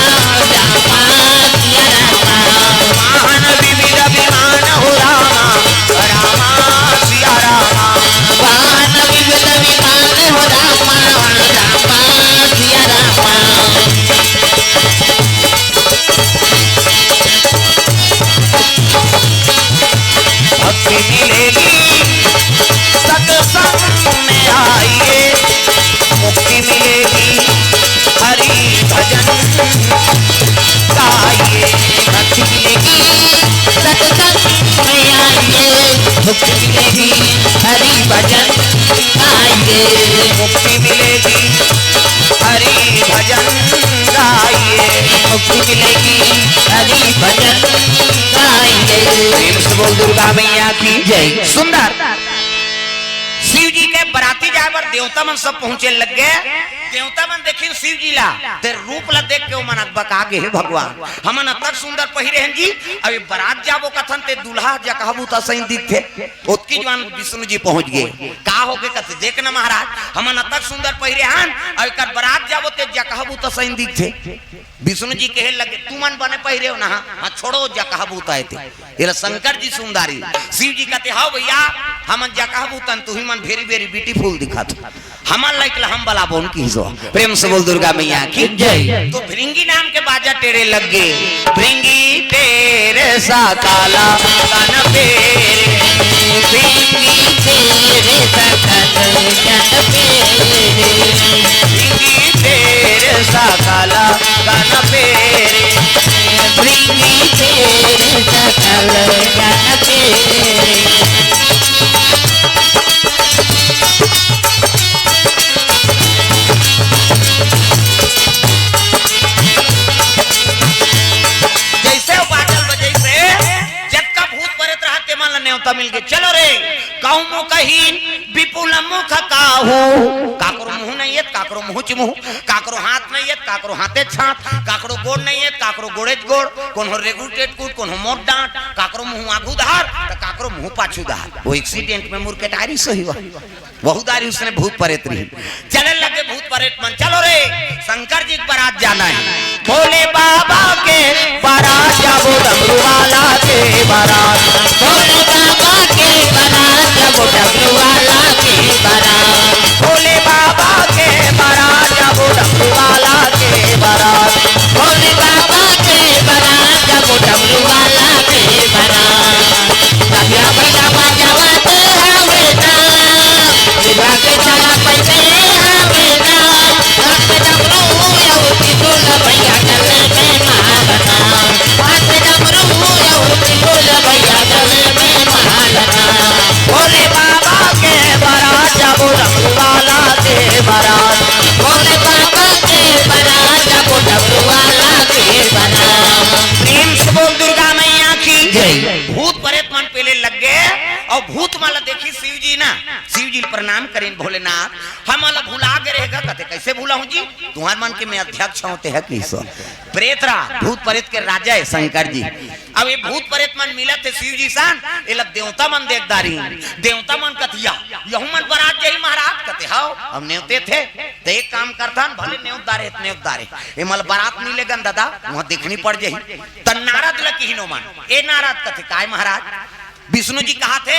रामा सिया रामा वाहन विविध विमान हो रामा रामा सिया रामा वाहन विविध विमान हो रामा रामा सिया रामा भक्ति मिलेगी सत्संग में आइए मुक्ति मिलेगी हरि भजन गाइए भक्ति मिलेगी सत्संग में आइए मुक्ति मिलेगी हरि भजन गाइए मुक्ति मिलेगी हरि भजन गाइए मुक्ति मिलेगी हरि भजन गाएंगे। प्रेम से बोल दुर्गा मैया की जय। सुंदर शिव जी के बराती जाए पर देवता मन सब पहुंचे लग गए। देवता मन देखिन शिव जी ला ते रूप ला देख के ओ मन बका गे हे भगवान हमन अतक सुंदर पहिरे हैं जी। अब ये बारात जाबो कथन ते दुल्हा जा कहबू त सही दिखे ओतकी जवान विष्णु जी पहुंच गए। का हो गए कथे देख ना महाराज हमन अतक सुंदर पहिरे हन और एकर बारात जाबो ते जा कहबू त सही दिखे। विष्णु जी कहे लगे तू मन बने पहिरे हो ना हां छोड़ो जा कहबू त आते ये शंकर जी सुंदरी। शिव जी कहते हां भैया हमन जा कहबू तन तू ही मन वेरी वेरी ब्यूटीफुल दिखात हमन लाइक हम बला बोन की जो। प्रेम से बोल दुर्गा मैया की जय। तो भृंगी नाम के बाजा टेरे लग गए। भृंगी तेरे सा काला कान पेरे भृंगी तेरे सकल जन पेरे। भृंगी तेरे सा काला कान पेरे भृंगी तेरे सकल जन पेरे। न्योता मिल गए चलो रे कहूं मुंह कहीन विपुल मुख काहू काकरो मुंह नहीं है काकरो मुंह चिमुह काकरो हाथ नहीं है काकरो हाथे छात काकरो गोड़ नहीं है काकरो गोड़े गोड़ कोन हो रेगुटेट कूट कोन हो मोट डांट काकरो मुंह आगू धार तो काकरो मुंह पाछू धार। वो एक्सीडेंट में मुरकेटारी सही हुआ बहुत दारी उसने भूत प्रेत रही चले लगे भूत प्रेत मन चलो रे शंकर जी बारात जाना है। भोले बाबा के बारात जाबो डमरू वाला के बारात भोले बाबा के बारात जाबो डमरू वाला के बारात। भोले बाबा के बारात जाबो डमरू वाला के बारात। भोले बाबा के बारात जाबो डमरू वाला के बारात। लगिया बजा बजावत हवे ना विवाह के चला पैसे हवे ना हाथ डमरू यौती ढोल भैया गले में महालना हाथ डमरू यौती ढोल भैया गले में महालना। भोले बाबा के बारात जाबो डमरू वाला के बारात। भोले बाबा के बारात जाबो डमरू वाला के बारात। प्रेम से बोल दुर्गा मैया की जय। भूत प्रेत मन पहले लग गए और भूत माला देखी शिव जी ना शिव जी प्रणाम करें भोलेनाथ हम माला भुला गए रहेगा कहते कैसे भूला हूं जी तुम्हार मन के मैं अध्यक्ष होते है किस प्रेतरा भूत प्रेत के राजा है शंकर जी। अब ये भूत प्रेत मन मिला थे शिव जी सान ये लग देवता मन देखदारी देवता मन कथिया यहू मन बरात जही महाराज कहते हाओ हम नेवते थे तो एक काम करता भले नेवदारे ये मल बारात मिले गन दादा वहां देखनी पड़ जाही त नारद लकी हिनो मन ए नारद कथे काय महाराज विष्णु जी कहा थे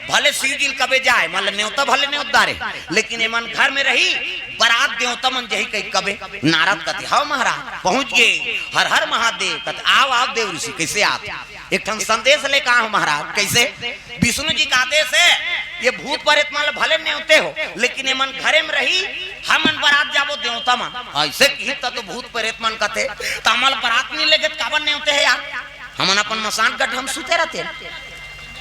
भले शिव जी कबे जाए मतलब न्योता भले न्योतारे लेकिन ये मन घर में रही बारात देवता मन जही कही कबे नारद कहते हाँ महाराज पहुंच गए हर हर महादेव कहते आओ आओ देव ऋषि कैसे आप एक ठन संदेश लेकर आओ महाराज कैसे विष्णु जी का आदेश है ये भूत प्रेत मान भले न्योते हो लेकिन ये मन घरे में रही हम मन बारात जाबो देवता मन ऐसे की तो भूत प्रेत मन कहते तमल बारात नहीं लेगे काबर न्योते है यार हमन अपन मसान गठ हम सुते रहते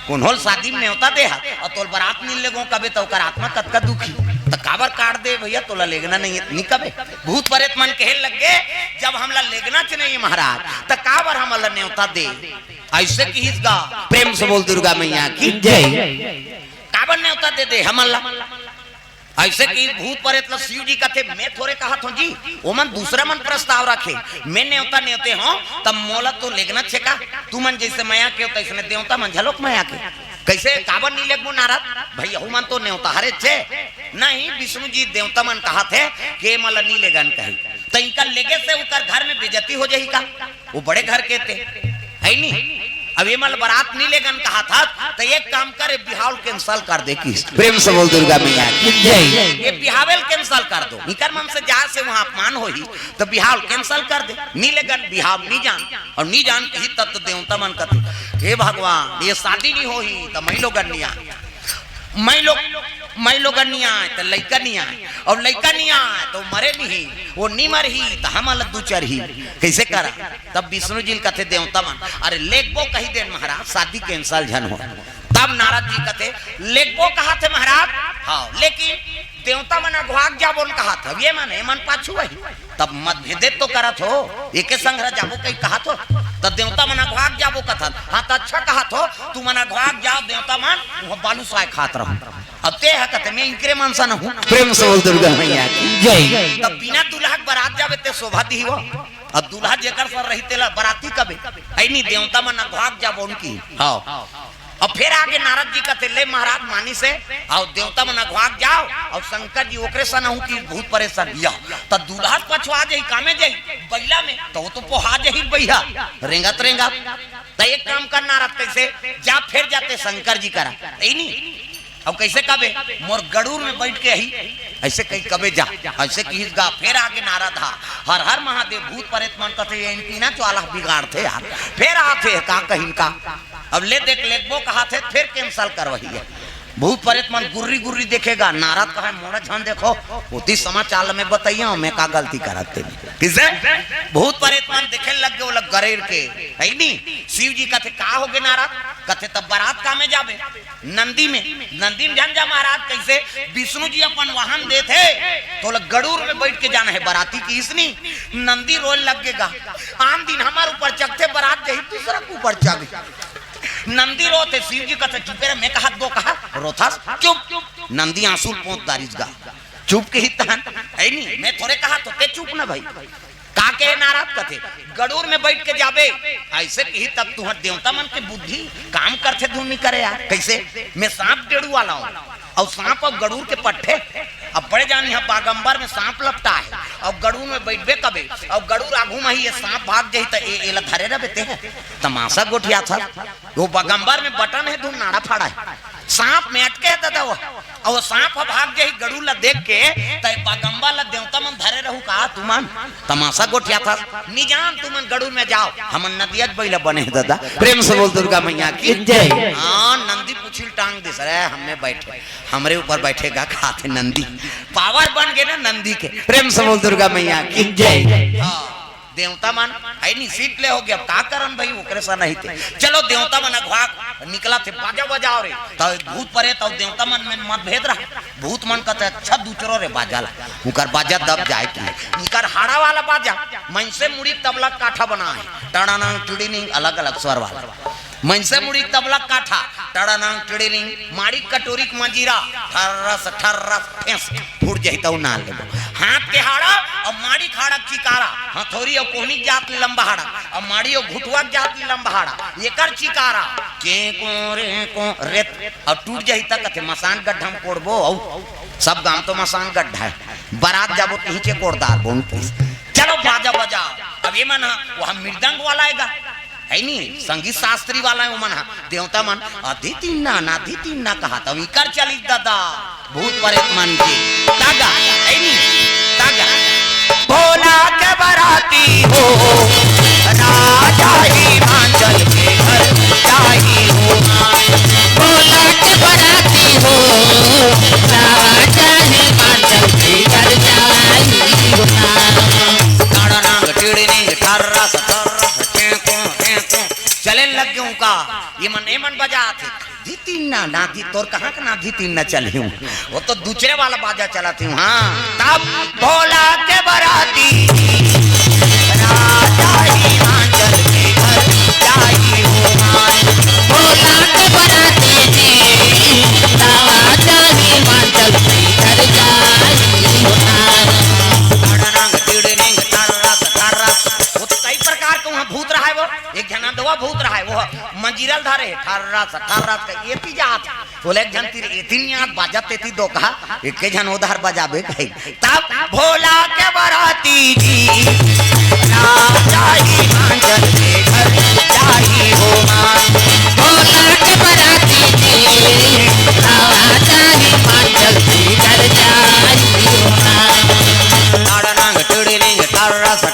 कोनहोल शादी में होता दे और तोल बारात मिल लेगो कबे तो कर आत्मा कतका दुखी तो काबर काट दे भैया तोला लेगना नहीं है कबे भूत प्रेत मन कहे लग गए जब हमला लेगना च नहीं महाराज तो काबर हमला न्योता दे ऐसे की हिस्सा प्रेम से बोल दुर्गा मैया की जय काबर न्योता दे हमला ऐसे कि भूत प्रेत शिव जी कहते मैं थोड़े कहा था जी वो मन दूसरा मन प्रस्ताव रखे मैं न्योता न्योते हो तब मोला तो लेगना छेका तू मन जैसे माया के होता इसने देवता मन झलोक माया के कैसे काबर नहीं लेगो नारद भैया मन तो न्योता हरे छे नहीं विष्णु जी देवता मन कहा थे के मला नहीं लेगन कही तो इनका लेगे से उकर घर में बेइज्जती हो जाही का वो बड़े घर के थे है नहीं अब ये मल बारात नहीं लेगन कहा था तो एक काम करे बिहाव कैंसल कर दे की प्रेम से बोल दुर्गा मैया ये बिहावेल कैंसल कर दो इकर मन से जहाँ से वहाँ अपमान हो ही तो बिहाव कैंसल कर दे नहीं लेगन बिहाव नहीं जान और नहीं जान के ही तत्व देवता मन कहते हे भगवान ये शादी नहीं हो ही तो मैं लोग नहीं आए मैं लोग नहीं आए तो लड़का नहीं आए और लड़का नहीं आए तो मरे नहीं वो नहीं मर ही तो हम दू चर ही कैसे करा तब विष्णु जी कहते देवता मन अरे लेगबो कही दे महाराज शादी कैंसल झन हो तब नारद जी कहते लेगबो कहा थे महाराज हाँ लेकिन देवता मन अगवाग जाबो कहा था ये मन पाछू वही तब मतभेदे तो करत हो एके संग रह जाबो कहीं कहा तो तब देवता मना घाक जाबो कथन हाँ तो अच्छा कहा तो तू मना घाक जाओ देवता मन वह बालू साय खात रहूं अब ते है कहते मैं इनके मनसा न हूं प्रेम से बोल दुर्गा मैया की जय तब बिना दुल्हा बारात जावे ते शोभा दी हो अब दूल्हा जेकर सर रही तेला बराती कबे ऐ नहीं देवता मना घाक जाबो उनकी हां और फिर आगे नारद जी कहते ले महाराज मानी से और देवता मना घाक जाओ और शंकर जी ओकरे सन हूं कि बहुत परेशान बिया त दूल्हा पछवा जाई कामे जाई बैला में तो वो तो पोहा जाई बैया रेंगत त एक काम कर नारद कैसे जा फिर जाते शंकर जी करा ऐ नहीं अब कैसे कबे मोर गड़ूर में बैठ के ही ऐसे कहीं कबे जा ऐसे कहीं गा फिर आगे नारद हा हर हर महादेव भूत प्रेत मन कहते इनकी ना ज्वाला बिगाड़ते यार फिर आते का कहीं का अब ले देख लेबो कहा थे फिर कैंसल कर वही है भूत प्रेत मन गुर्री गुर्री देखेगा नारद कहे मोड़ा झन देखो उसी समाचार में बताइए मैं का गलती करते किसे भूत प्रेत मन देखे लग गए वो लग गरेर के है नहीं शिव जी कहते का हो गए नारद कहते तब बारात का में जाबे नंदी में झन जा महाराज कैसे विष्णु जी अपन वाहन दे थे तो लग गड़ूर में बैठ के जाना है बाराती की इसनी नंदी रोल लगेगा आम दिन हमारे ऊपर चकते बारात जाही दूसरा के ऊपर चग नंदी रोते शिव जी कहते चुपे मैं कहा दो कहा रोथा चुप नंदी आंसू पोंत दारिज गा चुप के ही तहन है नहीं मैं थोड़े कहा तो ते चुप ना भाई का के नाराज कथे गड़ूर में बैठ के जाबे ऐसे कही तब तू देवता मन के बुद्धि काम करते धुन नहीं करे यार कैसे मैं सांप टेड़ू वाला हूँ और सांप अब गड़ूर के पट्टे अब बड़े जानी है बागंबर में सांप लपटा है और गड़ूर में बैठबे कबे और गड़ूर आगू में ही ये सांप भाग जाही तो एला धरे रहते हैं तमाशा गोठिया था वो बागंबर में बटन है धुन नाड़ा फाड़ा है सांप में अटके है दादा वो और वो सांप भाग जाही गड़ूर ला देख के तो बागंबर ला देवता मन धरे रहू कहा तुमन तमाशा गोठिया था निजान तुमन गड़ूर में जाओ हम नदिया बैला बने दादा प्रेम से बोल दुर्गा मैया की जय हाँ नंदी पुछिल टांग दे सर हमें बैठे हमरे ऊपर बैठेगा खाते नंदी पावर बन गए ना नंदी के प्रेम से बोल दुर्गा मैया की जय देवता मन है नहीं सीट ले हो गया का करन भाई ओकरे सा नहीं थे चलो देवता मन अघवाक निकला थे बाजा बजाओ रे तो भूत परे तो देवता मन में मतभेद रहा भूत मन कहते अच्छा दूचरो रे बाजा ला उकर बाजा दब जाए कि इकर हाड़ा वाला बाजा मन से मुड़ी तबला काठा बना है टड़ाना टुड़ीनी अलग अलग स्वर वाला मन से मुड़ी तबला काठा टड़ाना टुड़ीनी माड़ी कटोरी मंजीरा ठर्रस ठर्रस फेंस फूट जाई तो ना ले हाथ के हाड़ा और माड़ी खाड़ा चिकारा हथौरी और कोहनी जात लंबा हाड़ा और माड़ी और घुटवा जात लंबा हाड़ा एकर चिकारा के को रेत और टूट जाई तक थे मसान गड्ढा में कोड़बो सब गांव तो मसान गड्ढा है बारात जाबो पीछे कोड़दार बोन चलो बाजा बजाओ अब ये मन वहां मृदंग वाला आएगा है नहीं संगीत शास्त्री वाला है वो मन देवता मन आधी तीन ना कहा था इकर चली दादा भूत परेत मन की तागा है नहीं तागा भोला के बराती हो राजा हिमाचल के घर जाही हो भोला के बराती हो राजा हिमाचल के घर जाही हो ताड़ा टिड़नी ठर्रा चले लग गए का ये मन बजा थे धी ना धी तोर कहाँ का ना धी ना चली हूँ वो तो दूसरे वाला बाजा चलाती हूँ हाँ तब भोला के बराती राजा हिमाचल के घर जाही हो भोला के बराती राजा हिमाचल के घर जाही हो भूत रहा है वो एक जना दवा भूत रहा है वो मंजीरल धारे ठर्रस का एती जात बोले एक जन तेरे एती याद बाजा तेती दो कहा एक जन उधार बजाबे कहीं तब भोला के बराती जी राजा हिमाचल के घर जाही हो भोला के बराती राजा हिमाचल के घर जाही हो नाड़ांग टुड़ीलिंग ठर्रस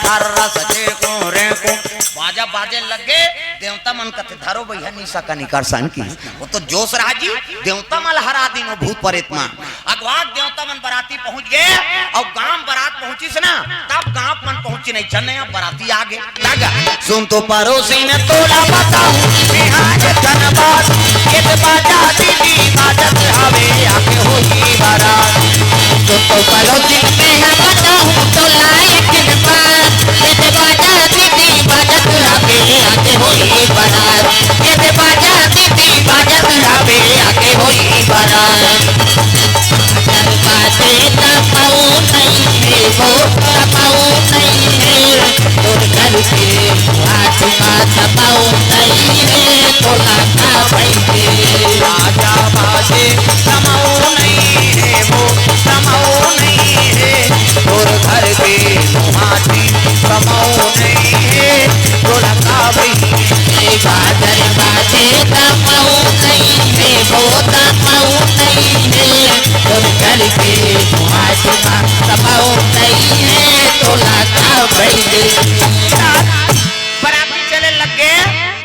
जेको रेको बाजा बाजे लगे देवता मन कथे धरो भैया निशा का निकर्षण की वो तो जोश रहा जी देवता मल हरा दिन भूत परेत मान अगवाक देवता मन बराती पहुंच गए और गांव बारात पहुंची से ना तब गांव मन पहुंची नहीं चलने बराती आगे लगा सुन तो पड़ोसी ने तोला बताऊं बिहार धनबाद ये बाजा दीदी बाजत हवे आके होई बारात तो पड़ोसी में बताऊं तो लायक बाटे तपाऊ नहीं है वो तपाऊ नहीं है और घर के हाथ का तपाऊ नहीं है तो लाता भाई के राजा बाजे समाओ नहीं है वो समाओ नहीं है और घर के हाथी समाओ नहीं है तो लगा भाई बादल बाजे तपाऊ नहीं है वो तपाऊ नहीं है और घर के हाथ का तपाऊ नहीं है तो लाता भाई के बराती चले लग गए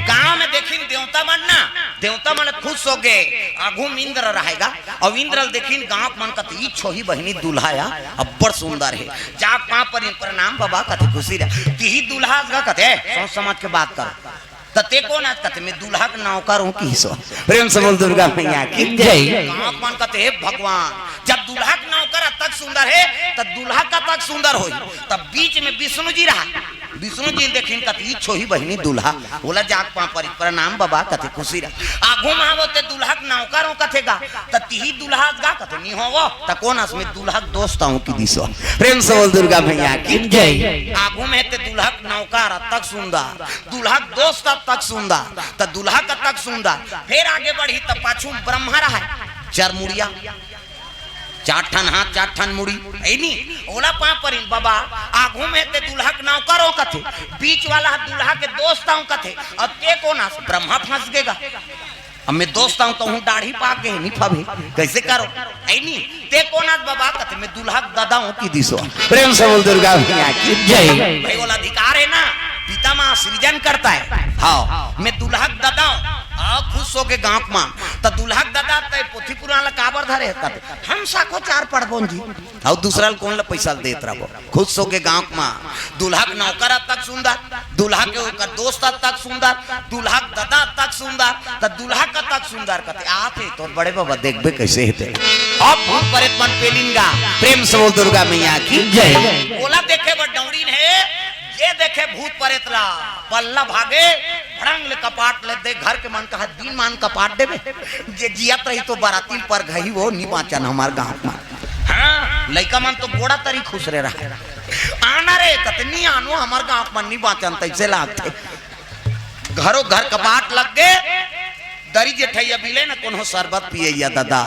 गांव में देखी देवता मनना देवता मन खुश हो गए आगू इंद्र रहेगा और इंद्र देखी गांव मन कत ई छोही बहनी दुल्हाया अब्बड़ सुंदर है जाग पां पर प्रणाम बाबा कत खुशी रह तीही दुल्हा का कते सोच समझ के बात कर तते कौन आज कते मैं दुल्हा का नौकर हूं की सो प्रेम से बोल दुर्गा मैया की जय गांव मन कते हे भगवान जब दुल्हा का नौकर तक सुंदर है तब दुल्हा का तक सुंदर होई तब बीच में विष्णु जी रहा विष्णु जी देखिन कती छोही बहनी दुल्हा बोला जाग पा पर प्रणाम बाबा कथे खुशी रह आगू में आवते दुल्हा के नौकरों कथेगा त तीही दुल्हा गा कथे नी होवो त कोन असमे दुल्हा के दोस्त हूं की दिसो प्रेम से बोल दुर्गा मैया की जय आगू में ते दुल्हा के नौकर तक सुंदर दुल्हा के दोस्त तक सुंदर त दुल्हा का तक सुंदर फिर आगे बढ़ी त पाछू ब्रह्मा रहा चार मुड़िया चार ठन हाथ चार ठन मुड़ी ऐनी ओला पा पर बाबा आगू में ते दुल्हा के नौकरों कथे बीच वाला दुल्हा के दोस्ताओं कथे अब ते कोना ब्रह्मा फंस गएगा अब मैं दोस्ताओं तो हूं दाढ़ी पाक के नहीं फबे कैसे करो ऐनी ते कोना बाबा कथे मैं दुल्हा के दादाओं की दिसो प्रेम से बोल दुर्गा मैया की जय भाई वाला अधिकार है ना पिता मां सृजन करता है हाँ मैं दुल्हा के दादाओं खुश हो के गांव में त दुल्हा दादा तय पोथी पुराण काबर धरे कते हम साको चार पड़बोन जी और दूसरा कौन ला पैसा देत रहबो खुश हो के गांव में दुल्हा के नौकर तक सुंदर दुल्हा के ओकर दोस्त तक सुंदर दुल्हा के दादा तक सुंदर त दुल्हा का तक सुंदर कते आते तो बड़े बाबा देखबे कैसे हेते अब भूत प्रेत मन पेलिंगा प्रेम से बोल दुर्गा मैया की जय बोला देखे बड़ डौड़ीन है ये देखे भूत प्रेतला पल्ला भागे भड़ंग ले कपाट ले दे घर के मन कहा दिन मान कपाट देबे जे जियत रही तो बाराती पर गई वो नी बाचन हमार गांव में हां लइका मन तो गोड़ा तरी खुश रे रहा आना रे कतनी आनो हमार गांव में नी बाचन तैसे लागते घरों घर कपाट लग गए दरी जेठैया बिले न कोनो शरबत पियैया दादा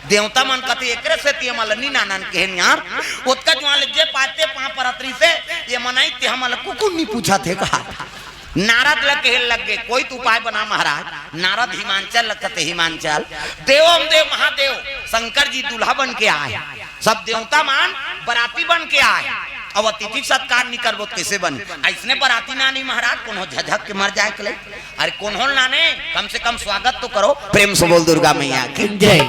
देवता मन कते एकरे से ते मलनी नानन केहन यार ओतका जवान जे पाते पा परतरी से ये मनाई ते हमल कुकुन नी पूछा थे कहा नारद लग के लग गए कोई तो उपाय बना महाराज नारद हिमांचल लगते हिमांचल देवम देव महादेव शंकर जी दूल्हा बन के आए सब देवता मान बराती बन के आए अब अतिथि सत्कार नहीं करबो कैसे बने ऐसने बराती ना नहीं महाराज कोनो झझक के मर जाए के ले अरे कोनो नाने कम से कम स्वागत तो करो प्रेम से बोल दुर्गा मैया की जय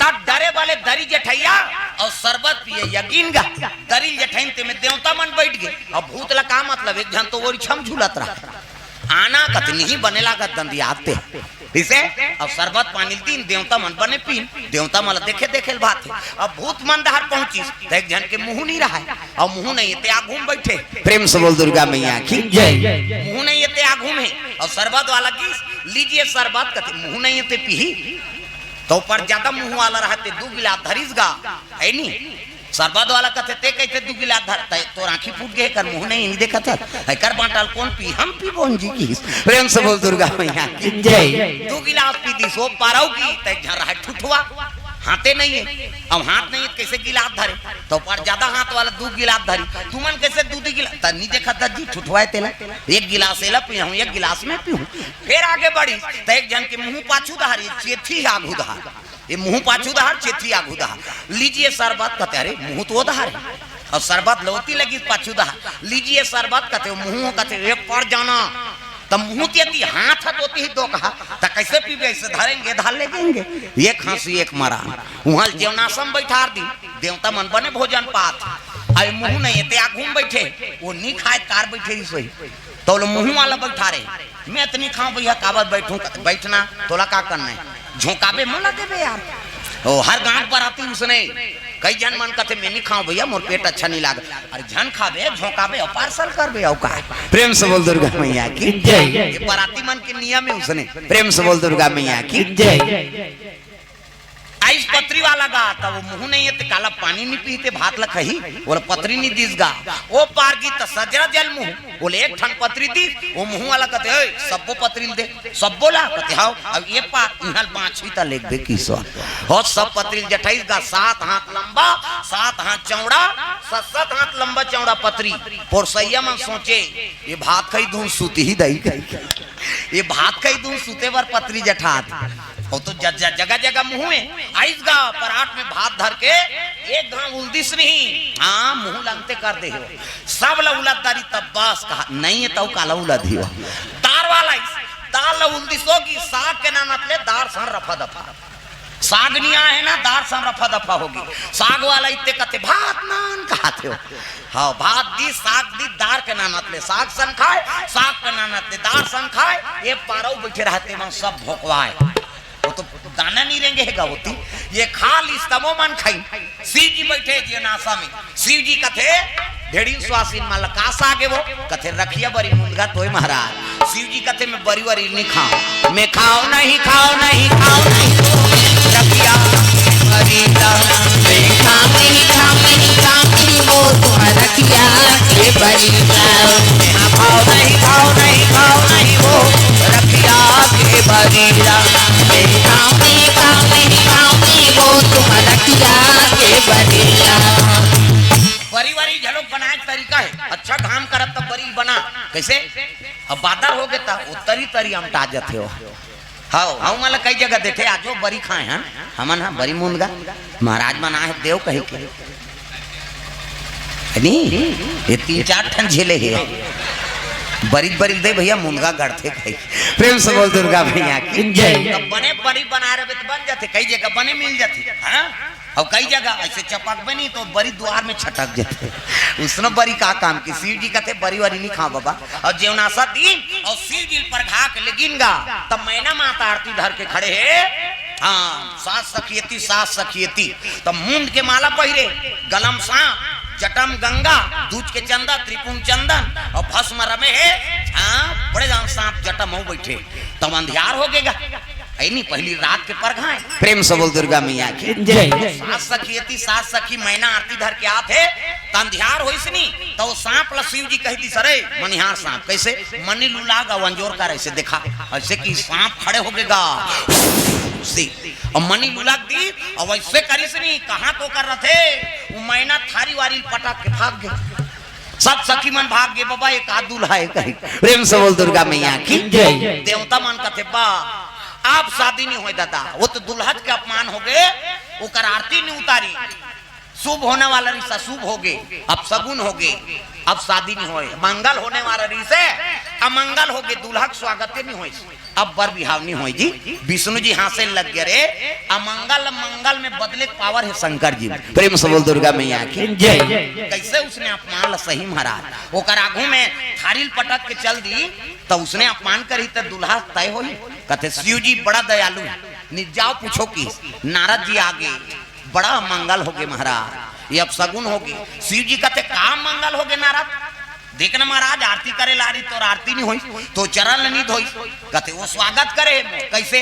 तब डरे वाले दरी जेठैया और शरबत पिए यकीन गा दरी जेठैन ते में देवता मन बैठ गए अब भूत ला का मतलब एक जन तो वो छम झूलत रहा आना कतनी ही बने लागत दंदी आते इसे अब शरबत पानी तीन देवता मन बने पीन देवता मन देखे देखे बात है अब भूत मन दहर पहुंची तो एक जन के मुंह नहीं रहा और मुंह नहीं ते आ घूम बैठे प्रेम से बोल दुर्गा मैया की जय मुंह नहीं ते आ घूमे और शरबत वाला की लीजिए शरबत कते मुंह नहीं ते पी तो पर ज्यादा मुंह वाला रहते 2 गिलास धरिस गा है नी शरबत वाला कहते ते कहते 2 गिलास धरता है तो आंखी फूट गए कर मुंह नहीं देखा था कर बांटाल कौन पी हम पी बोन जी की प्रेम से बोल दुर्गा मैया की जय 2 गिलास पी दी सो पाराव की ते झर है ठुठवा हाथे नहीं है अब हाथ नहीं है कैसे गिलास धरे तो पर ज्यादा हाथ वाला 2 गिलास धरी तुमन कैसे 2 गिलास तनी देखा था जी ठुठवाए तेला 1 गिलास एला पी हूं 1 गिलास में पी हूं फिर आगे बढ़ी तो एक जन के मुंह पाछू धारी चेथी आगू धार ये मुंह पाछू धार चेथी आगू धार लीजिए शरबत कहते अरे मुंह तो धार और शरबत लौती लगी पाछू धार लीजिए शरबत कहते मुंह कहते एक पर जाना तब मुंह तेती हाथ होती ही 2 कहा तो कैसे पीबे ऐसे धरेंगे धार ले देंगे एक हंसी एक मरा वहां जेवनासम बैठा दी देवता मन बने भोजन पात आई मुंह नहीं ते आ घूम बैठे वो नहीं खाए कार बैठे ही सोई तो मुंह वाला बैठा रहे मैं इतनी खाऊं भैया काबर बैठूं बैठना तोला का करना है झोंकाबे मला देबे यार ओ हर गांव पर आती उसने कई जन मन कहते मैं नहीं खाऊं भैया मोर पेट अच्छा नहीं लागे अरे जन खाबे झोंकाबे और पार्सल करबे औ का प्रेम से बोल दुर्गा मैया की जय ये बराती मन के नियम है उसने प्रेम से बोल दुर्गा मैया की जय आइस पत्री वाला गा तब वो मुंह नहीं है काला पानी नहीं पीते भात लखही बोले पत्री नहीं दिस गा वो पार की त सजरा जल मुंह बोले एक ठन पत्री दी वो मुंह वाला कहते ओए सबो पत्री दे सब बोला कहते हां अब ये पार इहल पांचवी त लिख दे किसो और सब पत्री जठाई गा 7 हाथ लंबा 7 हाथ चौड़ा 7 हाथ लंबा चौड़ा पत्री पोरसैया में सोचे ये भात कई दूं सूती ही दई ये भात कई दूं सूते पर पत्री जठात और तो जगह जगह मुंह में आइस गा पराठ में भात धर के एक घाव उल्दिस नहीं हाँ मुंह लंगते कर दे हो सब उलदारी तब बस कहा नहीं है तो काला उलद ही दार वाला दाल उल्दिसो की साग के नाम ले दार सन रफा दफा साग नहीं आए ना दार सन रफा दफा होगी साग वाला इतने कहते भात नान कहते हो हाँ भात दी साग दी दार के नानत ले साग सन खाए साग के नानत ले दार सन खाए ये पारो बैठे रहते वहां सब भोकवाए वो तो दाना नहीं रहेंगे है होती ये खा ली तमो मन खाई शिव जी बैठे जी नासा में शिव जी कथे ढेड़ी स्वासीन माल कास आगे वो कथे रखिया बरी मुंगा तोय महाराज शिव जी कथे मैं बरी बरी नहीं खाऊं मैं खाओ नहीं रखिया बरी मैं खाओ नहीं वो तुम रखिया के बरी मैं खाओ नहीं वो रखिया के बरी मैं खाओ नहीं वो तुम रखिया के बरी बरी बरी झलक बनाए तरीका है अच्छा काम करत तब बरी बना कैसे अब बादर हो गए ता उतरी तरी हम ताजत हो हां हां माला कई जगह देखे आजो बरी खाए हैं हमन हां बरी मुनगा महाराज मना है देव कहे के नहीं ये 3-4 ठन झेले है बरी दे भैया मुनगा गढ़ते खाई प्रेम से बोल दुर्गा भैया की जय तब बने बड़ी बना रहे तो बन जाते कई जगह बने मिल जाती हां और कई जगह ऐसे चपक में नहीं तो बड़ी द्वार में छटक जाते उसने बड़ी का काम की शिव जी कहते बड़ी वाली नहीं खा बाबा और जेवनासा दिन और शिव जी पर घा के लेगिनगा तब मैना माता आरती धर के खड़े है हाँ सास सखियती तब मुंड के माला पहिरे गलम सांप जटम गंगा दूध के चंदा त्रिपुण चंदन और भस्म रमे है हाँ बड़े जान सांप जटम हो बैठे तब अंधियार हो गएगा नहीं पहली रात के पर घाए प्रेम से बोल दुर्गा मैया की जय सास सखी मैना आरती धर के आते तंधियार होइस नहीं तो सांप ला शिव जी कहती सरे मनिहार सांप कैसे मनी लुलागा वंजोर कर ऐसे देखा ऐसे कि सांप खड़े हो गएगा और मनी लुलाग दी और वैसे करिस नहीं कहाँ तो कर रहे थे वो मैना थारी वारी पटक के भाग गए सब सखी मन भाग गए बाबा एक आध दूल्हा है कहीं प्रेम से बोल दुर्गा मैया की जय देवता मन का थे बा आप शादी नहीं हो दादा वो तो दुल्हन के अपमान हो गए वो कर आरती नहीं उतारी शुभ होने वाला रिश्ता शुभ हो गए अब सगुन हो गए अब शादी नहीं होए मंगल होने वाला रिश्ते अमंगल हो गए दुल्हा स्वागत नहीं होए अब बर बिहाव नहीं होई जी विष्णु जी हाथ से लग गए रे अमंगल मंगल में बदले पावर है शंकर जी प्रेम से बोल दुर्गा मैया की जय कैसे उसने अपमान सही महाराज वो कर आगू में थारील पटक के चल दी तो उसने अपमान करी तो दुल्हा तय होई कहते शिव जी बड़ा दयालु निर्जाओ पूछो की नारद जी आगे बड़ा मंगल हो गए महाराज ये अब सगुन हो गए शिव जी कहते काम मंगल हो गए नारद देखना महाराज आरती करे लारी तो आरती नहीं हुई तो चरण नहीं धोई कहते वो स्वागत करे कैसे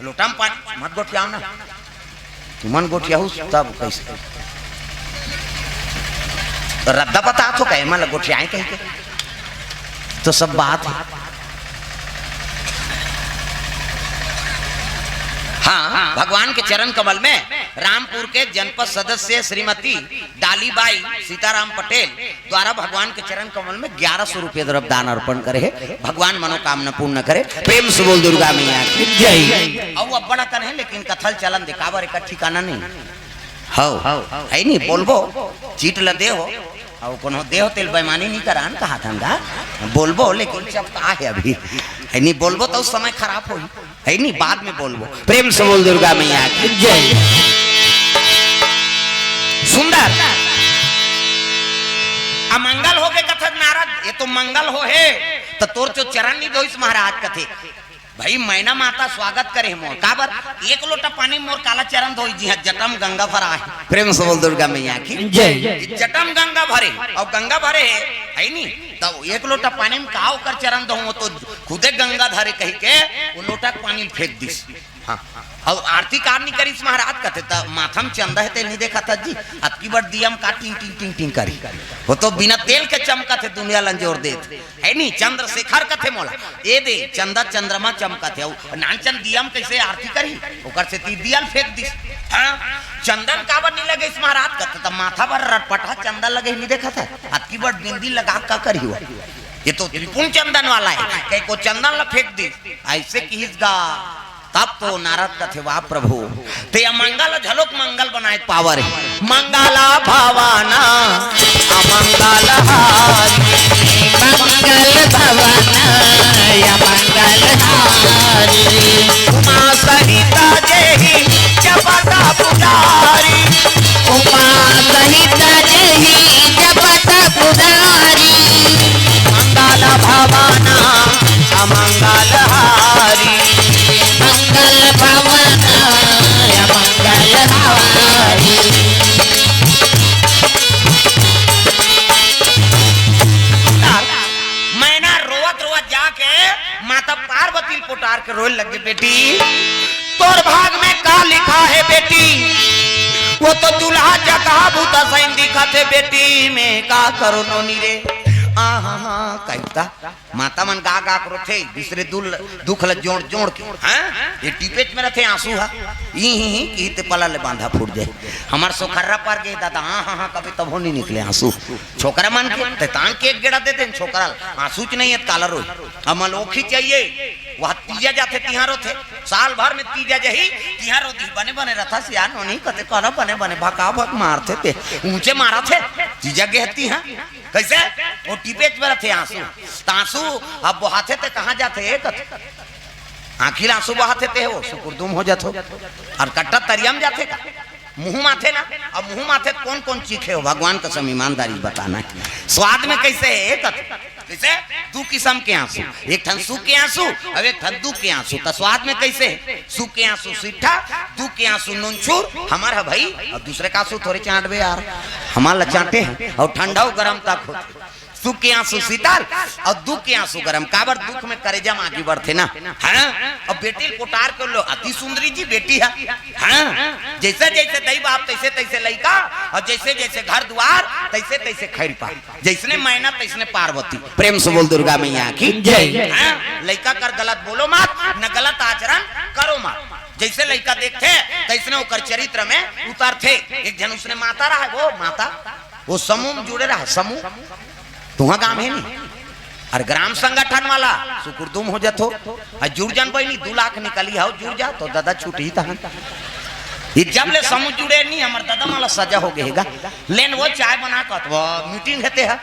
लोटम पानी मत गोठियाओ ना तुमन गोठियाऊ तब कैसे रद्दा बता तो कहे मतलब गोठियाए कहीं के तो सब बात है हाँ भगवान के चरण कमल में रामपुर के जनपद सदस्य श्रीमती डालीबाई सीताराम पटेल द्वारा भगवान के चरण कमल में 1100 रुपये द्रव्य दान अर्पण करे भगवान मनोकामना पूर्ण करे प्रेम से बोल दुर्गा मैया की जय अब बड़ा कर है लेकिन कथल चलन दिखावर एक ठिकाना नहीं हो है नहीं बोलबो चीट ल दे हो और कोनो देह तेल बेईमानी नहीं करान कहा था बोलबो लेकिन जब कहा है अभी है नहीं बोलबो तो उस समय खराब हो है नहीं बाद में बोलबो प्रेम से बोल दुर्गा मैया की जय सुंदर अमंगल हो गए कथक नारद ये तो मंगल हो है तो तोर जो चरण नहीं दो इस महाराज कथे भाई मैना माता स्वागत करे मोर काबर एक लोटा पानी मोर काला चरण धोई जी जटम गंगा भरा है प्रेम से बोल दुर्गा मैया की जय जटम गंगा भरे और गंगा भरे है नहीं तो एक लोटा पानी में काव कर चरण दो तो खुदे गंगा धरे कही के वो लोटा पानी फेंक दिस हाँ और आरती कार नहीं करी महाराज कहते त माथम चंदा है तेल नहीं देखा था जी अबकी बार दियम का टिंग टिंग टिंग टिंग करी वो तो बिना तेल के चमका थे दुनिया लंजोर दे है नहीं चंद्रशेखर कथे मोला ए दे चंदा चंद्रमा चमका थे नानचन दियम कैसे आरती करी ओकर से ती दियल फेंक दिस हाँ चंदन काबर नहीं लगे इस महाराज कहते त माथा पर रटपटा चंदा लगे नहीं देखा था अबकी बार बिंदी लगा का करी हुआ ये तो त्रिपुण चंदन वाला है कहीं को चंदन ला फेंक दी ऐसे कीसगा तब तो नारद का थे वाह प्रभु ते मंगल झलोक मंगल बनाए पावर मंगला भवाना अमंगल हारी मंगल भवाना या मंगल हारी उमा सहिता जेहि जपता पुजारी उमा सहिता जेहि जपता पुजारी मंगल भवाना अमंगल हारी मंगल भवाना या मंगल हारी मैना रोवत रोवत जाके माता पार्वती पुटार के रोए लगे बेटी तोर भाग में का लिखा है बेटी वो तो दूल्हा जगह भूता सैन दिखा थे बेटी में का करो नोनी रे कहता माता मन गा गा करो थे दूसरे दुख ल जोड़ जोड़ के हैं ये टिपेच में रथे आंसू हा ई ते पला ले बांधा फूट जाए हमार सोखर्रा पार गए दादा हाँ कभी तब हो नहीं निकले आंसू छोकरा मन के ते तान के एक गेड़ा देते छोकरा आंसू च नहीं है काला रोई हम लोखी चाहिए वह तीजा जाते तिहारो थे साल भर में तीजा जही तिहारो दी बने बने रथा सियान नहीं कहते करो बने बने भका भक मारते थे ऊंचे मारा थे तीजा गहती हाँ कैसे वो टिपेच में रथे आंसू आंसू अब बहाते थे कहाँ जाते एक आखिर आंसू बहाते थे वो सुकुरदुम हो जाते और कट्टा तरियम जाते का मुंह माथे ना अब मुंह माथे कौन कौन चीखे हो भगवान का सम ईमानदारी बताना है स्वाद में कैसे है कैसे दो किस्म के आंसू एक ठन सूख के आंसू और एक ठन दुख के आंसू तो स्वाद में कैसे सूख के आंसू सीठा दुख के आंसू नूनछूर हमारा भाई और दूसरे का आंसू थोड़े चाटबे यार हमारा चाटे हैं और ठंडा गरम तक होते सुख के आंसू शीतल और दुख के आंसू गरम काबर दुख में करेजा आगे बढ़ते ना हाँ और बेटी कोटार कर लो अति सुंदरी जी बेटी है हाँ जैसे जैसे दई बाप तैसे तैसे लड़का और जैसे जैसे घर द्वार तैसे तैसे खैर पा जैसने मैना तैसने पार्वती प्रेम से बोल दुर्गा मैया की जय लड़का कर गलत बोलो मत न गलत आचरण करो मत जैसे लड़का देखते तैसने वो चरित्र में उतारते एक जन उसने माता रहा वो माता वो समूह में जुड़े रहा समूह तुहा काम है नहीं और ग्राम संगठन वाला सुकुरदुम हो जातो और जुड़ जान बहनी 2 लाख निकली हो जुड़ जा तो दादा छूट ही था ये जब ले समूह जुड़े नहीं हमार दादा माला सजा हो गएगा लेन वो चाय बना कर वो मीटिंग होते है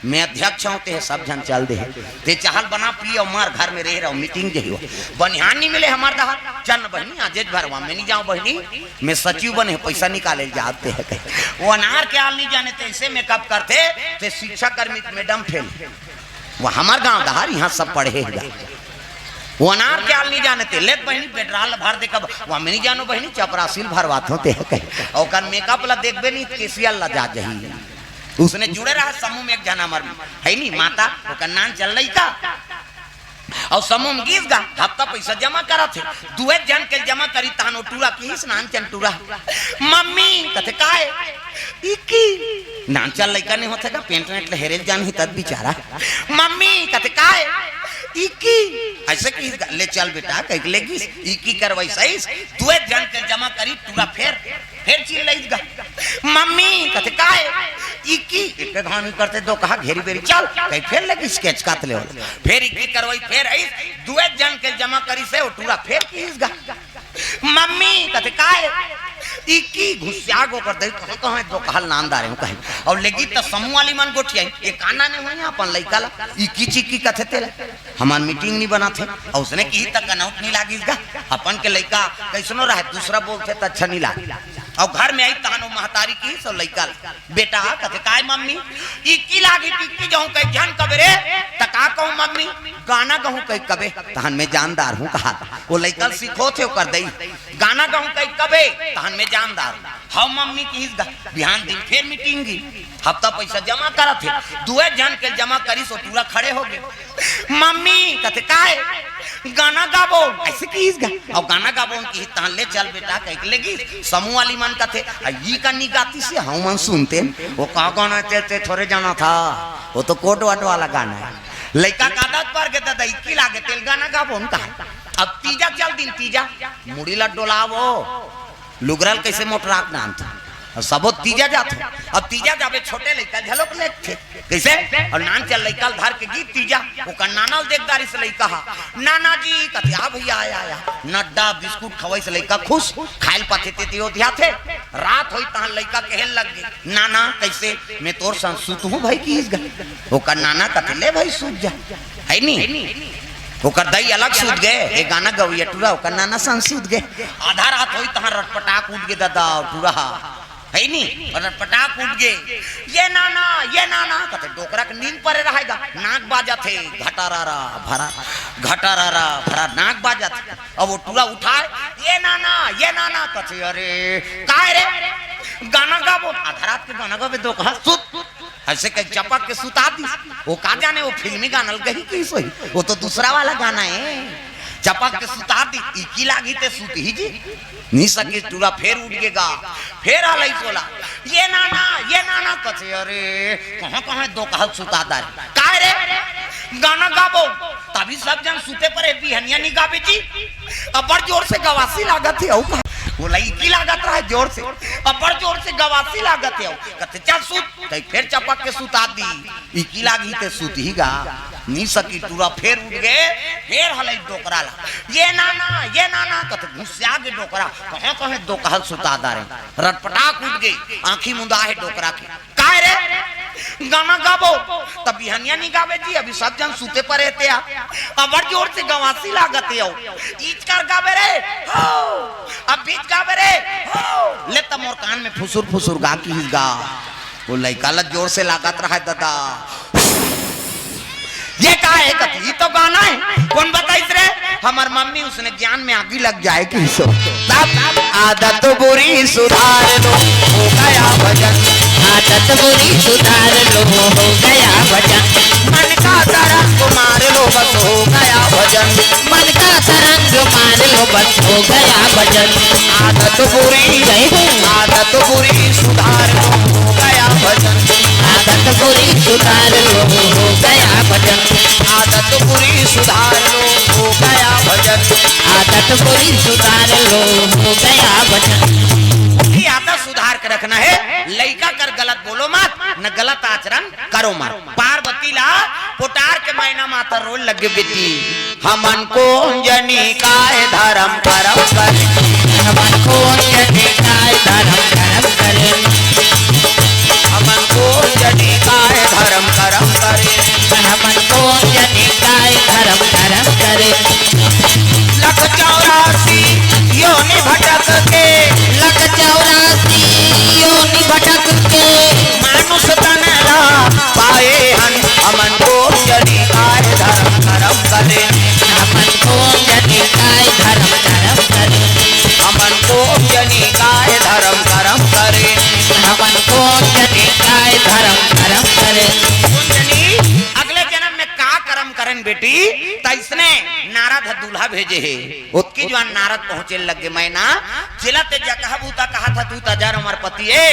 मैं अध्यक्ष होते है सब जन चल दे ते चाहल बना पियो मार घर में रह रहा मीटिंग जे हो बनिहान नहीं मिले हमार दहा चन बहनी आजेज भरवा में नहीं जाऊं बहनी मैं सचिव बने पैसा निकाले जाते है कहीं वो अनार के हाल नहीं जाने ऐसे मेकअप करते ते शिक्षा कर्मी मैडम फेल वो हमार गाँव दहार यहाँ सब पढ़े वो अनार के हाल नहीं जानते लेत बहनी पेट्रोल भर दे कब वहाँ में नहीं जानो बहनी चपरासील भरवात होते है कहीं और कर मेकअप ला देखबे नहीं केसिया ला जा जही उसने जुड़े रहा समूह में एक जना मर है नहीं माता वो नाम चल रही का और समूह में गीत गा हफ्ता पैसा जमा करा थे 2 जन के जमा करी तानो टूरा की स्नान चन टूरा मम्मी कहते काहे इकी नान चल लइका नहीं होता का पेंट वेंट हेरे जान ही तब बेचारा मम्मी कहते काहे इकी ऐसे की ले चल बेटा कह लेगी इकी करवाई सही 2 जन के जमा करी टूरा फिर चीज लईगा मम्मी कहते काहे इकी एक घानी करते दो कहा घेरी बेरी चल कहीं फिर लगी स्केच काट ले फिर इकी करवाई फिर आई 2 जन के जमा करी से टूरा फिर कीसगा मम्मी कहते काहे इकी घुसिया गो कर दे कहां दो कहल नामदार है कहीं और लेगी तो समूह वाली मन गोठिया एक आना नहीं हुई अपन लइका ला इकी चिकी कथे तेरे हमार मीटिंग नहीं बना थे और उसने की तक अनाउट नहीं लागिसगा अपन के लइका कैसनो रहे दूसरा बोलते त अच्छा नहीं लागी और घर में आई तानो महतारी की सो लइका बेटा कहते काय मम्मी इकी लागी टिक्की जाऊं कहीं जान कबे रे तका कहूं मम्मी गाना कहूं कहीं कबे तहन में जानदार हूं कहा वो लइका सीखो थे कर दई गाना कहूं कहीं कबे तहन में जानदार हां मम्मी की बिहान दिन फिर मीटिंग की हफ्ता पैसा जमा करा थे 2 जन के जमा करी सो पूरा खड़े हो गए मम्मी कहते काहे गाना गाबो ऐसे कीस गा और गाना गाबो की तान ले चल बेटा कह लेगी समूह वाली मन कहते ये कन्नी गाती से हम मन सुनते वो का गाना ते थोड़े जाना था वो तो कोट वाट वाला गाना है लड़का का आदत पर के दादा इक्की लागे तेल गाना गाबो उनका अब तीजा चल दिन तीजा मुड़ी लड्डो लावो लुगरल कैसे मोटराक नाम था सबो तीजा जाते अब तीजा जाबे छोटे लड़का झलक ले थे कैसे और नान चल लड़का धार के गीत तीजा वो का नाना देखदारी से लड़का नाना जी कहते आ भैया आया नड्डा बिस्कुट खवाई से लड़का खुश खाइल पाते ते तियो ध्या थे रात होई तहां लड़का कहल लग गई नाना कैसे मैं तोर संग सुत हूं भाई कीस गा वो का नाना कहते ले भाई सूत जा है नी ओकर दई अलग सूत गए ये गाना गवैया टूरा ओकर नाना संग सूत गए आधा रात होई तहां रटपटाक उठ गए दादा टूरा है नी और रटपटाक उठ गए ये नाना कहते डोकरा के नींद पर रहेगा नाक बाजा थे घटारारा भरा नाक बाजा थे अब वो टूरा उठाए ये नाना कहते अरे काहे रे गाना गाबो आधा रात के गाना गावे दो कहा सुत ऐसे कहीं चपक के सुता दी वो का जाने वो फिल्मी गाना गही कैसे होई वो तो दूसरा वाला गाना है चपक के सुता दी इकी लागी ते सुत ही जी नहीं सके टूरा फेर उठ गेगा फेर हलई सोला ये नाना कथे अरे कहां दो कहा सुता दा काहे रे गाना गाबो तभी सब जन सुते पर बिहनिया नहीं गाबे जी अब बड़ जोर से गवासी लागत है औ वो लईकी लागत रहा जोर से अब बड़ जोर से गवासी लागत है कहते चल सूत कहीं फिर चपक के सुता दी इकी लागी ते सुत ही गा नी सकी टूरा फेर उठ गए फेर हलई डोकरा ला ये नाना कहते घुसिया के डोकरा कहे दो कहल सुता दा रे रटपटाक उठ गई आंखी मुंदा है डोकरा के काहे रे गाना गाबो तब बिहनिया नहीं गावे जी अभी सब जन सूते पर रहते अब बड़ जोर से गवासी लागत है ईच कर गावे रे हो अब बीच गावे रे हो ले त मोर कान में फुसुर गा की गा वो लइका ला जोर से लागत रहा दादा ये का है कथी तो गाना है कौन बताइस रे हमार मम्मी उसने ज्ञान में आगी लग जाए कि सो तब आदत बुरी सुधार लो हो गया भजन आदत बुरी सुधार लो हो गया भजन मन का तरंग मार लो बस हो गया भजन मन का तरंग मार लो बस हो गया भजन आदत बुरी सुधार लो हो गया भजन आदत बुरी सुधार लो हो गया भजन आदत बुरी सुधार लो हो गया भजन आदत बुरी सुधार लो हो गया भजन ये आदत सुधार कर रखना है लइका कर गलत बोलो मत न गलत आचरण करो मत पार्वती ला पोटार के महीना माता रोल लगे बेटी हमन को जनी काय धर्म करम कर हमन को जनी काय धर्म करम करे हमन को जनी काय धर्म करम करे हमन को जनी काय धर्म करम करे लख 84 योनि भटक के लख 84 योनि भटक के मानुष तन ला पाए हन हमन को जनी काय धर्म करम करे हमन को जनी काय धर्म करम करे हमन को जनी काय धर्म करम करे हमन को जनी काय धर्म करम करे अगले जन्म में का कर्म करन बेटी त इसने नारद दूल्हा भेजे है उसकी जवान नारद पहुंचे लगे मैना जिला ते जगह बूता कहा था तू तजार हमार पति है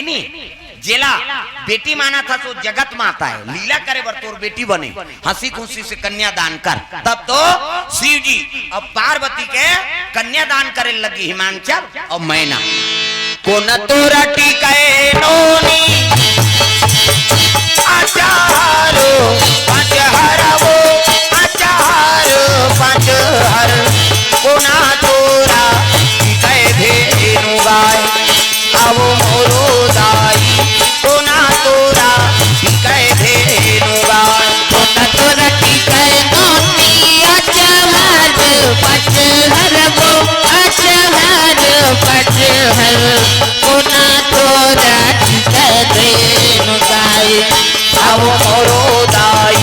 नी जेला बेटी माना था तो जगत माता है लीला करे बर तोर बेटी बने हंसी खुशी से कन्यादान कर तब तो शिव जी अब पार्वती के कन्यादान करे लगी हिमांचल और मैना कोन तोरा टिकाए नोनी आचारो पंचहरवो आचारो पंचहर कोना तोरा टिकाए धेनु गाय आवो मोरो दाई कोना तोरा टिकाए धेनु गाय कोना तोरा टिकाए नोनी आचार पंचहर वो आचार पंचहर कोना तोरा टिकाए धेनु गाय आवो मोरो दाई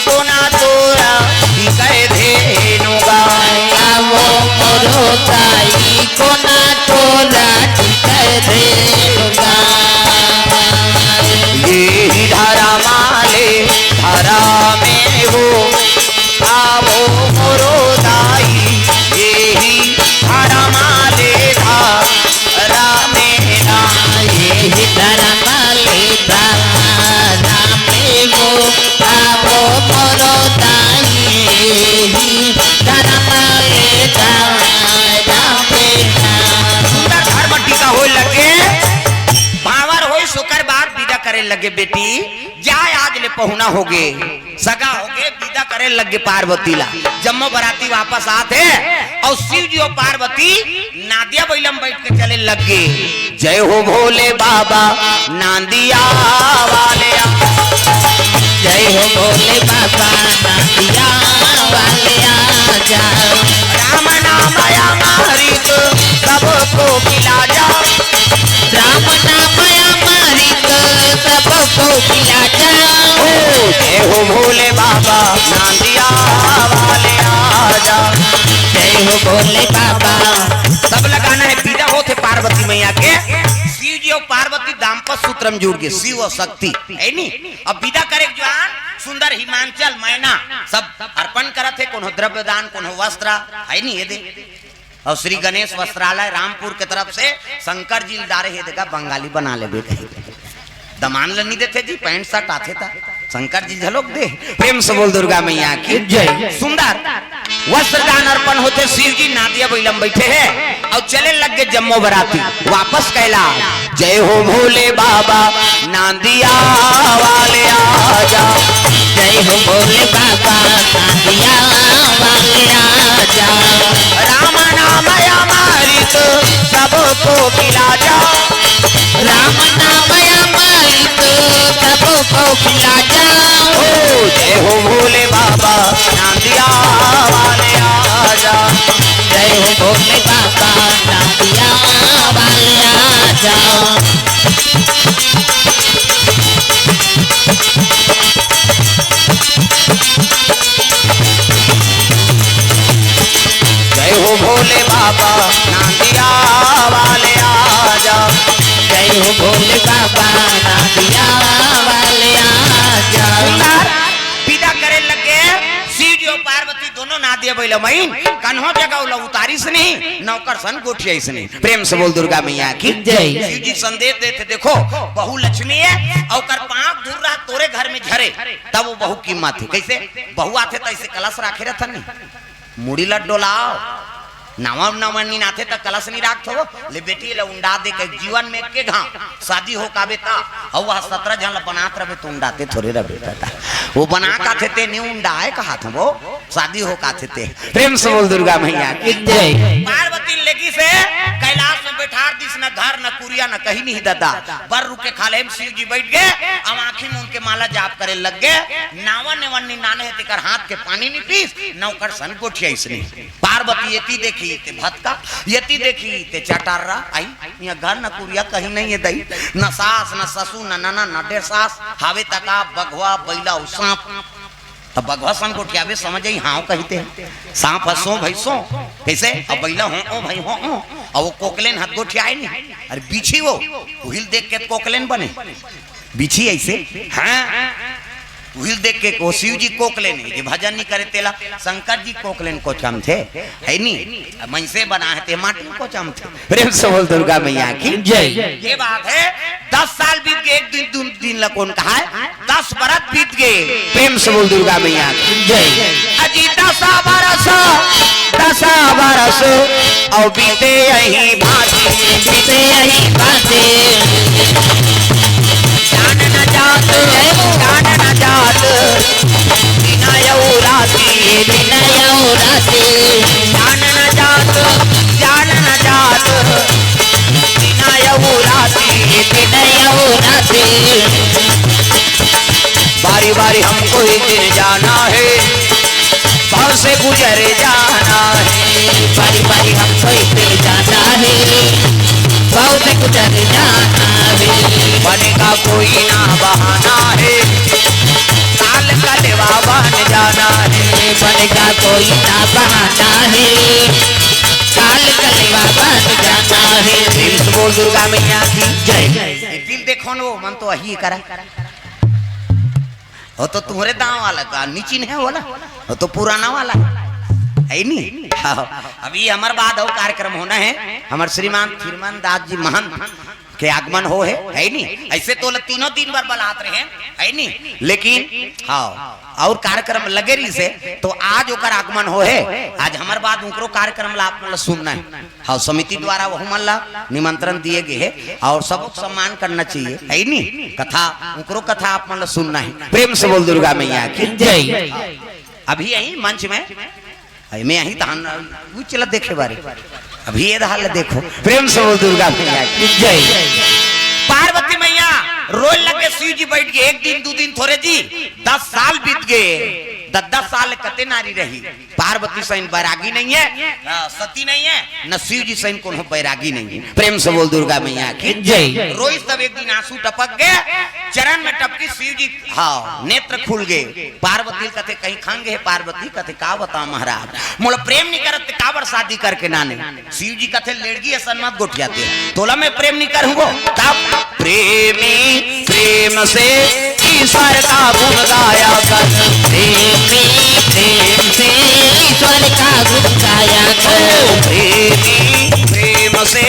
कोना तोरा टिकाए धेनु गाय आवो मोरो गाई कोना तोरा टिकाए धेनु लगे बेटी जाए आज ले पहुना होगे सगा होगे विदा करे लगे पार्वती ला। जम्मो बराती वापस आते और शिव जी और पार्वती नादिया बैलम बैठ के चले लगे। जय हो भोले बाबा नांदिया वाले, जय हो भोले बाबा नांदिया वाले आजा। राम नाम अमृत सबको पिला जा, राम नाम अमृत सबको पिला जा। जय हो भोले बाबा नांदिया वाले आजा। जय हो भोले बाबा। सब लगाना है विदा होते पार्वती मैया के। शिव जी और पार्वती दाम्पत्य सूत्र में जुड़ गए, शिव और शक्ति है नी। अब विदा करे जवान सुंदर हिमांचल मैना सब अर्पण करत है, कोनो द्रव्य दान कोनो वस्त्र है नी। ये दे और श्री गणेश वस्त्रालय रामपुर के तरफ से शंकर जी डारे है देखा बंगाली बना ले बेटे दमान लनी देते जी पैंट शर्ट आते था शंकर जी झलोक दे। प्रेम से बोल दुर्गा मैया की जय। सुंदर वस्त्र दान अर्पण होते शिव जी नादिया बैलम बैठे हैं और चले लग गए जम्मो बराती वापस कैला। जय हो भोले बाबा नांदिया वाले आजा। जय हो भोले बाबा नांदिया वाले आजा। राम नाम अमृत सबको पिला जा, राम नाम अमृत सबको पिला जा। जय हो भोले बाबा नांदिया वाले आजा। जय हो भोले बाबा नांदिया वाले आजा। जय हो भोले बाबा नांदिया वाले आजा। जय हो भोले बाबा नांदिया वाले आजा। विदा करे लगे शिव जी और पार्वती दोनों नादिया बैल मईन कन्हो जगह उतारी से नहीं नौकर सन गोठिया से नहीं। प्रेम से बोल दुर्गा मैया की जय। शिव जी संदेश देते देखो बहु लक्ष्मी है और कर पांव दूर रहा तोरे घर में झरे तब वो बहु कीमत है। कैसे बहु आते तो ऐसे कलश राखे रहता नहीं मुड़ी लट डोलाओ नावा नवनी नाथे तक कलश नहीं राख थो ले बेटी ले उंडा दे के जीवन में के घाव शादी हो काबे ता और वह 17 जन बनात रहे तो उंडाते थोड़े रहे बेटा वो बना का थे ते नहीं उंडाए कहा था वो शादी हो का थे ते। प्रेम से बोल दुर्गा मैया की जय। पार्वती लेगी से कैलाश में बैठार दिस न घर न कुरिया न कहीं नहीं दादा बर रुके खाले शिव जी बैठ गए अब आंखी में उनके माला जाप करे लग गए। नावन नेवन नाने है तेकर हाथ के पानी नहीं पीस नौकर सन कोठिया इसने। पार्वती येती देखी ते भटका यति देखी ते चटारा आई यहाँ घर न कुरिया कहीं नहीं है दई न सास न ससु न नना न डेढ़ सास हावे तका बघवा बैला सांप तब बघवा सन को क्या समझ आई हाँ कहते हैं सांप हसो भैसो कैसे अब बैला हो भाई हो और वो कोकलेन हाथ गोठी आए नहीं अरे बिछी वो हिल देख के कोकलेन बने बिछी ऐसे हाँ उहिल देख के को शिव जी कोकलेन है भजन नहीं करे तेला शंकर जी कोकलेन को चम थे है नी मन से बना है ते माटी को चम थे। प्रेम से बोल दुर्गा मैया की जय। ये बात है 10 साल बीत गए एक दिन दिन ला कौन कहा है 10 बरस बीत गए। प्रेम से बोल दुर्गा मैया की जय। अजी 10 बरस और बीते यही भांति बीते यही बातें जान न जात बिना यौराती बिना यौराती जान न जात बिना यौराती बिना यौराती। बारी बारी हमको ही दिन जाना है भाव से गुजर जाना है। बारी बारी हमको इधर जाना है भाव से गुजर जाना है। बनेगा कोई ना बहाना है काल कलेवा बन जाना है। बनेगा कोई ना बहाना है काल कलेवा बन जाना है। दिल से बोल दुर्गा मैया की जय। दिल देखो ना वो मन तो वही करा वो तो तुम्हारे दांव वाला का नीची नहीं वाला वो तो पुराना वाला है नहीं। अभी हमारे बाद और कार्यक्रम होना है, हमारे श्रीमान फिरमान दास जी महंत के आगमन हो है नहीं। ऐसे तो तीनों दिन बार बलात रहे है नहीं, लेकिन हाँ और कार्यक्रम लगे रही से तो आज ओकर आगमन हो है। आज हमारे बाद उनको कार्यक्रम ला आप मतलब सुनना है। हाँ समिति द्वारा वो मला निमंत्रण दिए गए है और सबको सम्मान करना चाहिए है नहीं। कथा उनको कथा आप मतलब सुनना है। प्रेम से बोल दुर्गा मैया की जय। अभी यही मंच में मैं यही तो चला देखे बारे अभी ये हाल देखो। प्रेम से बोल दुर्गा मैया की जय। पार्वती मैया रोज लगे शिव जी बैठ गए। एक दिन दो दिन थोड़े जी 10 साल बीत गए। 10 साल कते नारी रही। पार्वती सैन बैरागी नहीं है, सती नहीं है, न शिव जी सैन कोनो बैरागी नहीं है। प्रेम से बोल दुर्गा मैया की जय। रोज सब एक दिन आंसू टपक गए, चरण में टपकी शिव जी हाँ नेत्र खुल गए। पार्वती कथे कहीं खंगे पार्वती कथे का बता महाराज मोला प्रेम नहीं करत काबर शादी करके नाने। शिव जी कथे लेड़गी सन्मत गोठियाते तोला मैं प्रेम नहीं करूंगो। तब प्रेमी प्रेम से ईश्वर का गुण गाया कर। प्रेमी प्रेम से ईश्वर का गुण गाया कर। प्रेमी प्रेम से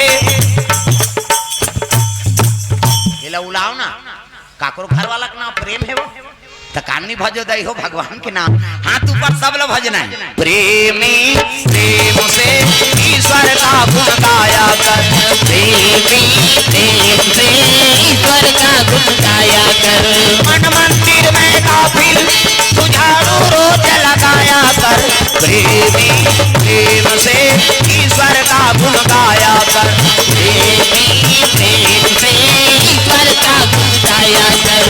उलाओ ना काकरो घर वाला का नाम प्रेम है वो तकानी भजो दई हो भगवान के नाम हाथ ऊपर सब लोग भजना है। प्रेमी प्रेम से ईश्वर का गुण गाया कर। प्रेमी प्रेम से ईश्वर का गुण गाया कर। मन मंदिर में काफिल तुझारू रोज लगाया कर। प्रेमी प्रेम से ईश्वर का गुण गाया कर। प्रेमी प्रेम से ईश्वर का गुण गाया कर।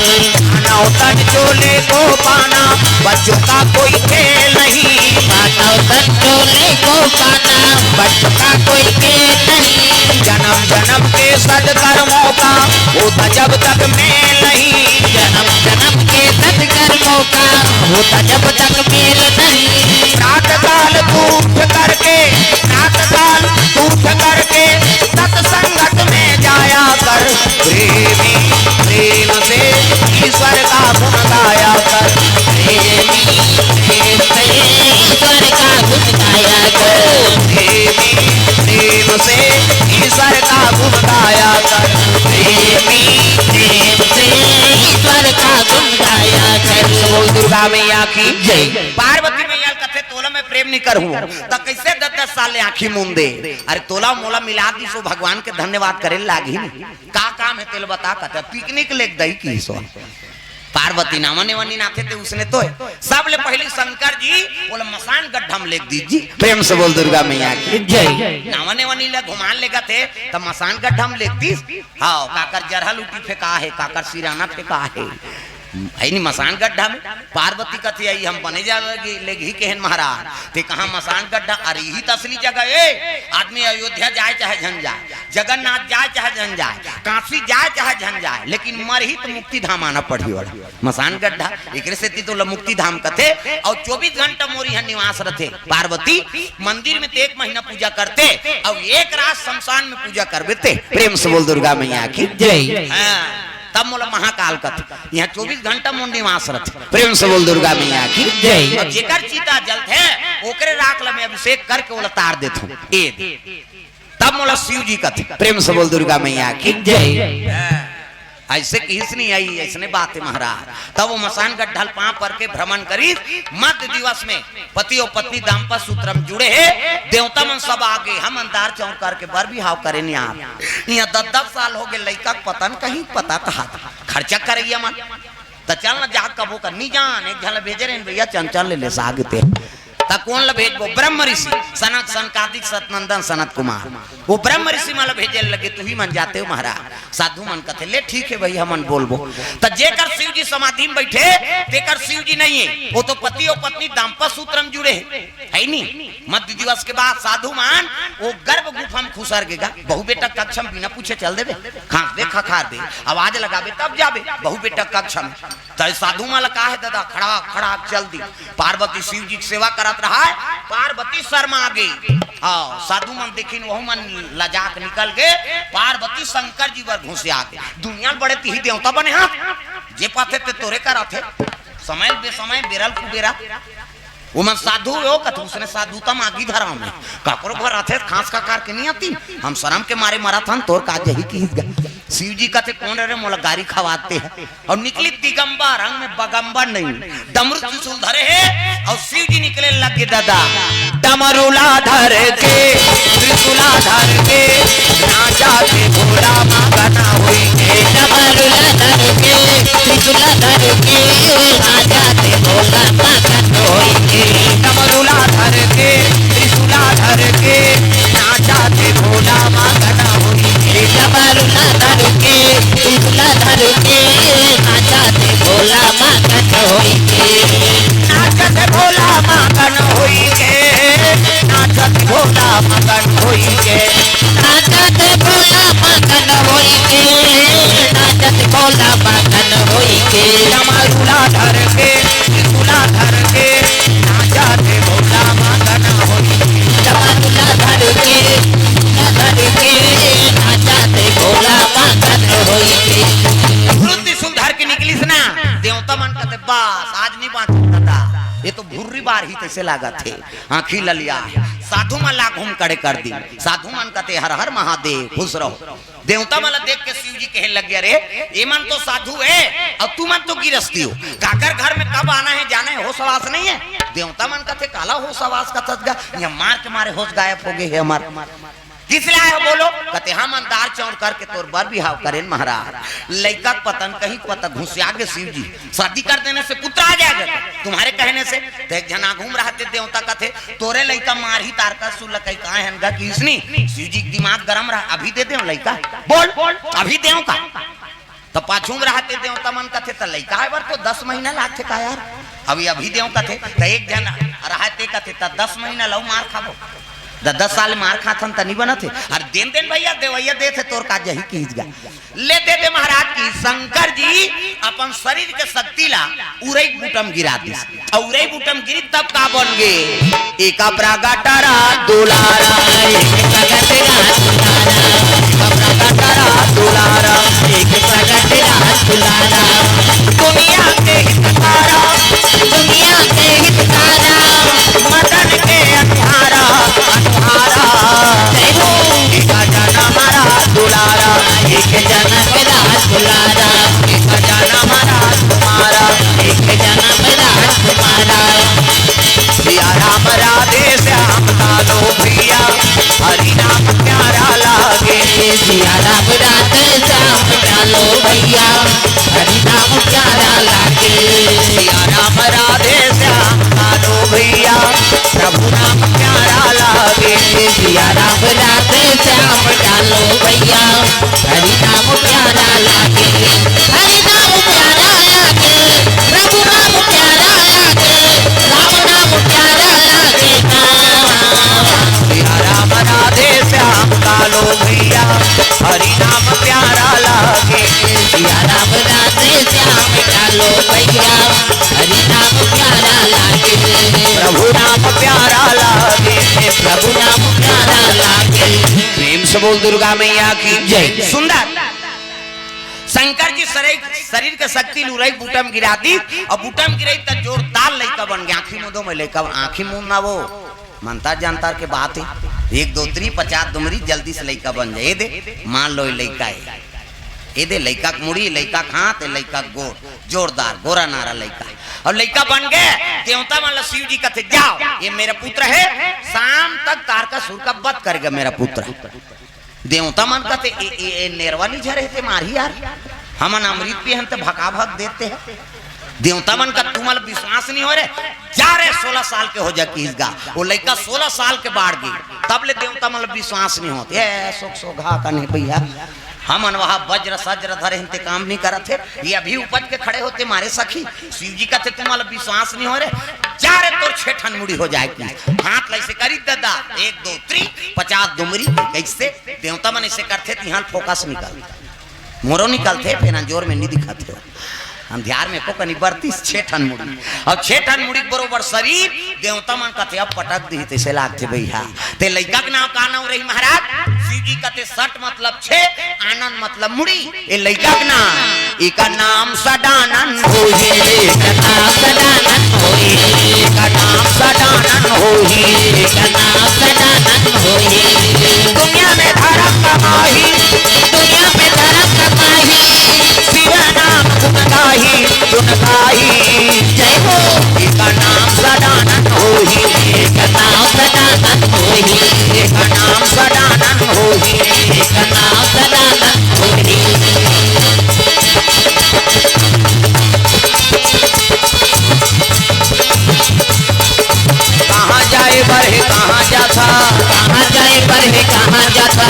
तन चोले को पाना बच्चों का कोई खेल नहीं। मानव तन चोले को पाना बच्चों का कोई खेल नहीं। जन्म जन्म के सदकर्मों का होता जब तक मेल नहीं। जन्म जन्म के सदकर्मों का होता जब तक मेल नहीं। रात काल तूठ करके रात काल तूठ करके सत्संगत में जाया कर। प्रेमी प्रेम से ईश्वर का गुण गाया कर। प्रेमी प्रेम से ईश्वर का गुण गाया कर। प्रेमी प्रेम से ईश्वर का गुण गाया कर। प्रेमी प्रेम से ईश्वर का गुण गाया कर। बोल दुर्गा मैया की जय। पार्वती मैया कथे तोला मैं प्रेम नहीं करूँ तो कैसे 10-10 साल आंखी मुंदे। अरे तोला मोला मिला दी सो भगवान के धन्यवाद करे लागी का काम है तेल बता कथे पिकनिक लेक दई की सो पार्वती नामने वनी नाथे थे उसने तो सब ले पहले शंकर जी बोले मसान गड्ढा में लेक दीजिए। प्रेम से बोल दुर्गा मैया की जय। नामने वनी ले घुमान लेगा थे तब मसान गड्ढा में लेक दी। हाँ काकर जरहल उठी फेंका है काकर सिराना फेंका है नहीं मसान गड्ढा में। पार्वती कथी आई हम बने जा लेगी केहन महाराज ते कहा मसान गड्ढा। अरे ही तसली जगह ए आदमी अयोध्या जाए चाहे झन जाए, जगन्नाथ जाए चाहे झन जाए, काशी जाए चाहे झन जाए, लेकिन मर ही तो मुक्ति धाम आना पड़ी वाला मसान गड्ढा। एक से तो मुक्ति धाम कथे और 24 घंटा मोरी यहाँ निवास रहते। पार्वती मंदिर में 1 महीना पूजा करते और 1 रात शमशान में पूजा करते। प्रेम से बोल दुर्गा मैया की जय। तब मोला महाकाल कथ यहाँ 24 घंटा मोर निवास रहते। प्रेम से बोल दुर्गा मैया की जय। और जेकर चीता जलत है ओकरे राख ल में अभिषेक करके ओला तार देथो ए तब मोला शिव जी कथ। प्रेम से बोल दुर्गा मैया की जय। ऐसे किस नहीं आई ऐसने बात है महाराज। तब वो मसान गड्ढल पांव पर के भ्रमण करी मध्य दिवस में पति और पत्नी दाम्पत्य सूत्र में जुड़े है। देवता मन सब आगे हम अंधार चौंक करके बर भी हाव करे नहीं आप यहाँ 10-10 साल हो गए लड़का पतन कहीं पता कहा खर्चा करिए मन तो चल न जा कबो कर नहीं जान एक झल भेजे रहे भैया चंचल ले सागते ता कौन ला भेजबो ब्रह्म ऋषि सनत सनकादिक सतनंदन सनत कुमार वो ब्रह्म ऋषि माला भेजे लगे तू ही मन जाते हो महाराज। साधु मन कथे ले ठीक है भैया मन बोलबो तो जेकर शिव जी समाधि में बैठे तेकर शिव जी नहीं है वो तो पति और पत्नी दाम्पत्य सूत्र में जुड़े है नहीं। मध्य दिवस के बाद साधु मान वो गर्भ गुफा में खुसर गेगा। बहु बेटा कक्ष में बिना पूछे चल देवे खास दे खखार दे आवाज लगावे तब जावे बहु बेटा कक्ष में तो साधु माला का है दादा खड़ा खड़ा चल दी। पार्वती शिव जी की सेवा करत रहा है। पार्वती शर्मा आ गई। हाँ साधु मन देखिन वह मन लजाक निकल गए। पार्वती शंकर जी वर घुसे आ गए। दुनिया बड़े तिही देवता बने हाथ जे पाथे ते तोरे करा थे समय बेसमय बेरल कुबेरा वो मन साधु हो कत उसने साधुता मांगी धरा में काकरो भर आथे खास का कार के नहीं आती हम शर्म के मारे मरा था तोर का यही की शिव जी कहते कौन रे मोला गारी खवाते हैं और निकली दिगंबर रंग में बगंबर नहीं डमरू त्रिशूल धरे है और शिव जी निकले लगे दादा डमरूला धर के त्रिशूला धर के नाचा के भोला मगना होई के डमरूला धर के त्रिशूला धर के नाचा के भोला मगन होई के डमरूला धर के त्रिशूला धर के नाचा के भोला मगना होई के डमरूला धर के त्रिशूला धर के नाचा के भोला मगन होई के नाचा के भोला मगन होई के नाचा के भोला मगन होई के नाचा के भोला मगन होई के नाचा के भोला मगन होई के डमरूला धर के त्रिशूला धर के नाचा के भोला मगन होई के डमरूला धर के नाचा के भोला मगन होई के वृद्धि सुधर के निकली ना देवता मन कहते बस आज नहीं बांचता ये तो भूरी बार ही कैसे लागा थे आँखी ललिया साधु मन ला घूम करे कर दी साधु मन कहते हर हर महादेव खुश रहो देवता मन देख के शिव जी कहने लग गया रे ये मन तो साधु है और तू मन तो गिरस्ती हो काकर घर में कब आना है जाना है होश आवास नहीं है देवता मन कहते काला होश आवास का तजगा ये मार के मारे होश गायब हो गए है हमारे किस लाए बोलो कहते हम अंदार चौड़ करके तोर बर बिहाव करें महाराज लड़का पतन कहीं पता घुसिया के शिव जी शादी कर देने से पुत्र आ जाएगा तुम्हारे कहने से तो एक जना घूम रहा थे देवता का थे तोरे लड़का मार ही तार का सुल कहीं कहाँ है किसनी शिव जी दिमाग गर्म रहा अभी दे दे लड़का बोल अभी दे का तो पाछू में रहते देवता मन का थे तो लड़का है बर तो 10 महीना लाग थे का यार अभी देव का थे तो एक जन रहते का थे तो 10 महीना लव मार खाबो 10 साल मार खाथन तनी बना थे अरे देन भैया देवैया दे थे तोर का यही कीजगा ले दे दे महाराज की शंकर जी अपन शरीर के शक्ति ला उरई बूटम गिरा दी और उरई बूटम गिरी तब का बन गे एका प्रागटारा दुलारा एक प्रगटेरा दुलारा एक प्रगटेरा दुलारा दुनिया के हितकारा मदन के अंधारा एक जना मारा दुलारा एक जना मेरा दुलारा एक जना मारा तुम्हारा एक जना मेरा तुम्हारा सिया राम राधे श्याम लालो भैया हरि नाम प्यारा लागे सिया राम राधे श्याम लालो भैया हरि नाम प्यारा लागे सिया राम राधे श्याम लालो भैया प्रभु नाम प्यारा लागे सिया राम राधे श्याम लालो भैया हरि नाम प्यारा लागे हरि नाम प्यारा लागे प्रभु नाम प्यारा लागे राम नाम प्यारा लागे सिया राम राधे श्याम लालो भैया हरि नाम प्यारा लागे सिया राम राधे श्याम लालो भैया हरि नाम प्यारा लागे प्रभु नाम प्यारा लागे प्रभु नाम प्यारा लागे प्रेम से बोल दुर्गा मैया की जय सुंदर शंकर जी शरीर के शक्ति लुरई बूटम गिरा दी और बूटम गिरई तो जोरदार लड़का बन गया आँखी मुदो में लड़का आँखी मुंह ना वो मनता जानता के बात है 1 2 3 50 दुमरी जल्दी से लड़का बन जाए दे मान लो लड़का है ये दे लड़का मुड़ी लड़का हाथ लड़का गोर जोरदार गोरा नारा लड़का और लड़का बन गए देवता मान शिव जी कहते जाओ ये मेरा पुत्र है शाम तक तार का सुर का वध करेगा मेरा पुत्र देवता मन कहते नेरवा नहीं झरे थे मारी यार हम अमृत पे हम तो भका भग देते हैं देवता मन का तुम्हारा विश्वास नहीं हो रहे जा रहे 16 साल के हो जा किसगा वो लड़का 16 साल के बाढ़ गई तब ले देवता मतलब विश्वास नहीं होते सोख घा का नहीं भैया हम वहां वज्र सज्र धरे हिंते काम नहीं करते ये अभी उपज के खड़े होते मारे सखी शिव जी का थे तुम्हारा विश्वास नहीं हो रहे जा रहे तो 6 ठन मुड़ी हो जाएगी हाथ ऐसे करी दादा 1 2 3 50 दुमरी कैसे देवता मन ऐसे करते थे यहाँ फोकस निकल मोरो निकलते फिर जोर में नहीं दिखाते हम ध्यान में को कनी 6 ठन मुड़ी और 6 ठन मुड़ी बरोबर शरीर देवता मन कहते अब पटक दी तैसे लागते भैया ते लड़का के नाम का नाम रही महाराज शिव जी कहते 60 मतलब 6 आनंद मतलब मुड़ी ये लड़का के नाम इका नाम सदानंद होई, इका नाम सदानंद होई, इका नाम सदानंद होई, इका नाम सदानंद होई। दुनिया में धर्म कमाही, दुनिया में धर्म कमाही, शिव नाम गुण गाही, गुण गाही जय हो। इका नाम सदानंद होई, इका नाम सदानंद होई, इका नाम सदानंद होई, इका नाम सदानंद होई। कहाँ जाए बढ़े कहाँ जाता, कहाँ जाए बढ़े कहाँ जाता,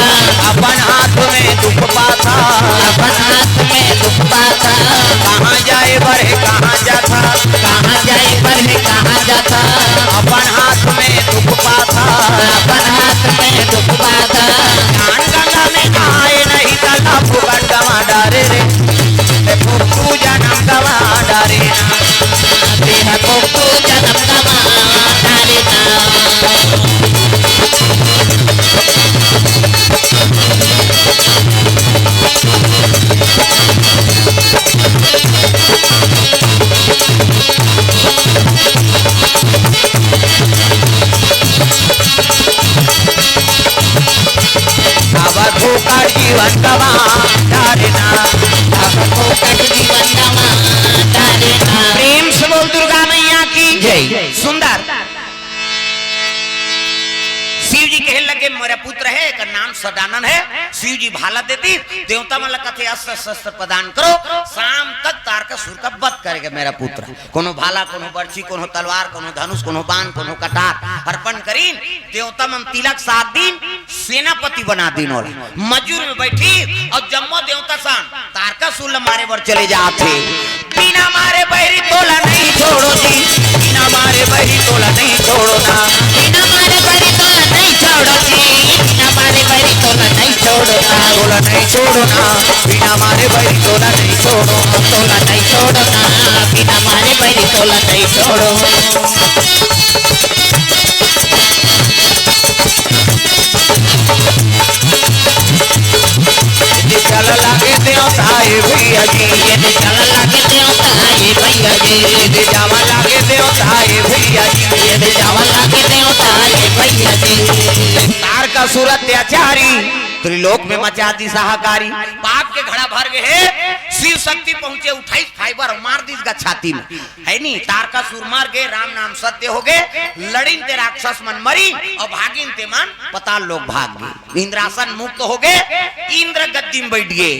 अपन हाथ में दुख पाता, अपन हाथ में दुख पाता। कहाँ जाए बढ़े कहाँ जाता, कहाँ जाए बढ़े कहाँ जाता, अपन हाथ में दुख पाता, अपन हाथ में दुख पाता। ज्ञान गंगा में नहाए नहीं तला फुकट गवा डारे रे, तू जन्म गवा डारे ना, तेरा तू जन्म गवा डारे ना। धोकर जीवन गवा डारेना, धोकर जीवन गवा डारेना। प्रेम से बोल दुर्गा मैया की जय। सुंदर शिव जी कहे लगे मेरा पुत्र है, का नाम सदानंद है। शिव जी भाला देती, देवता मन कथे अस्त्र शस्त्र प्रदान करो, शाम तक तारकासुर का वध करेगा मेरा पुत्र। कोनो भाला, कोनो बर्छी, कोनो तलवार, कोनो धनुष, कोनो बाण, कोनो कटार अर्पण करीन। देवता मन तिलक 7 दिन सेनापति बना दिन और मजूर में बैठी और जम्मो देवता सान तारकासुर मारे बर चले जाते। बिना मारे बहरी तोला नहीं छोड़ो जी, बिना मारे बहरी तोला नहीं छोड़ो ना, बिना मारे बहरी तोला नहीं छोड़ो जी, बिना मारे बहरी तोला नहीं छोड़ो ना, तोला नहीं छोड़ो ना, बिना मारे बहरी तोला नहीं छोड़ो, तोला नहीं छोड़ो ना, बिना मारे बहरी तोला नहीं छोड़ो। चल लागे देवता भैया जी, चल लागे देवता भैया जी, जावा लागे देवता भैया जी, जावा लागे देवता भैया जी। तारकासुर अत्याचारी त्रिलोक में मचा दी सहाकारी, पाप के घड़ा भर गए। शिव शक्ति पहुंचे, उठाई फाइबर और मार दी छाती में, है नी। तारकासुर मार गए, राम नाम सत्य हो गए। लड़ीन ते राक्षस मन मरी और भागिन ते मन पताल लोग भाग गए। इंद्रासन मुक्त हो गए, इंद्र गद्दी में बैठ गए।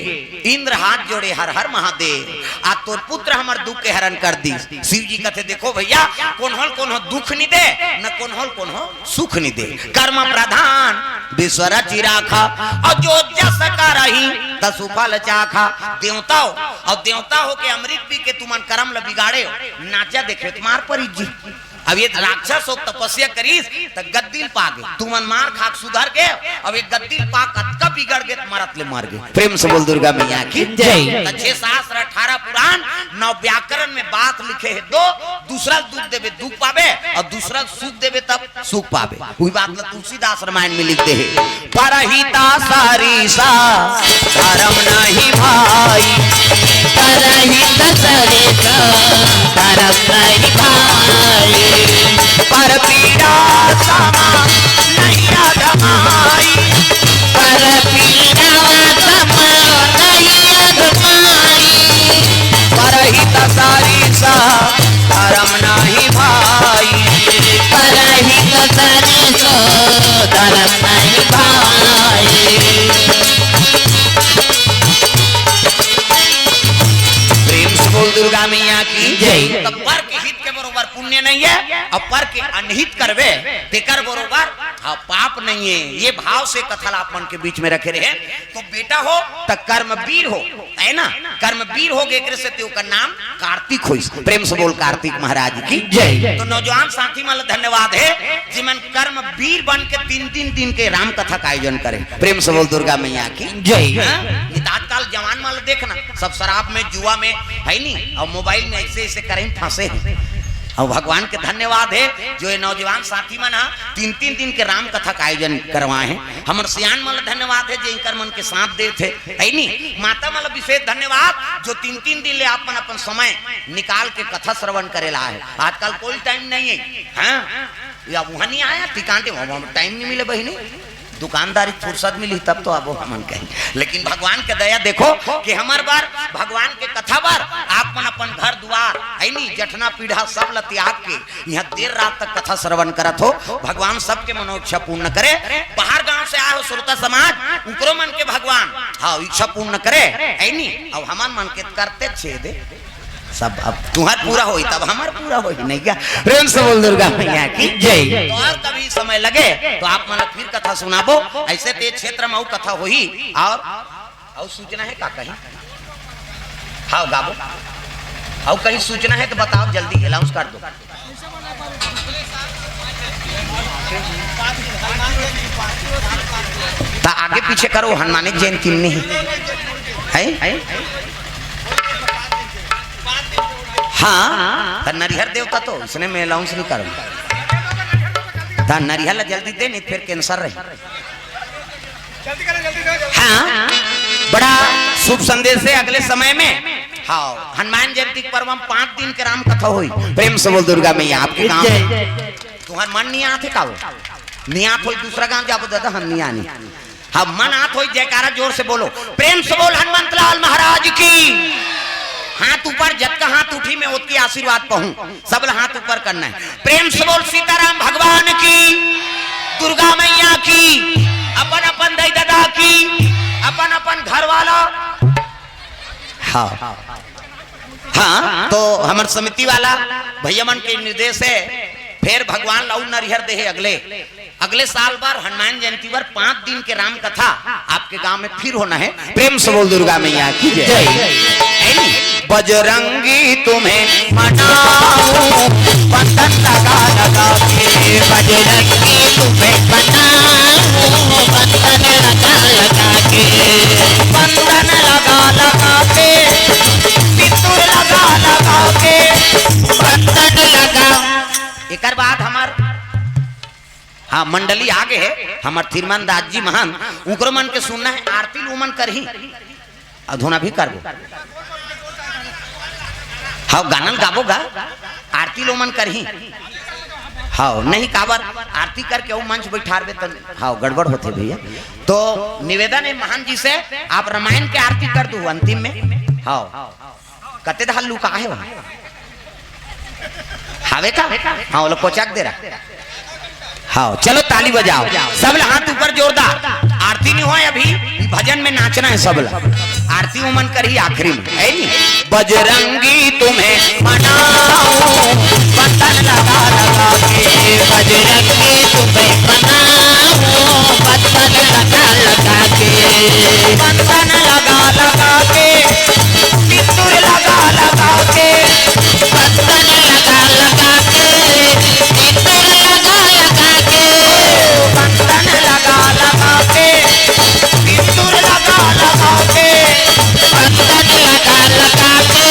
इंद्र हाथ जोड़े हर हर महादेव, आ तोर पुत्र हमार दुख के हरण कर दी। शिव जी कहते देखो भैया, कोन्हो दुख नहीं दे, न कोन्हो सुख नहीं दे। कर्म प्रधान विश्व रचि राखा, और जो जस करही तसु फल चाखा। देवता हो और देवता हो के अमृत पी के तुमन कर्म ल बिगाड़े हो, नाचा देखे तुम्हार परी जी। अब ये राक्षस हो तपस्या करीस तो गद्दिल पागे, तुमन मार खाक सुधर के, अब ये गद्दिल पाक कब बिगड़ गए मरत ले मार गए। प्रेम से बोल दुर्गा मैया की जय। 6 शास्त्र 18 पुराण 9 व्याकरण में बात लिखे है। दो दूसरा दुख देवे दुख पावे, और दूसरा सुख देवे तब सुख पावे। वही बात तुलसीदास रामायण में लिखते हैं, परहिता सारीसा धर्म नहीं भाई, परहिता सारीसा धर्म नहीं भाई, पर पीड़ा समा नहीं अधमाई, पर पीड़ा समा नहीं अधमाई, परहित सारीसा धर्म नहीं भाई, परहित सारीसा धर्म नहीं भाई। प्रेम से बोल दुर्गा मैया की जय। तब पर के हित के बरोबर पुण्य नहीं है, और पर के अनहित करवे तेकर बरोबर पाप नहीं है। ये भाव से कथल आप मन के बीच में रखे रहे। तो बेटा हो तो कर्मवीर हो, है ना, कर्मवीर हो गए से त्यो का नाम कार्तिक हो। प्रेम से बोल कार्तिक महाराज की जय। तो नौजवान साथी मान धन्यवाद है जिमन कर्मवीर बन के 3-3 दिन के राम कथा का आयोजन करे। प्रेम से बोल दुर्गा मैया की जय। आजकल जवान मान देखना सब शराब में जुआ में है नहीं, और मोबाइल में ऐसे ऐसे करें फंसे हैं। और भगवान के धन्यवाद है जो ये नौजवान साथी मन 3-3 दिन के राम कथा का आयोजन करवाए हैं। हमर सियान मल धन्यवाद है जो इनकर मन के साथ दे थे नहीं माता मल विशेष धन्यवाद जो 3-3 दिन ले अपन अपन समय निकाल के कथा श्रवण करेला है। आजकल कोई टाइम नहीं है हाँ? या वहां नहीं आया ठिकाने टाइम नहीं मिले बहिनी दुकानदारी फुर्सत मिली तब तो अब हमन कहीं। लेकिन भगवान के दया देखो कि हमार बार भगवान के कथा बार आप मन अपन घर द्वार है नी जठना पीढ़ा सब ल त्याग के यहाँ देर रात तक कथा श्रवण करत हो। भगवान सबके मनोइच्छा पूर्ण करे। बाहर गांव से आए हो श्रोता समाज उनको मन के भगवान हाँ इच्छा पूर्ण करे है नी। अब हमार मन के करते छेदे सब अब तुम्हार पूरा होई तब हमार पूरा होई नहीं क्या। प्रेम से बोल दुर्गा मैया की जय। तो और कभी समय लगे तो आप मन फिर कथा सुनाबो ऐसे ते क्षेत्र में कथा होई और सूचना है का कहीं हाँ गाबो और कहीं सूचना है तो बताओ जल्दी अनाउंस कर दो। ता आगे पीछे करो हनुमान जयंती नहीं है हाँ नरिहर देवता तो इसने मैं अनाउंस नहीं करूँ नरिहर जल्दी दे नहीं फिर कैंसर रहे। हाँ बड़ा शुभ संदेश है अगले समय में हाँ हनुमान जयंती पर्व में 5 दिन के राम कथा हुई। प्रेम से बोल दुर्गा मैया आपके गांव में तुम्हार मन नहीं आते का नहीं आत हो दूसरा गांव जाबो दादा हम नहीं आनी हाँ मन आत हो जयकारा जोर से बोलो। प्रेम से बोल हनुमंत लाल महाराज की। हाथ ऊपर जबका हाथ उठी में उसकी आशीर्वाद पाऊं सब हाथ ऊपर करना है। प्रेम से बोल सीताराम भगवान की दुर्गा मैया की अपन अपन दाई दादा की अपन अपन घर वाला हाँ हाँ तो हमारे समिति वाला भैया मन के निर्देश है फिर भगवान लाऊ नरिहर दे अगले साल बार हनुमान जयंती पर 5 दिन के राम कथा आपके गांव में फिर होना है। प्रेम से बोल दुर्गा मैया की जय। बजरंगी तुम्हें मनाऊं बंधन लगा लगा के बजरंगी तुम्हें मनाऊं बंधन लगा लगा के बंधन लगा लगा के सिंदूर लगा लगा के बंधन लगा। एक बाद हमार हाँ मंडली आगे है हमार थिरमान दास जी महान उनको मन के सुनना है आरती लूमन करही अधूना भी करबो हाँ गानन गाबोगा आरती लोमन करही हाँ नहीं काबर आरती करके वो मंच बैठारबे तो हाँ गड़बड़ होते भैया। तो निवेदन है महान जी से आप रामायण के आरती कर दो अंतिम में हाँ कते दाल लुका है वहां हावे का हाँ वो लोग पोचाक दे रहा हाँ चलो ताली बजाओ सब हाथ ऊपर जोरदार। आरती नहीं हो अभी भजन में नाचना है सब आरती उमन कर ही आखिरी में है नी। बजरंगी तुम्हें मनाऊं बंधन लगा लगा के बजरंगी तुम्हें मनाऊं बंधन लगा लगा के बंधन लगा लगा के सिंदूर लगा लगा के बंधन लगा लगा के सिंदूर लगा लगा के बंधन लगा लगा के सिंदूर लगा लगा के बंधन लगा लगा के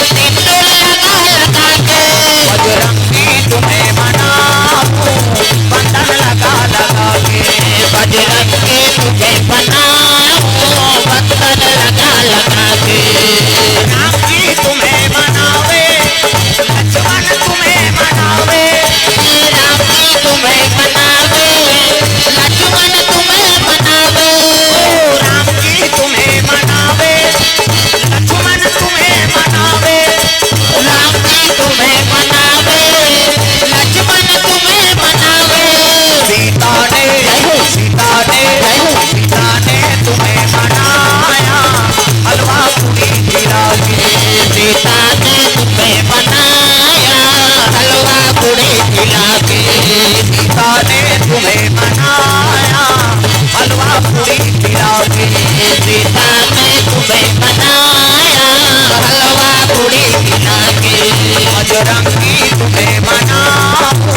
सिंदूर लगा लगा के बजरंगी तुम्हें मनाऊं बंधन लगा लगा के बजरंगी तुम्हें मनाऊं बंधन लगा लगा के राम जी तुम्हें मनावे लक्ष्मण तुम्हें मनावे राम जी तुम्हें मनावे लक्ष्मण तुम्हें मनावे राम जी तुम्हें मनावे लक्ष्मण तुम्हें मनावे राम जी तुम्हें मनावे लक्ष्मण तुम्हें मनावे सीता ने तुम्हें मनाया हलवा पूरी खिला के सीता ने तुम्हें मनाया हलवा पूरी खिला के सीता ने तुम्हें मनाया हलवा पूरी खिला के सीता ने तुम्हें मनाया हलवा पूरी खिला के बजरंगी तुम्हें मनाऊं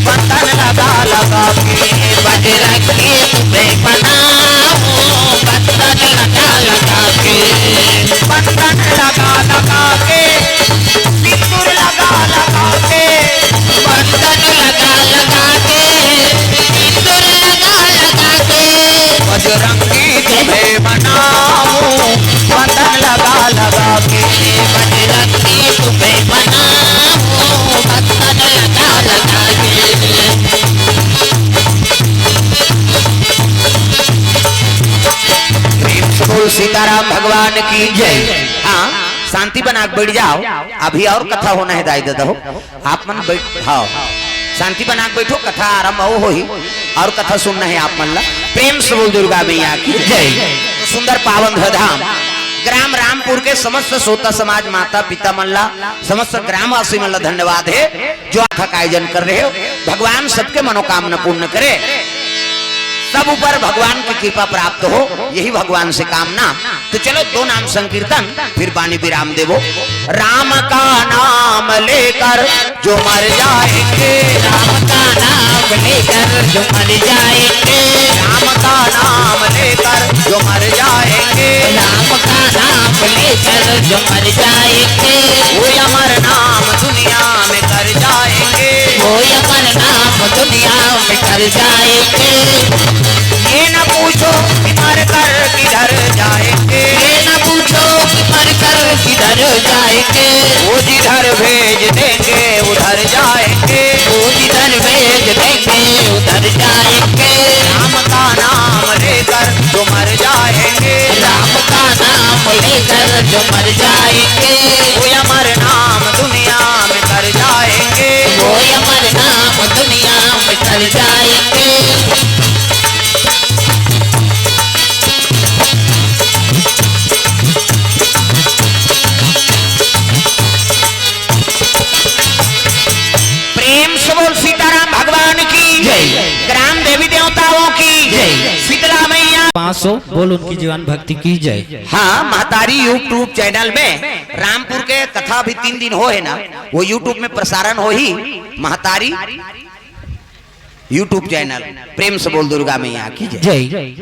बंधन लगा लगा के बजरंगी तुम्हें मनाऊं बंधन लगा लगा के बंधन लगा लगा के सिंदूर लगा लगा के भगवान की जय। हाँ शांति बना के बैठ जाओ, अभी और कथा होना है दाई दादा हो, आप मन बैठाओ, शांति बना के बैठो, कथा आरंभ हो ही और कथा सुनना है आप मन ला। प्रेम से बोल दुर्गा मैया की जय। तो सुंदर पावन धाम ग्राम रामपुर के समस्त श्रोता समाज, माता पिता मल्ला, समस्त ग्रामवासी मल्ला धन्यवाद है जो कथा का आयोजन कर रहे हो। भगवान सबके मनोकामना पूर्ण करे, सब ऊपर भगवान की कृपा प्राप्त हो, यही भगवान से कामना। तो चलो दो नाम संकीर्तन, फिर वाणी विराम देवो। राम का नाम लेकर जो मर जाएंगे, राम का नाम लेकर जो मर जाएंगे, राम का नाम लेकर जो मर जाएंगे, राम का नाम लेकर जो मर जाएंगे, वो अमर नाम दुनिया में कर जाएंगे, वो अमर नाम दुनिया में कर जाएंगे। ये न पूछो कि मर कर किधर जाएंगे, ये न पूछो कि मर कर किधर जाएंगे, वो जिधर भेज देंगे उधर जाएंगे, वो जिधर भेज देंगे उधर जाएंगे। राम का नाम लेकर जो मर जाएंगे, राम का नाम लेकर जो मर जाएंगे, वो अमर नाम दुनिया में कर जाएंगे, वो अमर नाम दुनिया में कर जाएंगे। प्रेम से बोल सीताराम भगवान की जय। ग्राम देवी देवताओं की जय। शीतला मैया। 500 बोल उनकी जीवन भक्ति की जय। हाँ महतारी यूट्यूब चैनल में रामपुर के कथा भी 3 दिन हो है ना, वो यूट्यूब में प्रसारण हो ही महतारी यूट्यूब चैनल। प्रेम से बोल दुर्गा मैया की जय। जय।